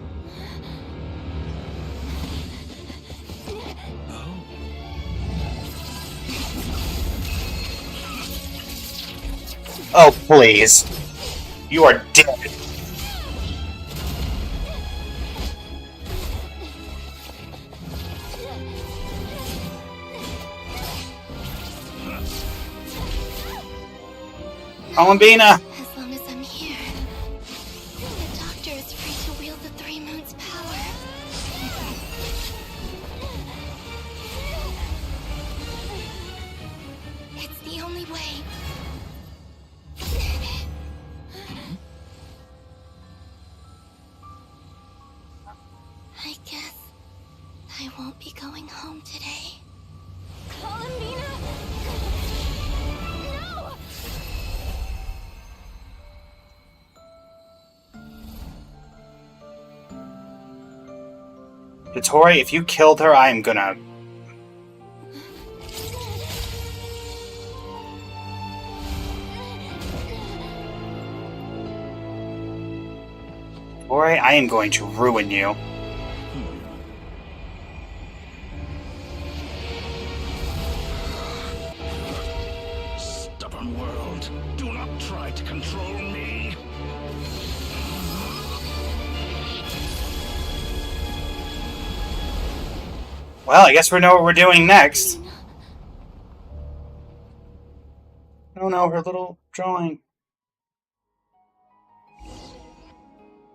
Oh, please. You are dead. Columbina! As long as I'm here, the Doctor is free to wield the Three Moons' power. It's the only way. I guess I won't be going home today. Columbina! No! Dottore, if you killed her, I am gonna... Dottore, I am going to ruin you. Stubborn world, do not try to control me. Well, I guess we know what we're doing next. Oh no, her little drawing.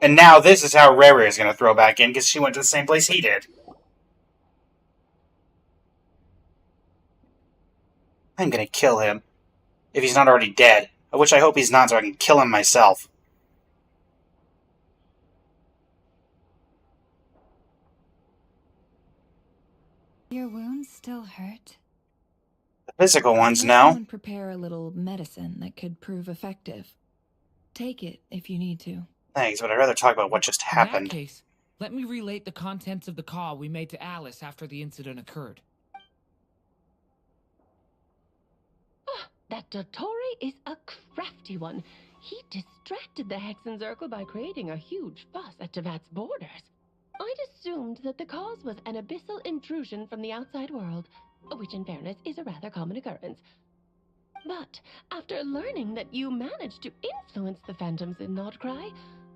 And now this is how Rere is going to throw back in, because she went to the same place he did. I'm going to kill him. If he's not already dead. Which I hope he's not, so I can kill him myself. Your wounds still hurt? The physical ones, Have no. someone prepare a little medicine that could prove effective. Take it if you need to. Thanks, but I'd rather talk about what just In that happened. case, let me relate the contents of the call we made to Alice after the incident occurred. That Dottore is a crafty one. He distracted the Hexenzirkel by creating a huge fuss at Tevat's borders. I'd assumed that the cause was an abyssal intrusion from the outside world, which in fairness is a rather common occurrence. But after learning that you managed to influence the phantoms in Nodcry,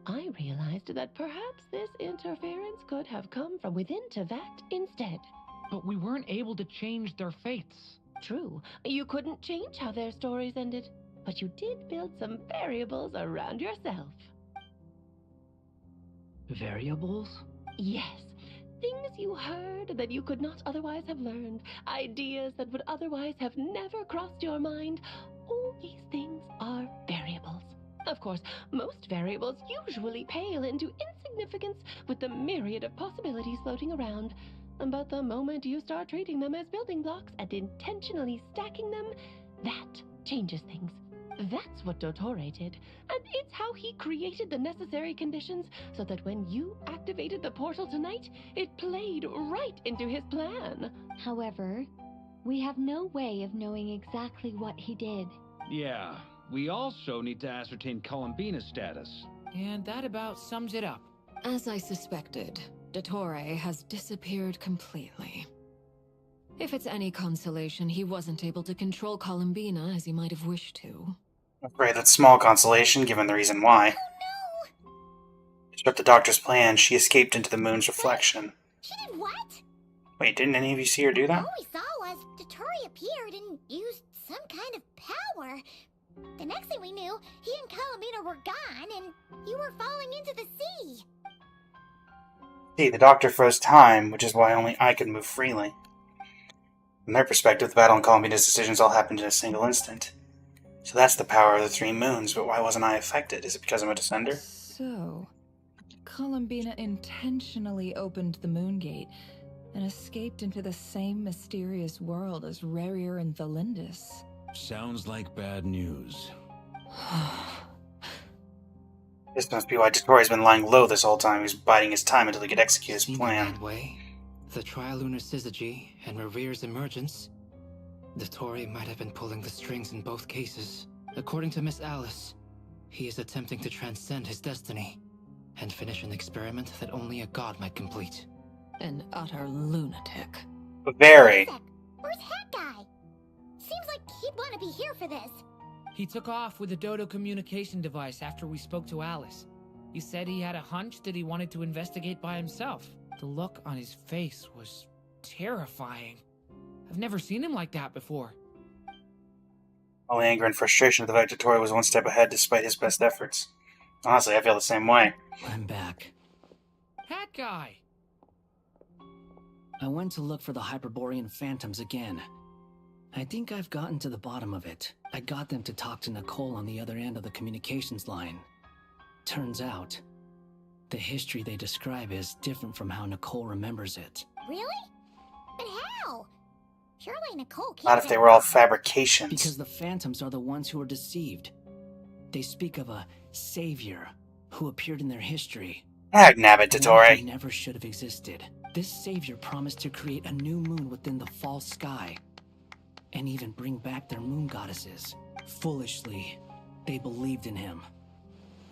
I realized that perhaps this interference could have come from within Tevat instead. But we weren't able to change their fates. True, you couldn't change how their stories ended, but you did build some variables around yourself. Variables? Yes, things you heard that you could not otherwise have learned, ideas that would otherwise have never crossed your mind. All these things are variables. Of course, most variables usually pale into insignificance with the myriad of possibilities floating around. But the moment you start treating them as building blocks and intentionally stacking them, that changes things. That's what Dottore did, and it's how he created the necessary conditions so that when you activated the portal tonight, it played right into his plan. However, we have no way of knowing exactly what he did. Yeah, we also need to ascertain Columbina's status. And that about sums it up. As I suspected, Dottore has disappeared completely. If it's any consolation, he wasn't able to control Columbina as he might have wished to. Great, that's small consolation, given the reason why. To disrupt the Doctor's plan, she escaped into the moon's reflection. She did what? Wait, didn't any of you see her do that? All we saw was Dottore appeared and used some kind of power. The next thing we knew, he and Columbina were gone, and you were falling into the sea. See, the Doctor froze time, which is why only I could move freely. From their perspective, the battle and Columbina's decisions all happened in a single instant. So that's the power of the Three Moons, but why wasn't I affected? Is it because I'm a descender? So, Columbina intentionally opened the Moon Gate and escaped into the same mysterious world as Rarier and Thalindis. Sounds like bad news. This must be why Dottore been lying low this whole time. He's biding his time until he could execute his Seen plan. it that way. The Trilunar Syzygy and Revere's emergence. Dottore might have been pulling the strings in both cases. According to Miss Alice, he is attempting to transcend his destiny and finish an experiment that only a god might complete. An utter lunatic. Very. Where's Hat Guy? Seems like he'd want to be here for this. He took off with the Dodo communication device after we spoke to Alice. He said he had a hunch that he wanted to investigate by himself. The look on his face was terrifying. I've never seen him like that before. All the anger and frustration at the fact Dottore was one step ahead despite his best efforts. Honestly, I feel the same way. I'm back. Hat Guy! I went to look for the Hyperborean phantoms again. I think I've gotten to the bottom of it. I got them to talk to Nicole on the other end of the communications line. Turns out, the history they describe is different from how Nicole remembers it. Really? But how? Surely Nicole can't. Not if they were all fabrications. Because the phantoms are the ones who are deceived. They speak of a savior who appeared in their history. Nabbit, Dottore. He never should have existed. This savior promised to create a new moon within the false sky, and even bring back their moon goddesses. Foolishly, they believed in him,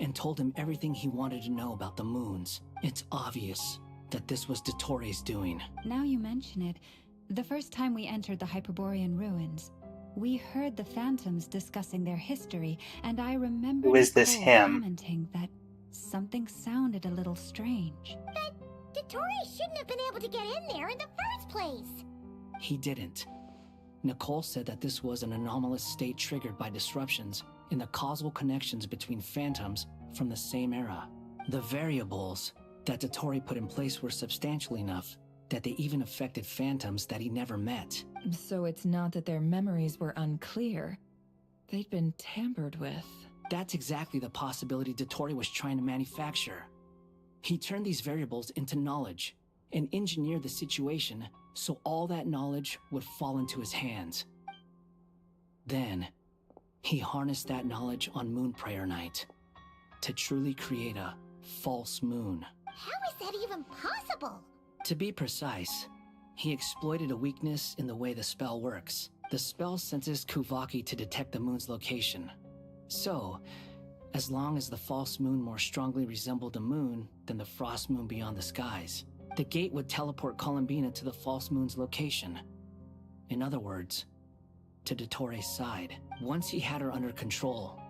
and told him everything he wanted to know about the moons. It's obvious that this was Dottore's doing. Now you mention it, the first time we entered the Hyperborean ruins, we heard the phantoms discussing their history, and I remember Who is this Nicole him? commenting that something sounded a little strange. But Dottore shouldn't have been able to get in there in the first place. He didn't. Nicole said that this was an anomalous state triggered by disruptions in the causal connections between phantoms from the same era. The variables that Dottore put in place were substantial enough that they even affected phantoms that he never met. So it's not that their memories were unclear. They'd been tampered with. That's exactly the possibility Dottore was trying to manufacture. He turned these variables into knowledge and engineered the situation so all that knowledge would fall into his hands. Then, he harnessed that knowledge on Moon Prayer Night to truly create a false moon. How is that even possible? To be precise, he exploited a weakness in the way the spell works. The spell senses Kuvaki to detect the moon's location. So, as long as the false moon more strongly resembled a moon than the frost moon beyond the skies, the gate would teleport Columbina to the false moon's location. In other words, to Dottore's side. Once he had her under control,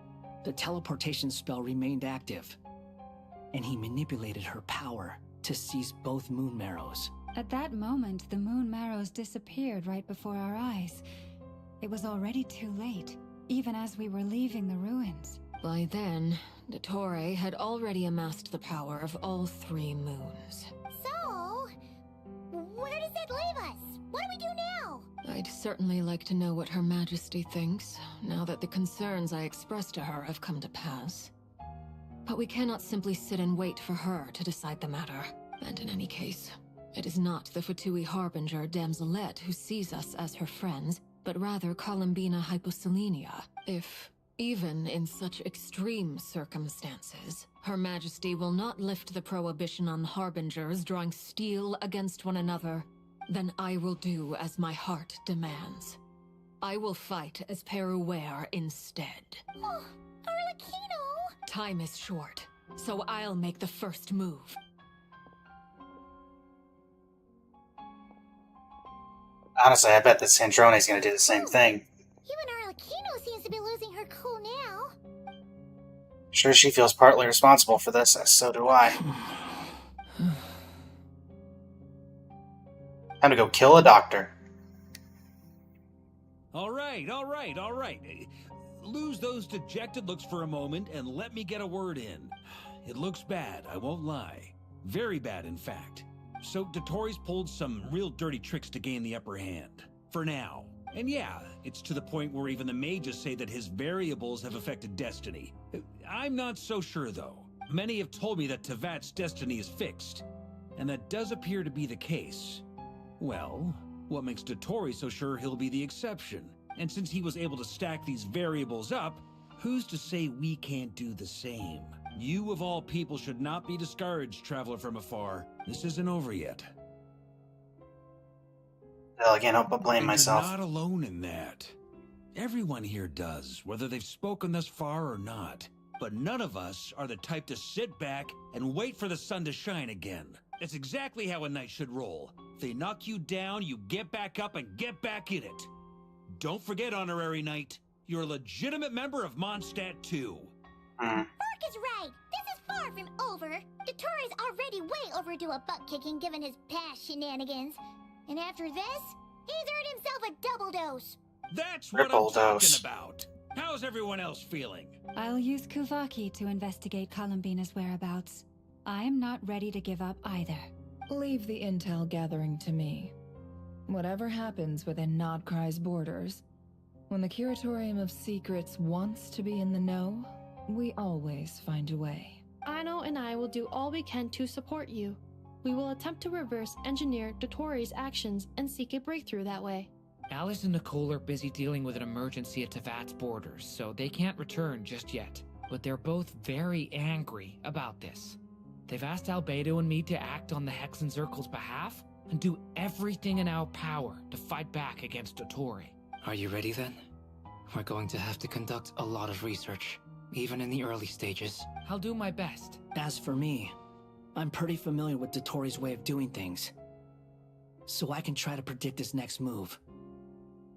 the teleportation spell remained active, and he manipulated her power to seize both moon marrows. At that moment, the moon marrows disappeared right before our eyes. It was already too late, even as we were leaving the ruins. By then, Dottore had already amassed the power of all 3 moons. So, where does that leave us? What do we do now? I'd certainly like to know what Her Majesty thinks, now that the concerns I expressed to her have come to pass. But we cannot simply sit and wait for her to decide the matter. And in any case, it is not the Fatui Harbinger Damselette who sees us as her friends, but rather Columbina Hyposelenia. If, even in such extreme circumstances, Her Majesty will not lift the prohibition on Harbingers drawing steel against one another, then I will do as my heart demands. I will fight as Peruware instead. Oh, Arlecchino! Time is short, so I'll make the first move. Honestly, I bet that Sandrone's gonna do the same thing. Even Arlecchino seems to be losing her cool now. Sure, she feels partly responsible for this, as so do I. Time to go kill a doctor. All right. Lose those dejected looks for a moment and let me get a word in. It looks bad, I won't lie. Very bad, in fact. So Dottore's pulled some real dirty tricks to gain the upper hand. For now. And yeah, it's to the point where even the mages say that his variables have affected destiny. I'm not so sure, though. Many have told me that Tevat's destiny is fixed. And that does appear to be the case. Well, what makes Dottore so sure he'll be the exception? And since he was able to stack these variables up, who's to say we can't do the same? You of all people should not be discouraged, traveler from afar. This isn't over yet. Well, I can't help but blame myself. You're not alone in that. Everyone here does, whether they've spoken thus far or not. But none of us are the type to sit back and wait for the sun to shine again. It's exactly how a knight should roll. If they knock you down, you get back up and get back in it. Don't forget, honorary knight, you're a legitimate member of Mondstadt too. Mark is right. This is far from over. Dottoro's already way overdue a butt kicking given his past shenanigans. And after this, he's earned himself a double dose. That's what I'm talking about. How's everyone else feeling? I'll use Kuvaki to investigate Columbina's whereabouts. I'm not ready to give up either. Leave the intel gathering to me. Whatever happens within Nodcry's borders, when the Curatorium of Secrets wants to be in the know, we always find a way. Aino and I will do all we can to support you. We will attempt to reverse engineer Dottori's actions and seek a breakthrough that way. Alice and Nicole are busy dealing with an emergency at Tevat's borders, so they can't return just yet. But they're both very angry about this. They've asked Albedo and me to act on the Hexenzirkel's behalf and do everything in our power to fight back against Dottori. Are you ready then? We're going to have to conduct a lot of research, even in the early stages. I'll do my best. As for me, I'm pretty familiar with Dottori's way of doing things, so I can try to predict his next move.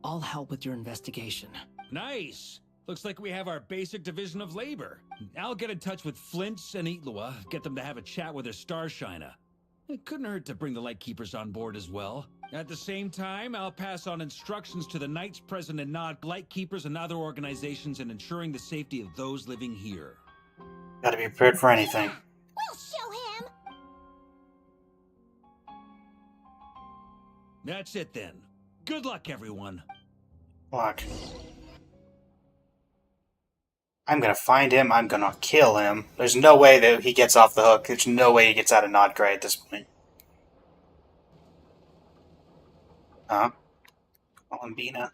I'll help with your investigation. Nice! Looks like we have our basic division of labor. I'll get in touch with Flints and Itlua, get them to have a chat with their Starshiner. It couldn't hurt to bring the Lightkeepers on board as well. At the same time, I'll pass on instructions to the Knights present in Nod, Lightkeepers, and other organizations in ensuring the safety of those living here. Gotta be prepared for anything. We'll show him! That's it then. Good luck, everyone. Look. I'm gonna find him, I'm gonna kill him. There's no way that he gets off the hook. There's no way he gets out of Nodcry at this point. Huh? Columbina.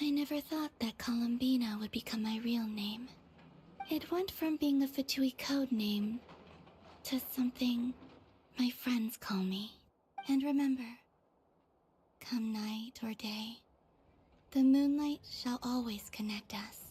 I never thought that Columbina would become my real name. It went from being a Fatui code name to something my friends call me. And remember, come night or day, the moonlight shall always connect us.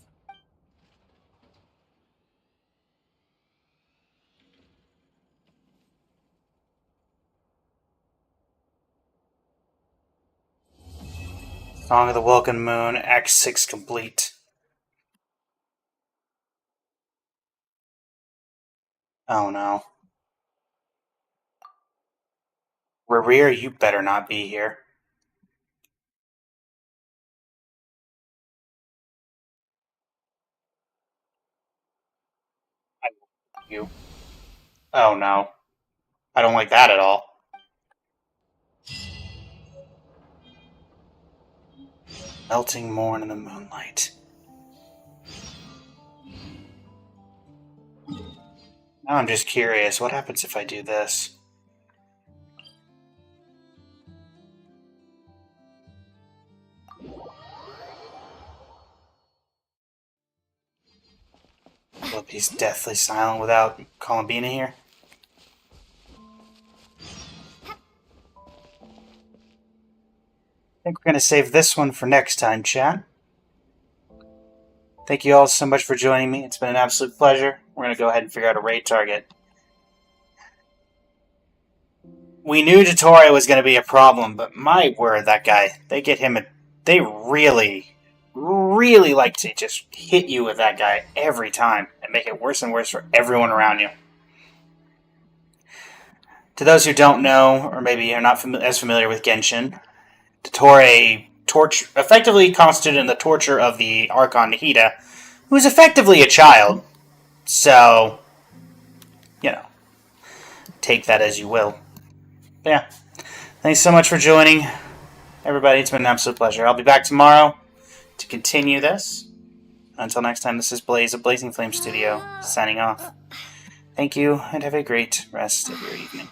Song of the Welcome Moon, Act 6 complete. Oh no. Rear, you better not be here. You. Oh no. I don't like that at all. Melting morn in the moonlight. Now I'm just curious, what happens if I do this? Will it be deathly silent without Columbina here? I think we're going to save this one for next time, chat. Thank you all so much for joining me. It's been an absolute pleasure. We're going to go ahead and figure out a raid target. We knew Dottori was going to be a problem, but my word, that guy, they get him they really like to just hit you with that guy every time and make it worse and worse for everyone around you. To those who don't know, or maybe are not as familiar with Genshin, Dottori effectively constituted in the torture of the Archon Nahida, who's effectively a child. So, you know, take that as you will. But yeah, thanks so much for joining, everybody. It's been an absolute pleasure. I'll be back tomorrow to continue this. Until next time, this is Blaze of Blazing Flame Studio, signing off. Thank you, and have a great rest of your evening.